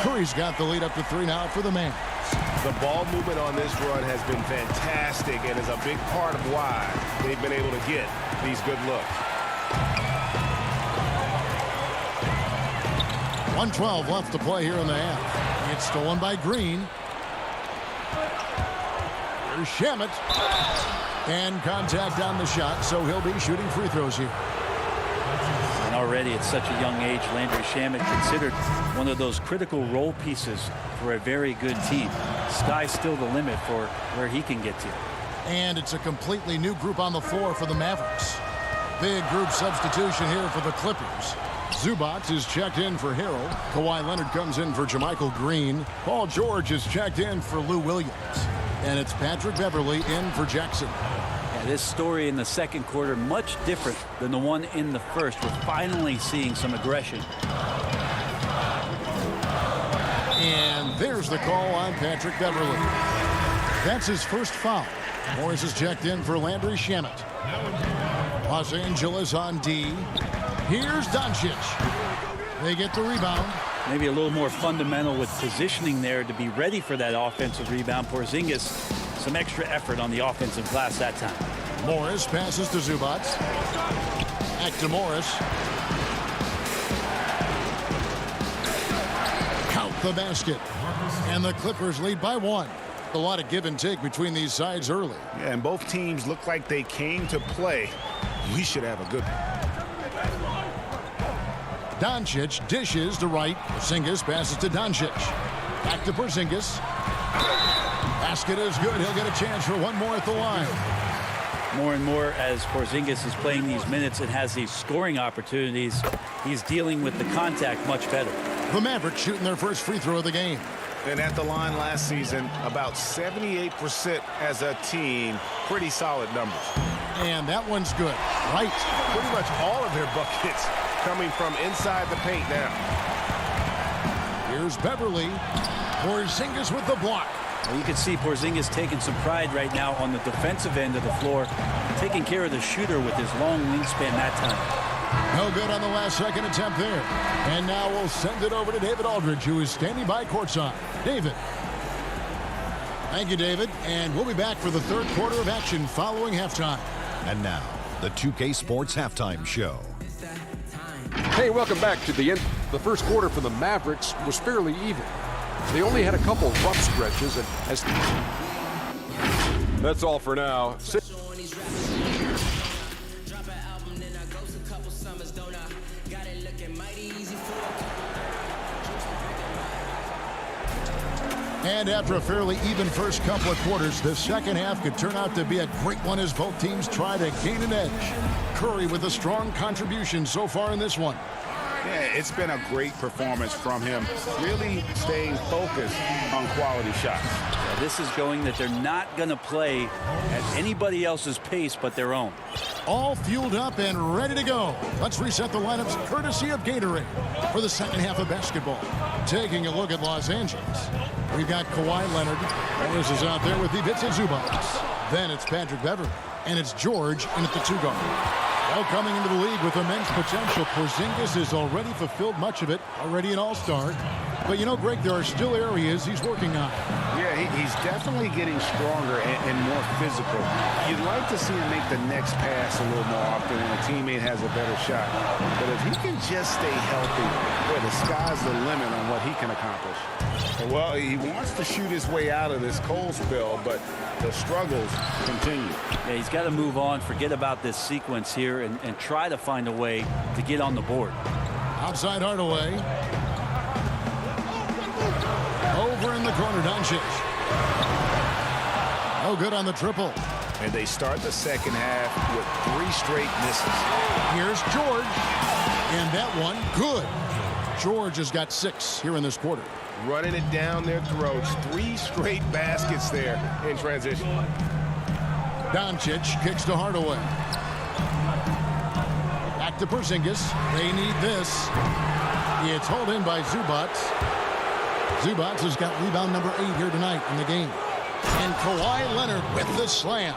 Curry's got the lead up to 3 now for the Mavs. The ball movement on this run has been fantastic and is a big part of why they've been able to get these good looks. 1:12 left to play here in the half. It's stolen by Green. Here's Shamet. And contact on the shot, so he'll be shooting free throws here. And already at such a young age, Landry Shamet considered one of those critical role pieces for a very good team. Sky's still the limit for where he can get to. And it's a completely new group on the floor for the Mavericks. Big group substitution here for the Clippers. Zubac is checked in for Harrell. Kawhi Leonard comes in for JaMychal Green. Paul George is checked in for Lou Williams. And it's Patrick Beverley in for Jackson. Yeah, this story in the second quarter much different than the one in the first. We're finally seeing some aggression. And there's the call on Patrick Beverley. That's his first foul. Morris is checked in for Landry Shamet. Los Angeles on D. Here's Doncic. They get the rebound. Maybe a little more fundamental with positioning there to be ready for that offensive rebound. Porzingis, some extra effort on the offensive glass that time. Morris passes to Zubac. Back to Morris. Count the basket. And the Clippers lead by 1. A lot of give and take between these sides early. Yeah, and both teams look like they came to play. We should have a good one. Doncic dishes to right. Porzingis passes to Doncic. Back to Porzingis. Basket is good. He'll get a chance for one more at the line. More and more as Porzingis is playing these minutes and has these scoring opportunities, he's dealing with the contact much better. The Mavericks shooting their first free throw of the game. And at the line last season, about 78% as a team. Pretty solid numbers. And that one's good. Right. Pretty much all of their buckets coming from inside the paint now. Here's Beverley. Porzingis with the block. Well, you can see Porzingis taking some pride right now on the defensive end of the floor, taking care of the shooter with his long wingspan that time. No good on the last second attempt there. And now we'll send it over to David Aldridge, who is standing by courtside. David. Thank you, David. And we'll be back for the third quarter of action following halftime. And now, the 2K Sports Halftime Show. Hey, welcome back to the end. The first quarter for the Mavericks was fairly even. They only had a couple rough stretches, and as that's all for now. And after a fairly even first couple of quarters, the second half could turn out to be a great one as both teams try to gain an edge. Curry with a strong contribution so far in this one. Yeah, it's been a great performance from him, really staying focused on quality shots. this is going that they're not going to play at anybody else's pace but their own. All fueled up and ready to go. Let's reset the lineups courtesy of Gatorade for the second half of basketball. Taking a look at Los Angeles, we've got Kawhi Leonard. Morris is out there with Ivica Zubac. Then it's Patrick Beverley, and it's George in at the 2 guard. Well, coming into the league with immense potential, Porzingis has already fulfilled much of it, already an all-star. But you know, Greg, there are still areas he's working on. Yeah, he's definitely getting stronger and more physical. You'd like to see him make the next pass a little more often when a teammate has a better shot. But if he can just stay healthy, boy, the sky's the limit on what he can accomplish. Well, he wants to shoot his way out of this cold spell, but the struggles continue. Yeah, he's got to move on, forget about this sequence here, and try to find a way to get on the board. Outside Hardaway. Over in the corner, Doncic. No good on the triple. And they start the second half with 3 straight misses. Here's George. And that one, good. George has got 6 here in this quarter. Running it down their throats. 3 straight baskets there in transition. Doncic kicks to Hardaway. Back to Porzingis. They need this. It's hauled in by Zubac. Zubac has got rebound number 8 here tonight in the game. And Kawhi Leonard with the slam.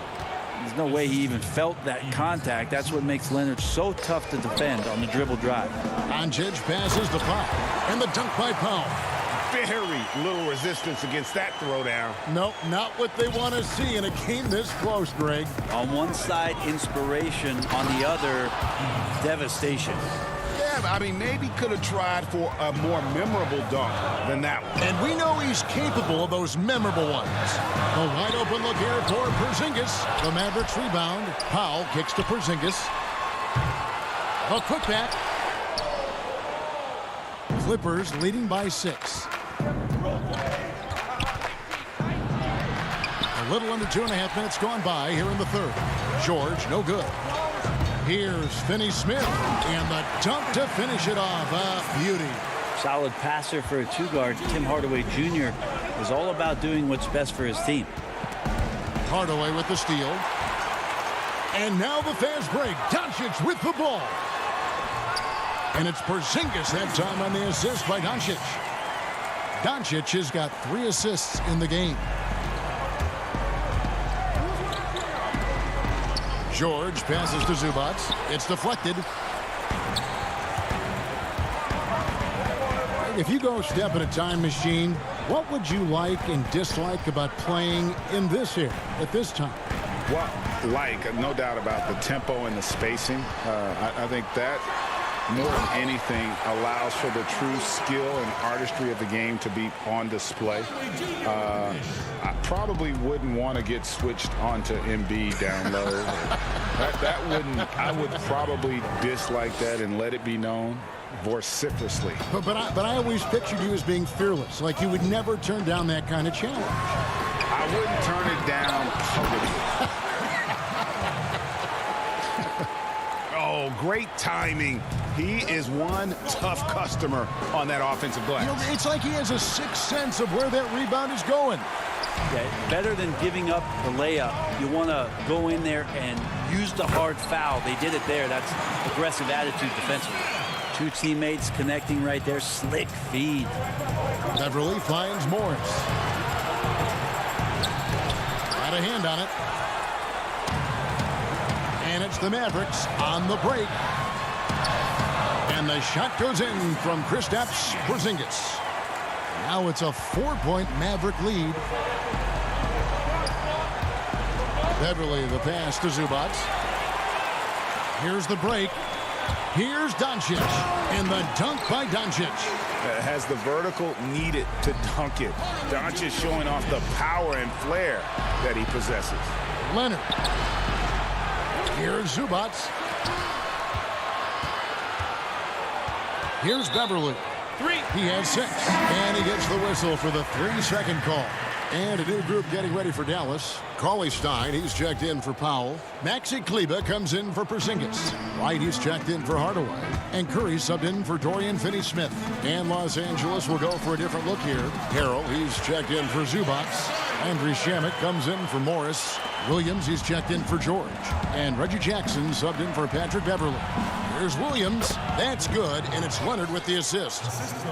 There's no way he even felt that contact. That's what makes Leonard so tough to defend on the dribble drive. Doncic passes the Powell. And the dunk by Powell. Very little resistance against that throwdown. Nope, not what they want to see in a game this close, Greg. On one side, inspiration. On the other, devastation. Yeah, I mean, maybe could have tried for a more memorable dunk than that one. And we know he's capable of those memorable ones. A wide open look here for Porzingis. The Mavericks rebound. Powell kicks to Porzingis. A putback. Clippers leading by 6. A little under 2.5 minutes gone by here in the third. George, no good. Here's Finney-Smith, and the dunk to finish it off. A beauty. Solid passer for a 2-guard. Tim Hardaway Jr. is all about doing what's best for his team. Hardaway with the steal. And now the fast break. Doncic with the ball. And it's Porzingis that time on the assist by Doncic. Doncic has got 3 assists in the game. George passes to Zubac. It's deflected. If you go step in a time machine, what would you like and dislike about playing in this era at this time? Well, no doubt about the tempo and the spacing. I think that more than anything allows for the true skill and artistry of the game to be on display. I probably wouldn't want to get switched onto Embiid down low. I would probably dislike that and let it be known vociferously. But I always pictured you as being fearless, like you would never turn down that kind of challenge. I wouldn't turn it down publicly. Oh, great timing. He is one tough customer on that offensive glass. You know, it's like he has a sixth sense of where that rebound is going. Yeah, better than giving up the layup, you want to go in there and use the hard foul. They did it there. That's aggressive attitude defensively. 2 teammates connecting right there. Slick feed. Beverley finds Morris. Got a hand on it. And it's the Mavericks on the break. And the shot goes in from Kristaps Porzingis. Now it's a 4-point Maverick lead. Beverley, the pass to Zubac. Here's the break. Here's Doncic. And the dunk by Doncic. Has the vertical needed to dunk it. Doncic showing off the power and flair that he possesses. Leonard. Here's Zubac. Here's Beverley. 3. He has 6. And he gets the whistle for the 3-second call. And a new group getting ready for Dallas. Cauley Stein, he's checked in for Powell. Maxi Kleber comes in for Porzingis. Wright, he's checked in for Hardaway. And Curry subbed in for Dorian Finney-Smith. And Los Angeles will go for a different look here. Harrell, he's checked in for Zubac. Andrew Shamet comes in for Morris. Williams, he's checked in for George. And Reggie Jackson subbed in for Patrick Beverly. Here's Williams. That's good, and it's Leonard with the assist.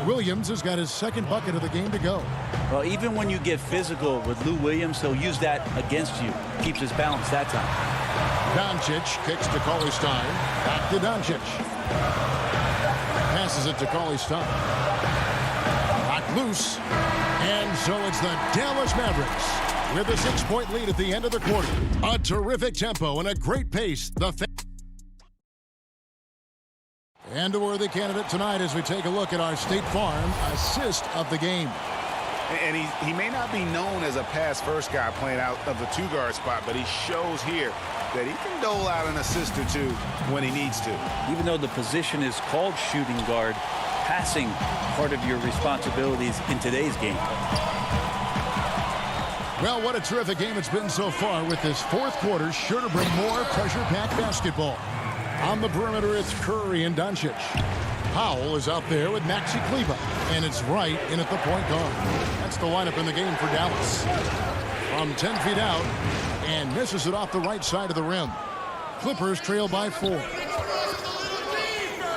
Williams has got his second bucket of the game to go. Well, even when you get physical with Lou Williams, he'll use that against you. Keeps his balance that time. Doncic kicks to Cauley Stein. Back to Doncic. Passes it to Cauley Stein. Knocked loose. And so it's the Dallas Mavericks with a 6-point lead at the end of the quarter. A terrific tempo and a great pace. And a worthy candidate tonight as we take a look at our State Farm assist of the game. And he may not be known as a pass-first guy playing out of the two-guard spot, but he shows here that he can dole out an assist or two when he needs to. Even though the position is called shooting guard, passing part of your responsibilities in today's game. Well, what a terrific game it's been so far, with this fourth quarter sure to bring more pressure-packed basketball. On the perimeter, it's Curry and Doncic. Powell is out there with Maxi Kleber, and it's Wright in at the point guard. That's the lineup in the game for Dallas. From 10 feet out, and misses it off the right side of the rim. Clippers trail by 4.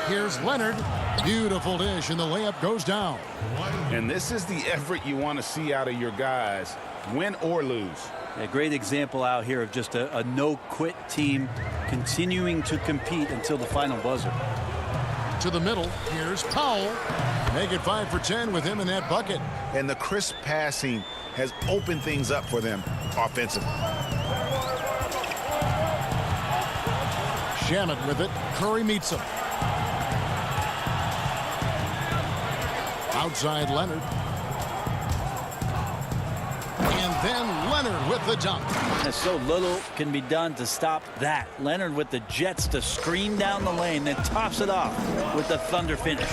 Here's Leonard. Beautiful dish, and the layup goes down. And this is the effort you want to see out of your guys, win or lose. A great example out here of just a no-quit team continuing to compete until the final buzzer. To the middle, here's Powell. Make it 5 for 10 with him in that bucket. And the crisp passing has opened things up for them offensively. Shamet with it. Curry meets him. Outside Leonard. And then Leonard with the dunk. And so little can be done to stop that. Leonard with the jets to screen down the lane, then tops it off with the thunder finish.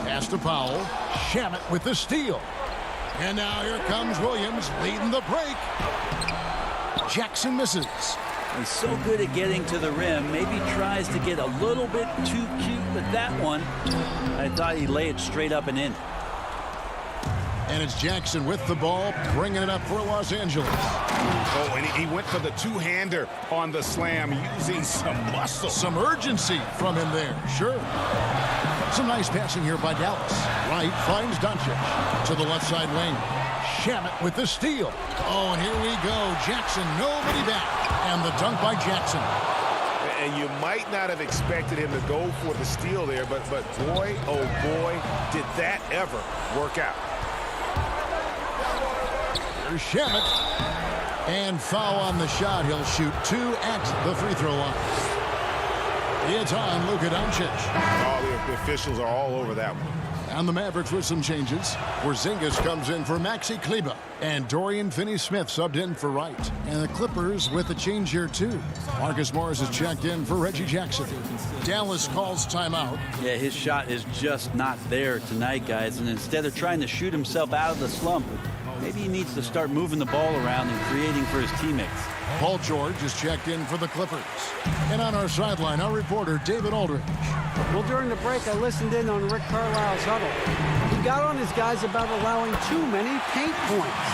Pass to Powell. Shamet with the steal. And now here comes Williams leading the break. Jackson misses. He's so good at getting to the rim. Maybe tries to get a little bit too cute with that one. I thought he'd lay it straight up and in. And it's Jackson with the ball, bringing it up for Los Angeles. Oh, and he went for the two-hander on the slam, using some muscle. Some urgency from him there, sure. Some nice passing here by Dallas. Wright finds Doncic to the left side lane. Shamet with the steal. Oh, and here we go. Jackson, nobody back. And the dunk by Jackson. And you might not have expected him to go for the steal there, but boy, oh boy, did that ever work out. Here's Shamet. And foul on the shot. He'll shoot 2 at the free throw line. It's on Luka Doncic. Oh, the officials are all over that one. And the Mavericks with some changes. Porzingis comes in for Maxi Kleber. And Dorian Finney-Smith subbed in for Wright. And the Clippers with a change here, too. Marcus Morris is checked in for Reggie Jackson. Dallas calls timeout. Yeah, his shot is just not there tonight, guys. And instead of trying to shoot himself out of the slump, maybe he needs to start moving the ball around and creating for his teammates. Paul George is checked in for the Clippers. And on our sideline, our reporter, David Aldridge. Well, during the break, I listened in on Rick Carlisle's huddle. He got on his guys about allowing too many paint points.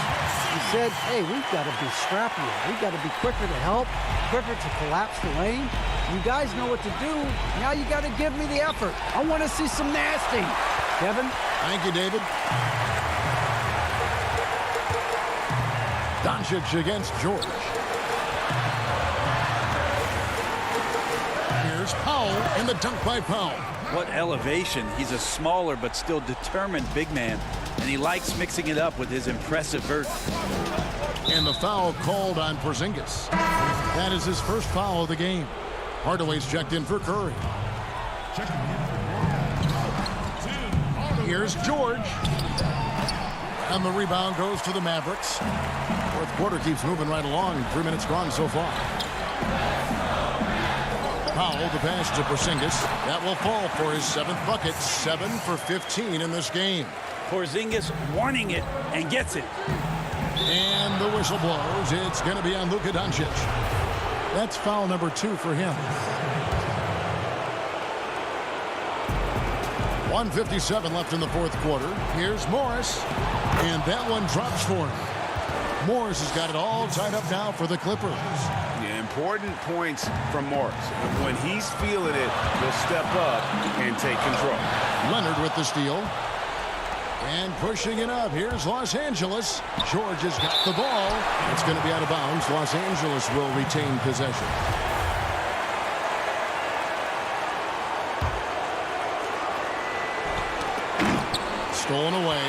He said, hey, we've got to be scrappier. We've got to be quicker to help, quicker to collapse the lane. You guys know what to do. Now you got to give me the effort. I want to see some nasty. Kevin? Thank you, David. Doncic against George. Here's Powell, and the dunk by Powell. What elevation. He's a smaller but still determined big man, and he likes mixing it up with his impressive vert. And the foul called on Porzingis. That is his first foul of the game. Hardaway's checked in for Curry. Here's George. And the rebound goes to the Mavericks. Fourth quarter keeps moving right along. 3 minutes gone so far. Powell, the pass to Porzingis. That will fall for his 7th bucket. 7 for 15 in this game. Porzingis wanting it and gets it. And the whistle blows. It's going to be on Luka Doncic. That's foul number 2 for him. 1:57 left in the fourth quarter. Here's Morris. And that one drops for him. Morris has got it all tied up now for the Clippers. Yeah, important points from Morris. When he's feeling it, he'll step up and take control. Leonard with the steal. And pushing it up. Here's Los Angeles. George has got the ball. It's going to be out of bounds. Los Angeles will retain possession. Stolen away.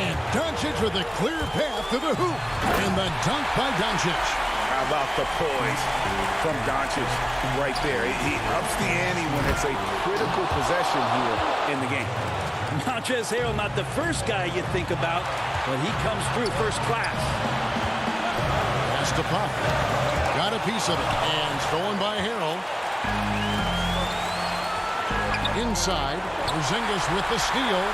And Doncic with a clear path to the hoop. And the dunk by Doncic. How about the poise from Doncic right there? He ups the ante when it's a critical possession here in the game. Montrezl Harrell, not the first guy you think about, but he comes through first class. Pass to Pop. Got a piece of it. And stolen by Harrell. Inside. Porzingis with the steal.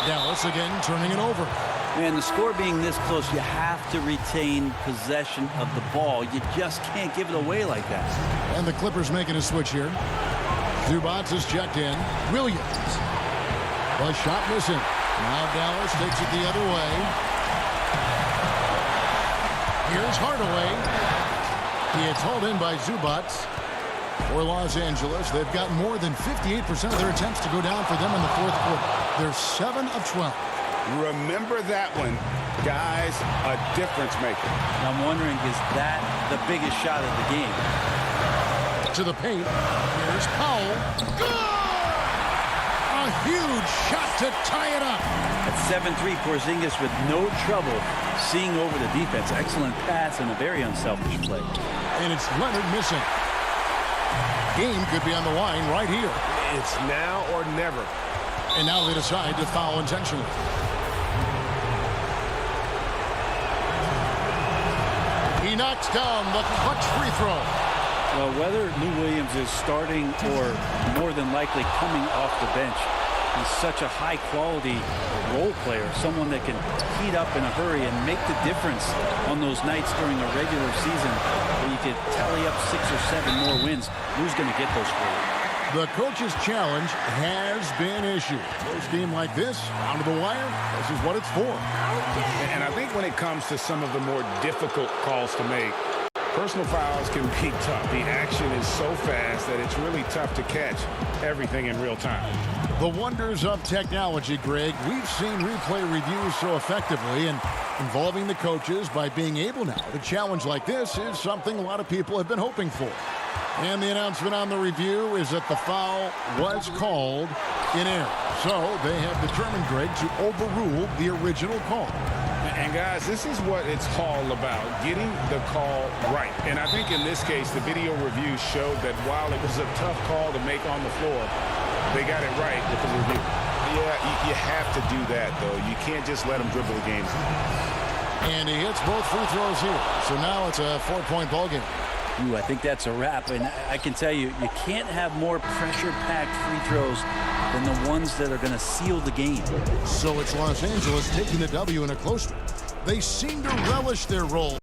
Dallas again turning it over. And the score being this close, you have to retain possession of the ball. You just can't give it away like that. And the Clippers making a switch here. Zubac is checked in. Williams. The shot missing. Now Dallas takes it the other way. Here's Hardaway. He is hauled in by Zubac. For Los Angeles, they've got more than 58% of their attempts to go down for them in the fourth quarter. They're 7 of 12. Remember that one, guys, a difference maker. I'm wondering, is that the biggest shot of the game? To the paint. Here's Powell. Good! A huge shot to tie it up. At 7-3, Porzingis with no trouble seeing over the defense. Excellent pass and a very unselfish play. And it's Leonard missing. Game could be on the line right here. It's now or never. And now they decide to foul intentionally. He knocks down the clutch free throw. Well, whether Lou Williams is starting or more than likely coming off the bench, he's such a high-quality role player, someone that can heat up in a hurry and make the difference on those nights during a regular season where you could tally up 6 or 7 more wins. Who's going to get those for you? The coach's challenge has been issued. Close game like this, down to the wire, this is what it's for. And I think when it comes to some of the more difficult calls to make, personal fouls can be tough. The action is so fast that it's really tough to catch everything in real time. The wonders of technology, Greg. We've seen replay reviews so effectively, and involving the coaches by being able now to challenge like this is something a lot of people have been hoping for. And the announcement on the review is that the foul was called in error. So they have determined, Greg, to overrule the original call. And guys, this is what it's all about, getting the call right. And I think in this case, the video review showed that while it was a tough call to make on the floor, they got it right with the review. Yeah, you have to do that, though. You can't just let them dribble the game. And he hits both free throws here. So now it's a 4-point ball game. Ooh, I think that's a wrap. And I can tell you, you can't have more pressure-packed free throws than the ones that are going to seal the game. So it's Los Angeles taking the W in a close one. They seem to relish their role.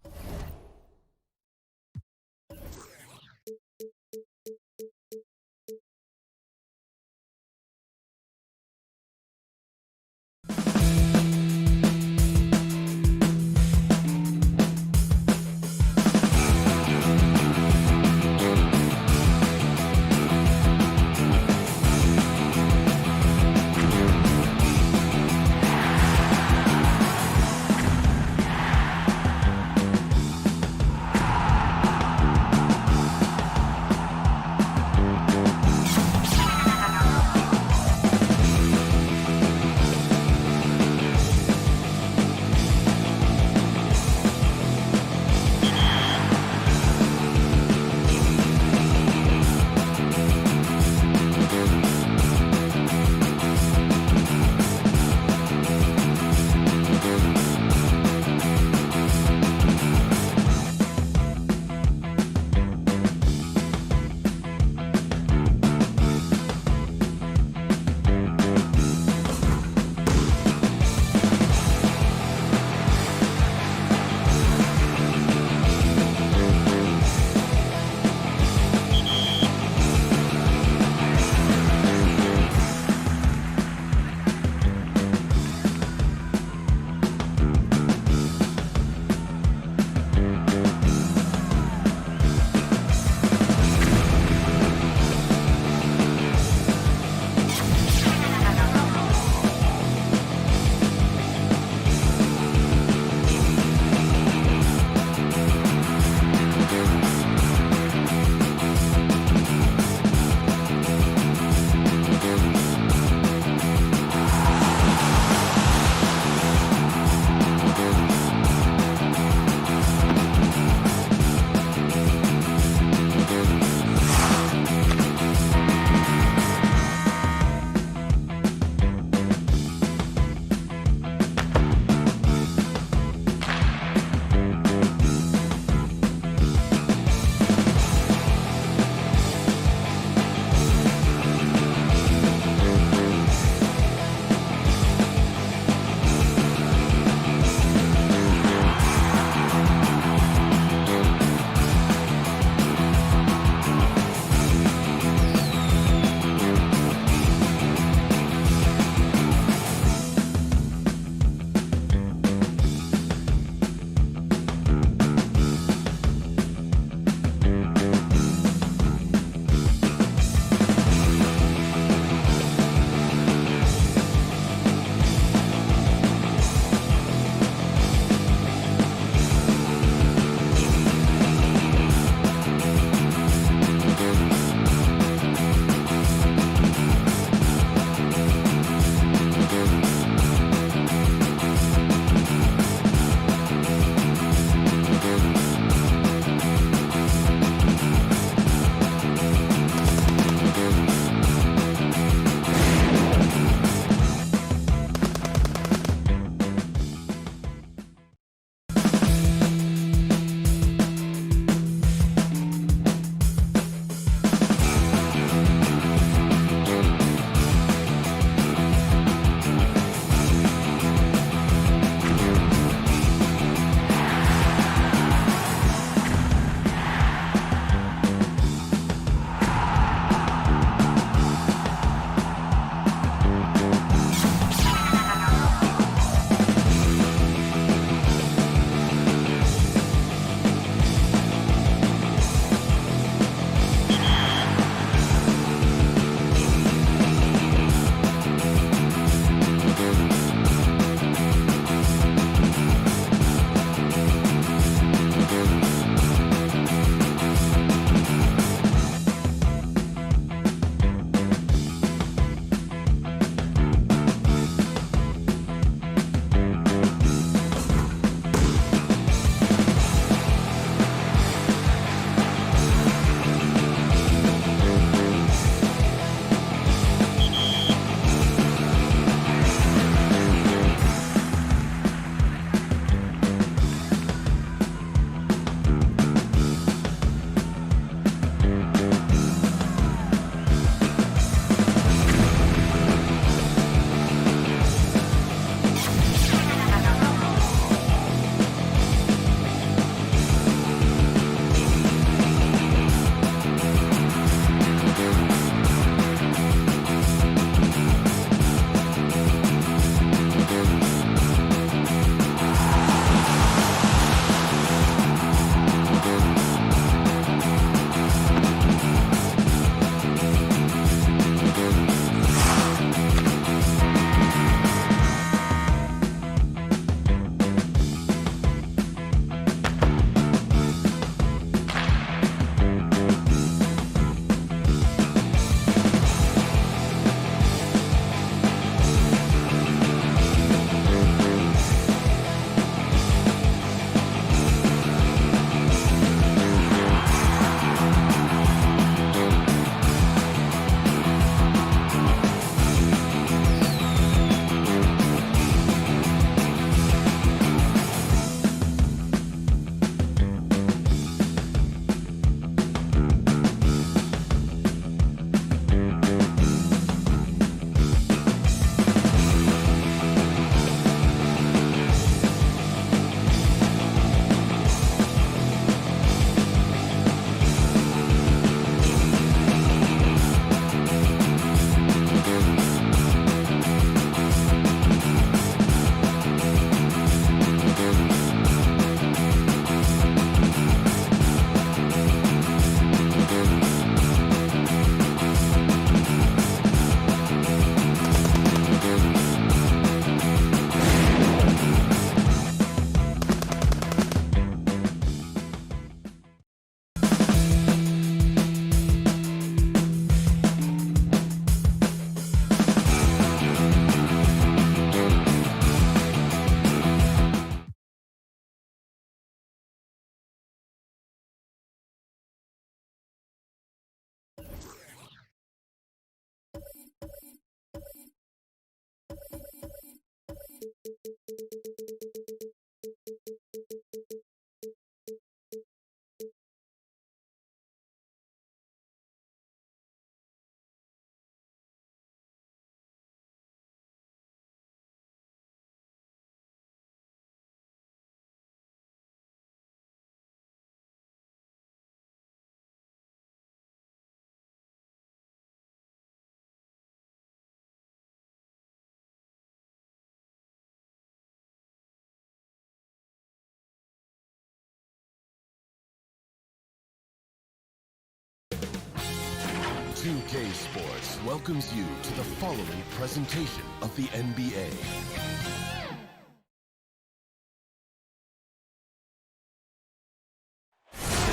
2K Sports welcomes you to the following presentation of the NBA.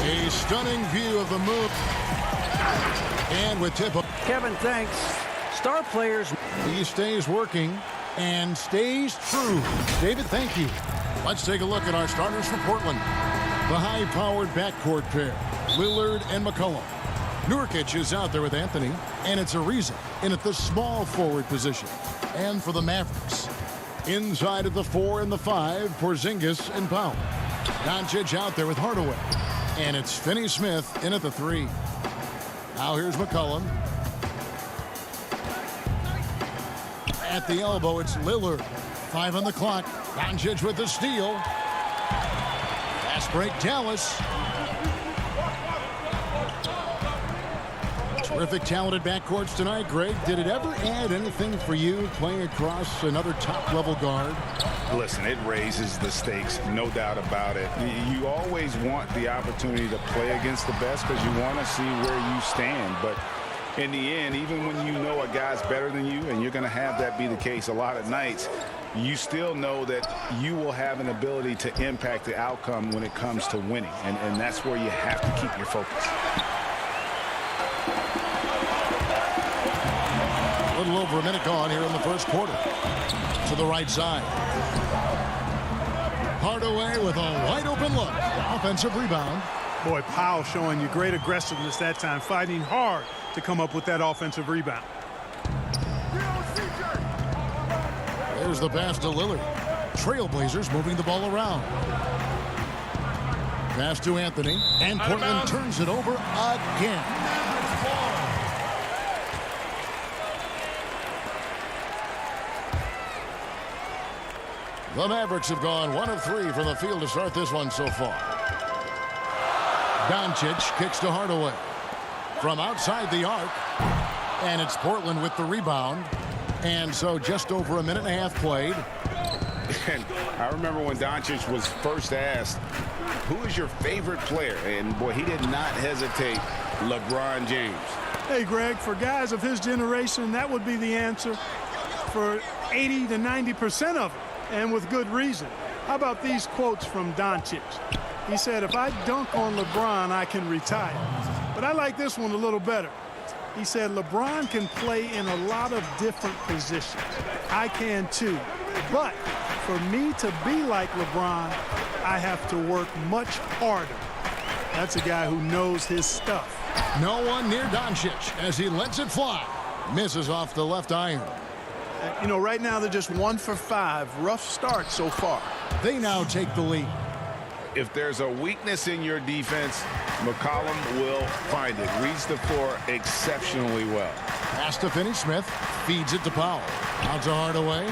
A stunning view of the move. And with tip. Kevin, thanks. Star players. He stays working and stays true. David, thank you. Let's take a look at our starters for Portland. The high-powered backcourt pair, Lillard and McCollum. Nurkic is out there with Anthony, and it's Ariza in at the small forward position. And for the Mavericks, inside of the 4 and the 5, Porzingis and Powell. Doncic out there with Hardaway, and it's Finney-Smith in at the 3. Now here's McCollum. At the elbow, it's Lillard. 5 on the clock. Doncic with the steal. Fast break, Dallas. Terrific talented backcourts tonight, Greg. Did it ever add anything for you playing across another top-level guard? Listen, it raises the stakes, no doubt about it. You always want the opportunity to play against the best because you want to see where you stand. But in the end, even when you know a guy's better than you, and you're going to have that be the case a lot of nights, you still know that you will have an ability to impact the outcome when it comes to winning. And that's where you have to keep your focus. A little over a minute gone here in the first quarter. To the right side. Hardaway with a wide open look. Offensive rebound. Boy, Powell showing you great aggressiveness that time, fighting hard to come up with that offensive rebound. There's the pass to Lillard. Trailblazers moving the ball around. Pass to Anthony. And Portland turns it over again. The Mavericks have gone 1 of 3 from the field to start this one so far. Doncic kicks to Hardaway. From outside the arc. And it's Portland with the rebound. And so just over a minute and a half played. And I remember when Doncic was first asked, who is your favorite player? And boy, he did not hesitate. LeBron James. Hey, Greg, for guys of his generation, that would be the answer for 80 to 90% of them, and with good reason. How about these quotes from Doncic? He said, if I dunk on LeBron, I can retire. But I like this one a little better. He said, LeBron can play in a lot of different positions. I can too. But for me to be like LeBron, I have to work much harder. That's a guy who knows his stuff. No one near Doncic as he lets it fly. Misses off the left iron. You know, right now they're just 1 for 5. Rough start so far. They now take the lead. If there's a weakness in your defense, McCollum will find it. Reads the floor exceptionally well. Pass to Finney-Smith. Feeds it to Powell. Out to Hardaway.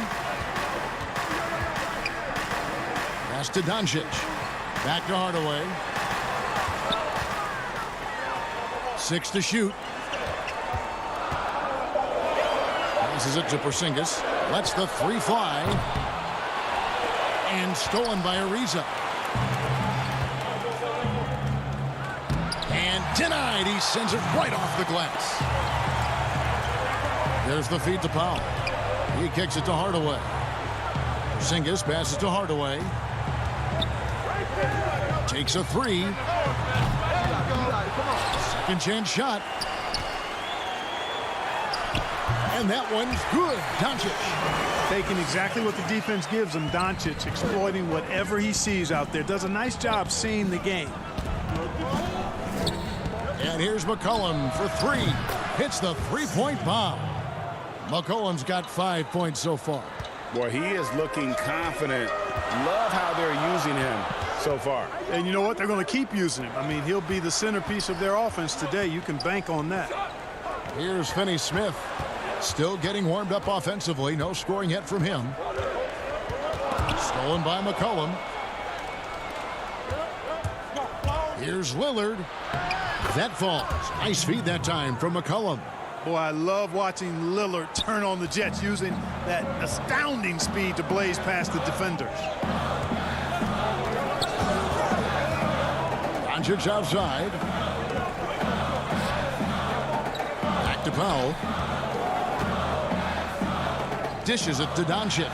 Pass to Doncic. Back to Hardaway. 6 to shoot. Passes it to Porzingis. Lets the 3 fly. And stolen by Ariza. And denied. He sends it right off the glass. There's the feed to Powell. He kicks it to Hardaway. Porzingis passes to Hardaway. Takes a 3. Second chance shot. And that one's good. Doncic. Taking exactly what the defense gives him. Doncic exploiting whatever he sees out there. Does a nice job seeing the game. And here's McCollum for 3. Hits the 3-point bomb. McCollum's got 5 points so far. Boy, he is looking confident. Love how they're using him so far. And you know what? They're going to keep using him. I mean, he'll be the centerpiece of their offense today. You can bank on that. Here's Finney-Smith. Still getting warmed up offensively. No scoring yet from him. Stolen by McCollum. Here's Lillard. That falls. Nice feed that time from McCollum. Boy, I love watching Lillard turn on the Jets using that astounding speed to blaze past the defenders. Doncic outside. to Powell. Dishes it to Doncic.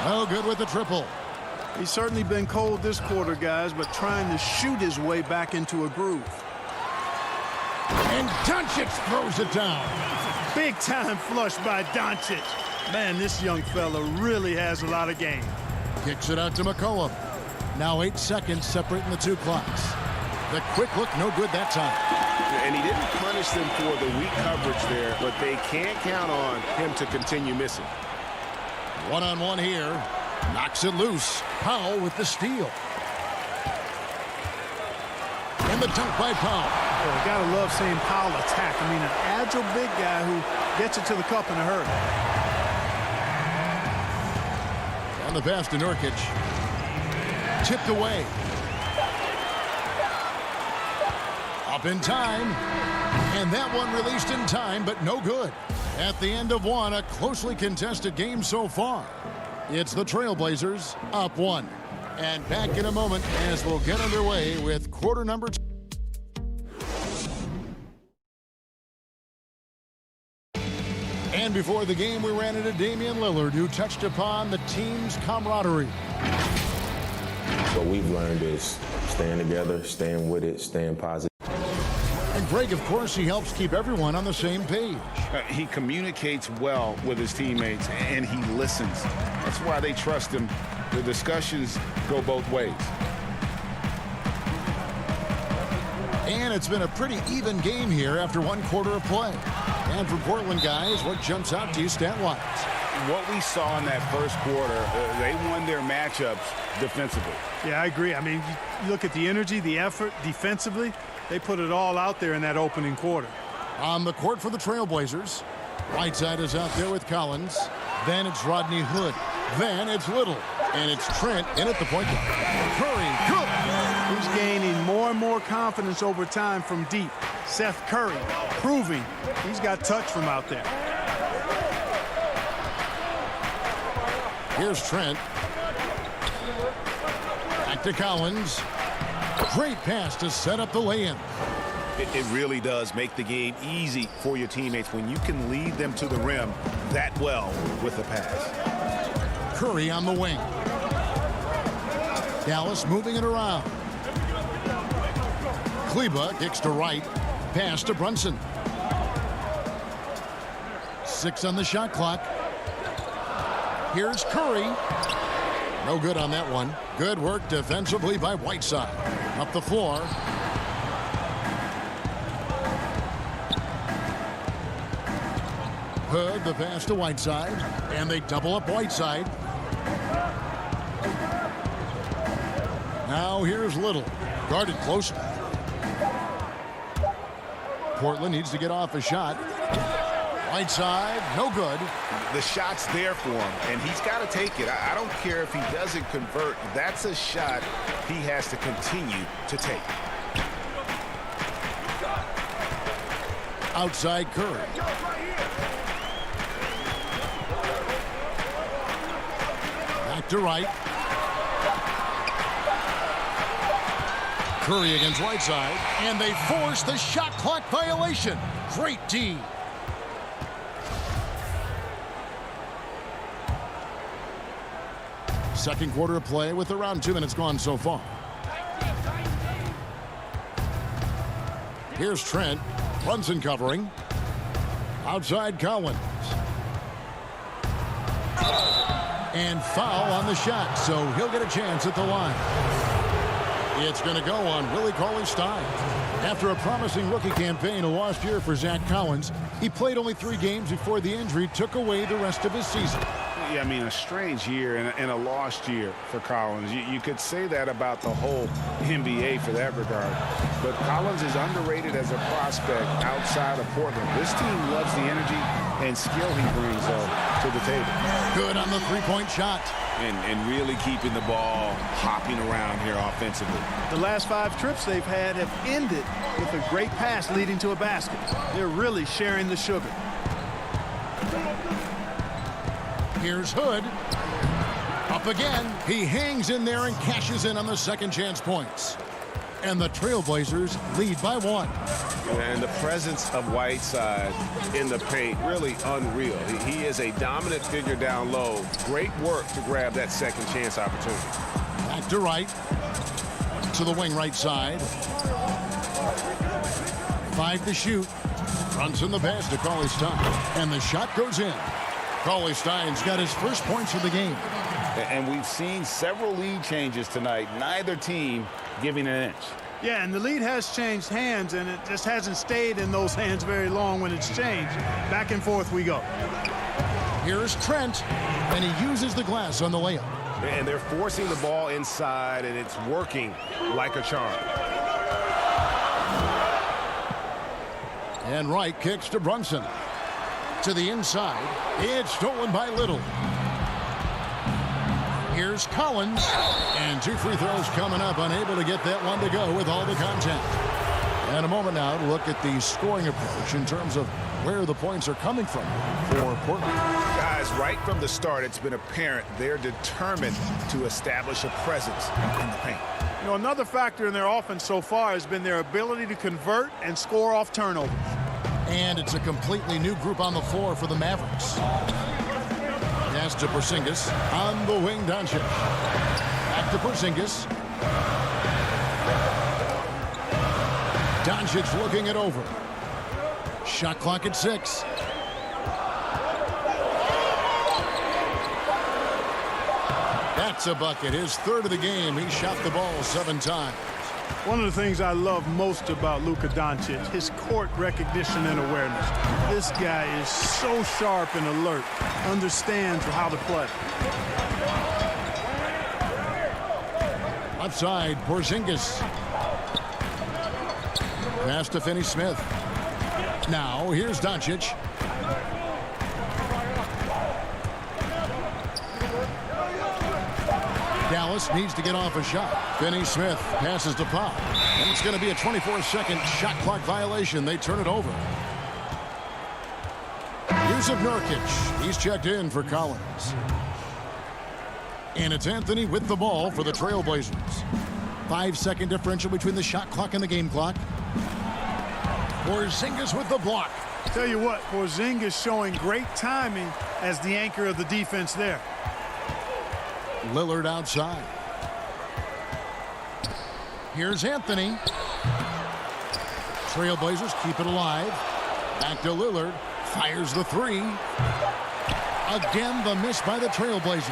No good with the triple. He's certainly been cold this quarter, guys, but trying to shoot his way back into a groove. And Doncic throws it down. Big time flush by Doncic. Man, this young fella really has a lot of game. Kicks it out to McCollum. Now 8 seconds separating the two clocks. The quick look, no good that time. And he didn't punish them for the weak coverage there, but they can't count on him to continue missing. One-on-one here. Knocks it loose. Powell with the steal. And the dunk by Powell. Oh, gotta love seeing Powell attack. I mean, an agile big guy who gets it to the cup in a hurry. On the pass to Nurkic. Tipped away. Up in time. And that one released in time, but no good. At the end of one, a closely contested game so far. It's the Trailblazers up 1. And back in a moment as we'll get underway with quarter number 2. And before the game, we ran into Damian Lillard, who touched upon the team's camaraderie. What we've learned is staying together, staying with it, staying positive. And Greg, of course, he helps keep everyone on the same page. He communicates well with his teammates, and he listens. That's why they trust him. The discussions go both ways. And it's been a pretty even game here after one quarter of play. And for Portland guys, what jumps out to you stat-wise? What we saw in that first quarter, they won their matchups defensively. Yeah, I agree. I mean, you look at the energy, the effort defensively. They put it all out there in that opening quarter. On the court for the Trailblazers, Whiteside is out there with Collins. Then it's Rodney Hood. Then it's Little. And it's Trent in at the point guard. Curry, good. He's gaining more and more confidence over time from deep. Seth Curry proving he's got touch from out there. Here's Trent. Back to Collins. Great pass to set up the lay-in. It really does make the game easy for your teammates when you can lead them to the rim that well with a pass. Curry on the wing. Dallas moving it around. Kleba kicks to right. Pass to Brunson. 6 on the shot clock. Here's Curry. No good on that one. Good work defensively by Whiteside. Up the floor. Hood, the pass to Whiteside. And they double up Whiteside. Now here's Little. Guarded close. Portland needs to get off a shot. Whiteside, no good. The shot's there for him, and he's got to take it. I don't care if he doesn't convert. That's a shot he has to continue to take. Outside Curry. Back to right. Curry against Whiteside, and they force the shot clock violation. Great D. Second quarter of play with around 2 minutes gone so far. Here's Trent. Brunson covering. Outside Collins. And foul on the shot, so he'll get a chance at the line. It's going to go on Willie Cauley-Stein. After a promising rookie campaign, a lost year for Zach Collins, he played only 3 games before the injury took away the rest of his season. Yeah, I mean, a strange year and a lost year for Collins. You could say that about the whole NBA for that regard. But Collins is underrated as a prospect outside of Portland. This team loves the energy and skill he brings to the table. Good on the three-point shot. And really keeping the ball hopping around here offensively. The last 5 trips they've had have ended with a great pass leading to a basket. They're really sharing the sugar. Here's Hood. Up again. He hangs in there and cashes in on the second chance points. And the Trailblazers lead by 1. And the presence of Whiteside in the paint, really unreal. He is a dominant figure down low. Great work to grab that second chance opportunity. Back to right. To the wing right side. 5 to shoot. Runs in the pass to Cauley-Stein. And the shot goes in. Cauley-Stein's got his first points of the game. And we've seen several lead changes tonight. Neither team giving an inch. Yeah, and the lead has changed hands, and it just hasn't stayed in those hands very long when it's changed. Back and forth we go. Here's Trent, and he uses the glass on the layup. And they're forcing the ball inside, and it's working like a charm. And Wright kicks to Brunson. To the inside. It's stolen by Little. Here's Collins. And 2 free throws coming up. Unable to get that one to go with all the contact. And a moment now to look at the scoring approach in terms of where the points are coming from for Portland. Guys, right from the start, it's been apparent they're determined to establish a presence in the paint. You know, another factor in their offense so far has been their ability to convert and score off turnovers. And it's a completely new group on the floor for the Mavericks. Pass to Porzingis on the wing. Doncic. Back to Porzingis. Doncic looking it over. Shot clock at 6. That's a bucket. His third of the game. He shot the ball 7 times. One of the things I love most about Luka Doncic, his court recognition and awareness. This guy is so sharp and alert, understands how to play. Left side, Porzingis. Pass to Finney-Smith. Now, here's Doncic. Dallas needs to get off a shot. Finney-Smith passes to Pop. And it's going to be a 24-second shot clock violation. They turn it over. Yusuf Nurkic. He's checked in for Collins. And it's Anthony with the ball for the Trailblazers. 5-second differential between the shot clock and the game clock. Porzingis with the block. Tell you what, Porzingis showing great timing as the anchor of the defense there. Lillard outside. Here's Anthony. Trailblazers keep it alive. Back to Lillard. Fires the 3. Again, the miss by the Trailblazers.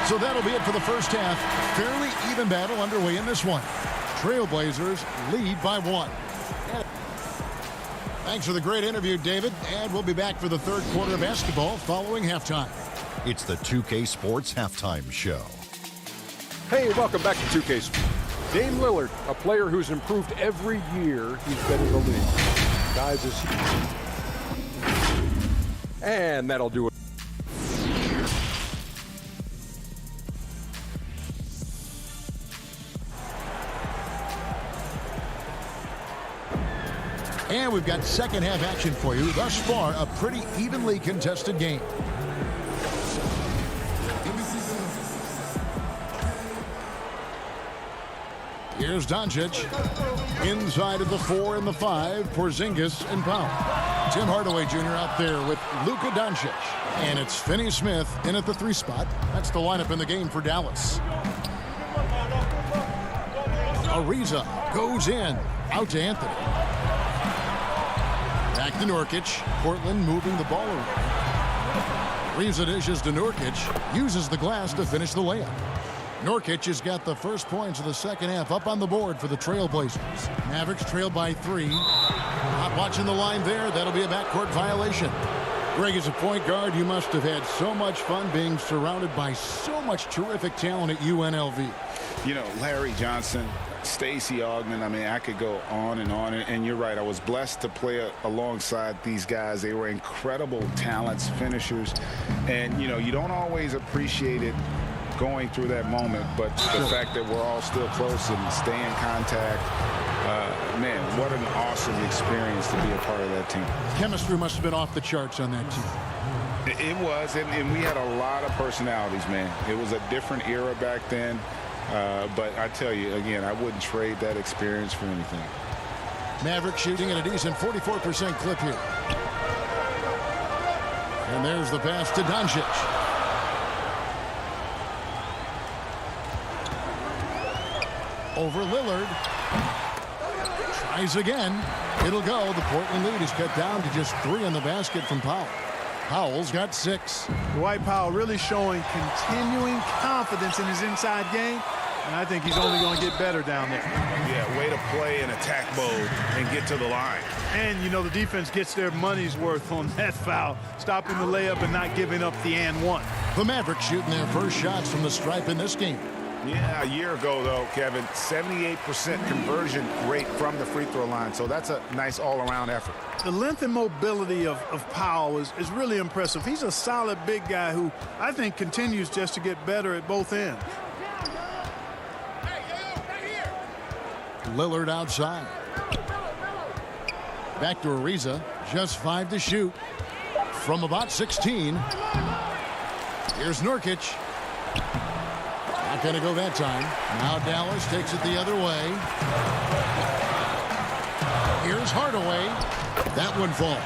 So that'll be it for the first half. Fairly even battle underway in this one. Trailblazers lead by 1. Thanks for the great interview, David. And we'll be back for the third quarter of basketball following halftime. It's the 2K Sports Halftime Show. Hey, welcome back to 2K Sports. Dame Lillard, a player who's improved every year he's been in the league. Guys, and that'll do it. And we've got second half action for you. Thus far, a pretty evenly contested game. Here's Doncic. Inside of the 4 and the 5, Porzingis and Powell. Tim Hardaway Jr. out there with Luka Doncic. And it's Finney-Smith in at the 3 spot. That's the lineup in the game for Dallas. Ariza goes in. Out to Anthony. Back to Nurkic. Portland moving the ball around. Ariza dishes to Nurkic. Uses the glass to finish the layup. Nurkic has got the first points of the second half up on the board for the Trailblazers. Mavericks trail by 3. Not watching the line there. That'll be a backcourt violation. Greg, as a point guard, you must have had so much fun being surrounded by so much terrific talent at UNLV. You know, Larry Johnson, Stacey Augmon, I mean, I could go on. And you're right. I was blessed to play alongside these guys. They were incredible talents, finishers. And, you know, you don't always appreciate it going through that moment, but the fact that we're all still close and stay in contact, man, what an awesome experience to be a part of that team. Chemistry must have been off the charts on that team. It was, and we had a lot of personalities, man. It was a different era back then. But I tell you, again, I wouldn't trade that experience for anything. Maverick shooting at a decent 44% clip here. And there's the pass to Doncic. Over Lillard. Tries again. It'll go. The Portland lead is cut down to just 3 on the basket from Powell. Powell's got 6. Dwight Powell really showing continuing confidence in his inside game, and I think he's only going to get better down there. Yeah, way to play in attack mode and get to the line. And, you know, the defense gets their money's worth on that foul, stopping the layup and not giving up the and one. The Mavericks shooting their first shots from the stripe in this game. Yeah, a year ago, though, Kevin, 78% conversion rate from the free throw line. So that's a nice all-around effort. The length and mobility of Powell is really impressive. He's a solid big guy who I think continues just to get better at both ends. Lillard outside. Back to Ariza. Just 5 to shoot. From about 16. Here's Nurkic. Not going to go that time. Now Dallas takes it the other way. Here's Hardaway. That one falls.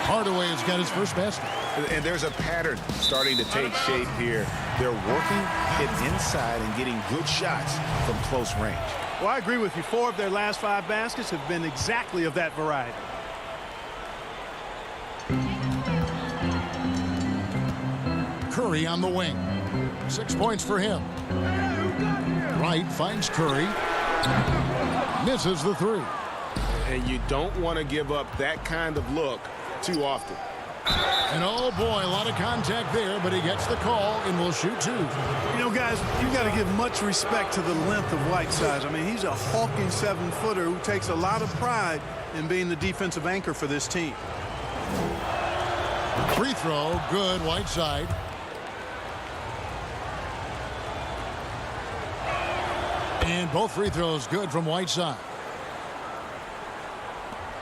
Hardaway has got his first basket. And there's a pattern starting to take shape here. They're working it inside and getting good shots from close range. Well, I agree with you. 4 of their last 5 baskets have been exactly of that variety. Curry on the wing. 6 points for him. Wright finds Curry. Misses the 3. And you don't want to give up that kind of look too often. And oh boy, a lot of contact there, but he gets the call and will shoot 2. You know, guys, you got to give much respect to the length of Whiteside. I mean, he's a hulking 7-footer who takes a lot of pride in being the defensive anchor for this team. Free throw, good, Whiteside. And both free throws good from Whiteside.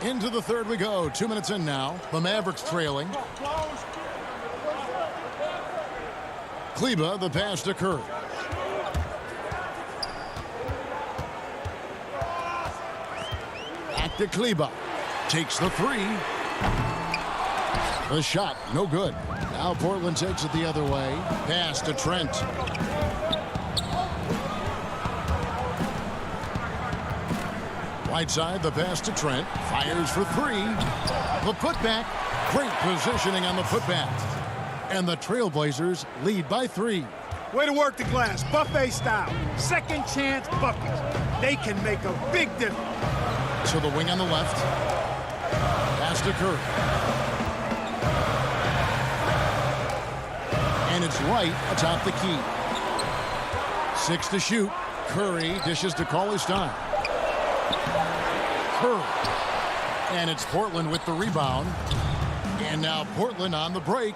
Into the third we go. 2 minutes in now. The Mavericks trailing. Kleba, the pass to Curry. Back to Kleba. Takes the 3. The shot, no good. Now Portland takes it the other way. Pass to Trent. Whiteside, the pass to Trent. Fires for 3. The putback. Great positioning on the putback. And the Trailblazers lead by 3. Way to work the glass. Buffet style. Second chance buckets. They can make a big difference. To the wing on the left. Pass to Curry. And it's Wright atop the key. 6 to shoot. Curry dishes to Cauley-Stein. Curry. And it's Portland with the rebound. And now Portland on the break.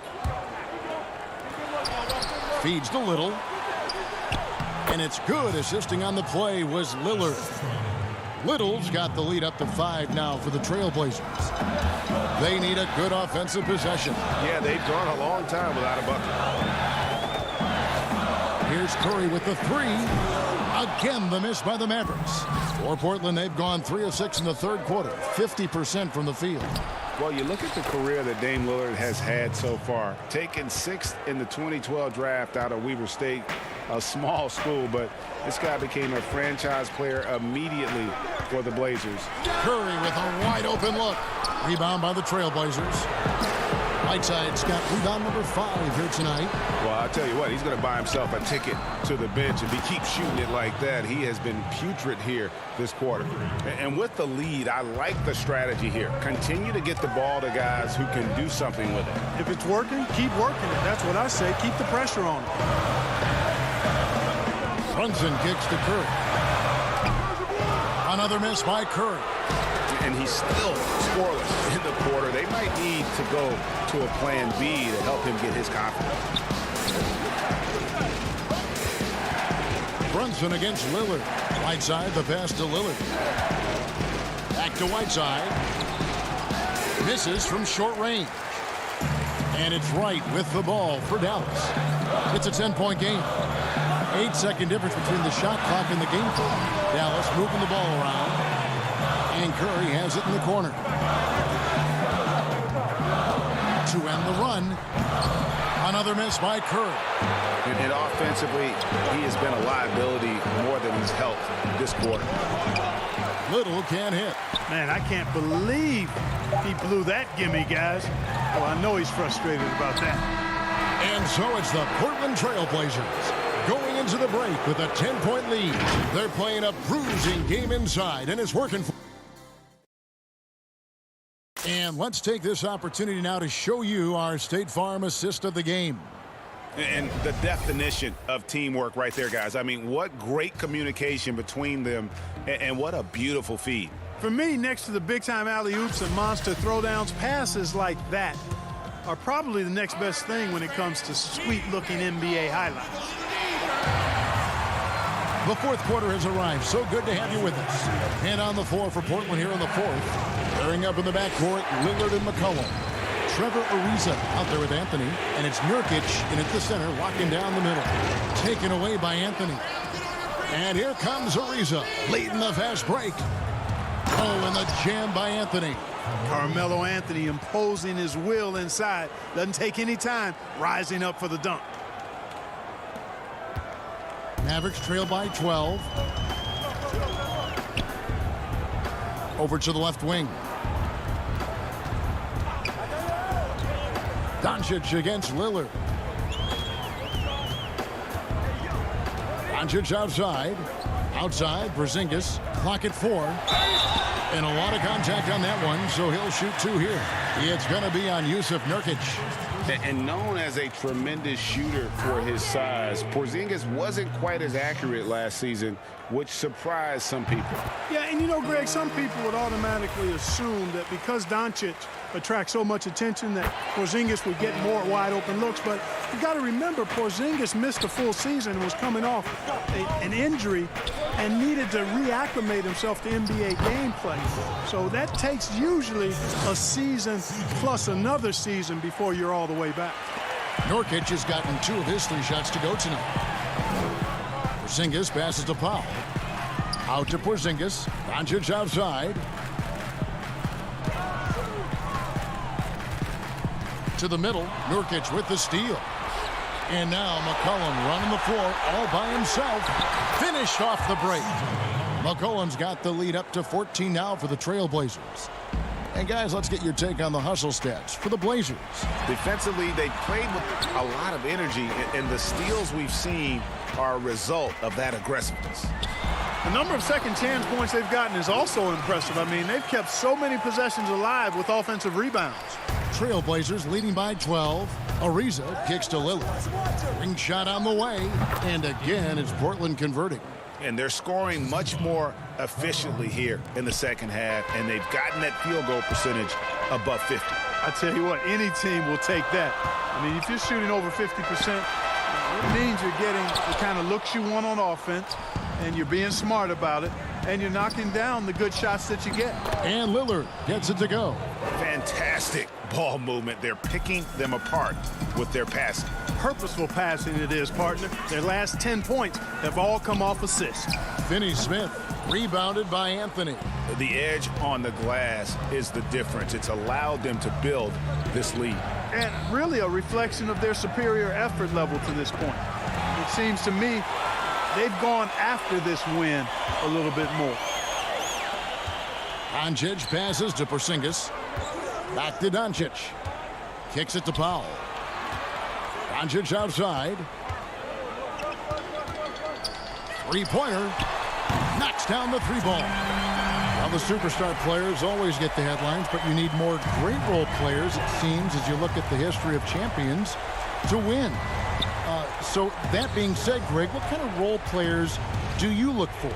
Feeds to Little. And it's good. Assisting on the play was Lillard. Little's got the lead up to 5 now for the Trailblazers. They need a good offensive possession. Yeah, they've gone a long time without a bucket. Here's Curry with the 3. Again, the miss by the Mavericks. For Portland, they've gone 3 of 6 in the third quarter, 50% from the field. Well, you look at the career that Dame Lillard has had so far. Taken 6th in the 2012 draft out of Weber State, a small school, but this guy became a franchise player immediately for the Blazers. Curry with a wide open look. Rebound by the Trailblazers. Whiteside's got rebound number 5 here tonight. Well, I'll tell you what, he's going to buy himself a ticket to the bench. If he keeps shooting it like that, he has been putrid here this quarter. And with the lead, I like the strategy here. Continue to get the ball to guys who can do something with it. If it's working, keep working it. That's what I say. Keep the pressure on him. Brunson kicks to Curry. Another miss by Curry. And he's still scoreless in the quarter. They might need to go to a plan B to help him get his confidence. Brunson against Lillard. Whiteside, the pass to Lillard. Back to Whiteside. Misses from short range. And it's Wright with the ball for Dallas. It's a 10-point game. 8-second difference between the shot clock and the game clock. Dallas moving the ball around. And Curry has it in the corner. To end the run. Another miss by Curry. And offensively, he has been a liability more than he's helped this quarter. Little can't hit. Man, I can't believe he blew that gimme, guys. Well, I know he's frustrated about that. And so it's the Portland Trailblazers going into the break with a 10-point lead. They're playing a bruising game inside, and it's working for. And let's take this opportunity now to show you our State Farm assist of the game. And the definition of teamwork right there, guys. I mean, what great communication between them, and what a beautiful feed. For me, next to the big-time alley-oops and monster throwdowns, passes like that are probably the next best thing when it comes to sweet-looking NBA highlights. The fourth quarter has arrived. So good to have you with us. And on the floor for Portland here in the fourth. Pairing up in the backcourt, Lillard and McCollum. Trevor Ariza out there with Anthony. And it's Nurkic in at the center, walking down the middle. Taken away by Anthony. And here comes Ariza, late in the fast break. Oh, and the jam by Anthony. Carmelo Anthony imposing his will inside. Doesn't take any time, rising up for the dunk. Mavericks trail by 12. Over to the left wing. Doncic against Lillard. Doncic outside. Outside, Porzingis. Clock at 4. And a lot of contact on that one, so he'll shoot 2 here. It's going to be on Yusuf Nurkic. And known as a tremendous shooter for his size, Porzingis wasn't quite as accurate last season, which surprised some people. Yeah, and you know, Greg, some people would automatically assume that because Doncic attracts so much attention that Porzingis would get more wide open looks, but you got to remember Porzingis missed a full season and was coming off an injury and needed to reacclimate himself to NBA gameplay. So that takes usually a season plus another season before you're all the way back. Nurkic has gotten 2 of his 3 shots to go tonight. Porzingis passes to Powell. Out to Porzingis. Doncic outside. To the middle. Nurkic with the steal. And now McCollum running the floor all by himself. Finished off the break. McCollum's got the lead up to 14 now for the Trailblazers. And guys, let's get your take on the hustle stats for the Blazers. Defensively, they played with a lot of energy, and the steals we've seen are a result of that aggressiveness. The number of second chance points they've gotten is also impressive. I mean, they've kept so many possessions alive with offensive rebounds. Trailblazers leading by 12. Ariza kicks to Lillard. Ring shot on the way. And again, it's Portland converting. And they're scoring much more efficiently here in the second half, and they've gotten that field goal percentage above 50. I tell you what, any team will take that. I mean, if you're shooting over 50%, it means you're getting the kind of looks you want on offense, and you're being smart about it, and you're knocking down the good shots that you get. And Lillard gets it to go. Fantastic ball movement. They're picking them apart with their passing. Purposeful passing it is, partner. Their last 10 points have all come off assists. Finney-Smith rebounded by Anthony. The edge on the glass is the difference. It's allowed them to build this lead. And really a reflection of their superior effort level to this point. It seems to me they've gone after this win a little bit more. Doncic passes to Porzingis. Back to Doncic. Kicks it to Powell. Doncic outside. Three-pointer. Knocks down the 3-ball. Now the superstar players always get the headlines, but you need more great role players, it seems, as you look at the history of champions, to win. So that being said, Greg, what kind of role players do you look for?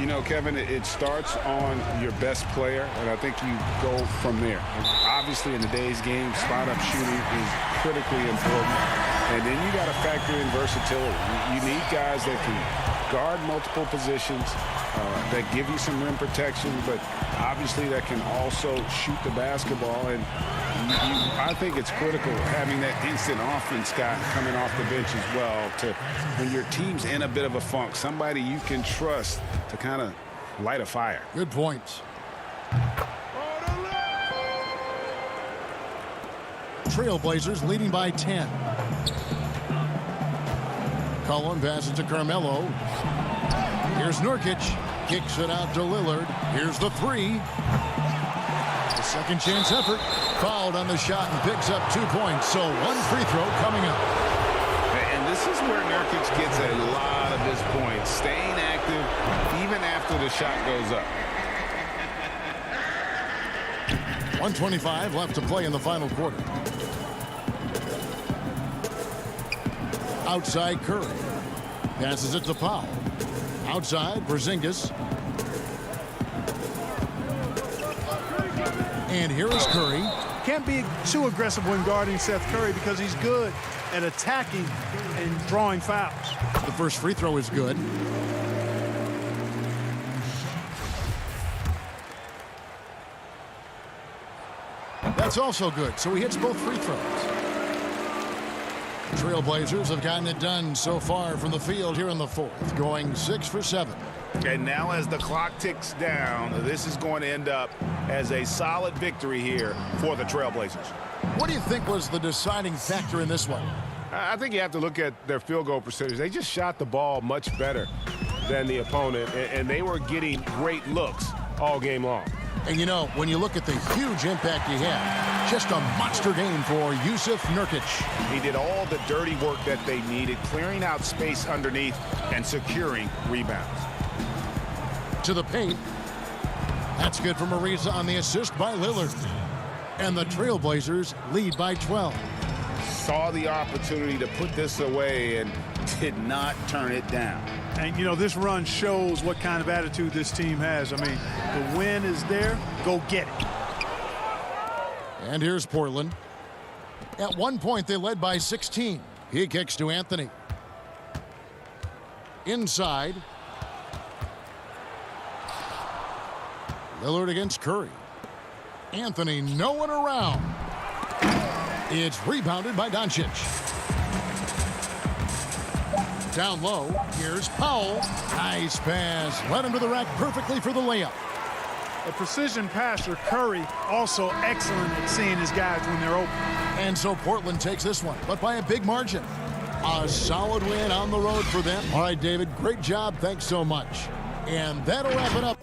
You know, Kevin, it starts on your best player, and I think you go from there. And obviously, in today's game, spot-up shooting is critically important. And then you got to factor in versatility. You need guys that can guard multiple positions, that give you some rim protection, but obviously that can also shoot the basketball. And I think it's critical having that instant offense guy coming off the bench as well to, when your team's in a bit of a funk, somebody you can trust to kind of light a fire. Good points. Trailblazers leading by 10. Cullen passes to Carmelo. Here's Nurkic. Kicks it out to Lillard. Here's the three. The second chance effort. Fouled on the shot and picks up 2 points. So one free throw coming up. And this is where Nurkic gets a lot of his points. Staying active even after the shot goes up. 1:25 left to play in the final quarter. Outside Curry. Passes it to Powell. Outside Porzingis. And here is Curry. Can't be too aggressive when guarding Seth Curry because he's good at attacking and drawing fouls. The first free throw is good. That's also good, so he hits both free throws. Trailblazers have gotten it done so far from the field here in the fourth, going 6 for 7. And now as the clock ticks down, this is going to end up as a solid victory here for the Trailblazers. What do you think was the deciding factor in this one? I think you have to look at their field goal percentage. They just shot the ball much better than the opponent, and they were getting great looks all game long. And you know, when you look at the huge impact he had, just a monster game for Yusuf Nurkic. He did all the dirty work that they needed, clearing out space underneath and securing rebounds. To the paint. That's good for Ariza on the assist by Lillard. And the Trailblazers lead by 12. Saw the opportunity to put this away and did not turn it down. And, you know, this run shows what kind of attitude this team has. I mean, the win is there. Go get it. And here's Portland. At one point, they led by 16. He kicks to Anthony. Inside. Lillard against Curry. Anthony, no one around. It's rebounded by Doncic. Down low, here's Powell. Nice pass. Led him to the rack perfectly for the layup. A precision passer, Curry, also excellent at seeing his guys when they're open. And so Portland takes this one, but by a big margin. A solid win on the road for them. All right, David, great job. Thanks so much. And that'll wrap it up.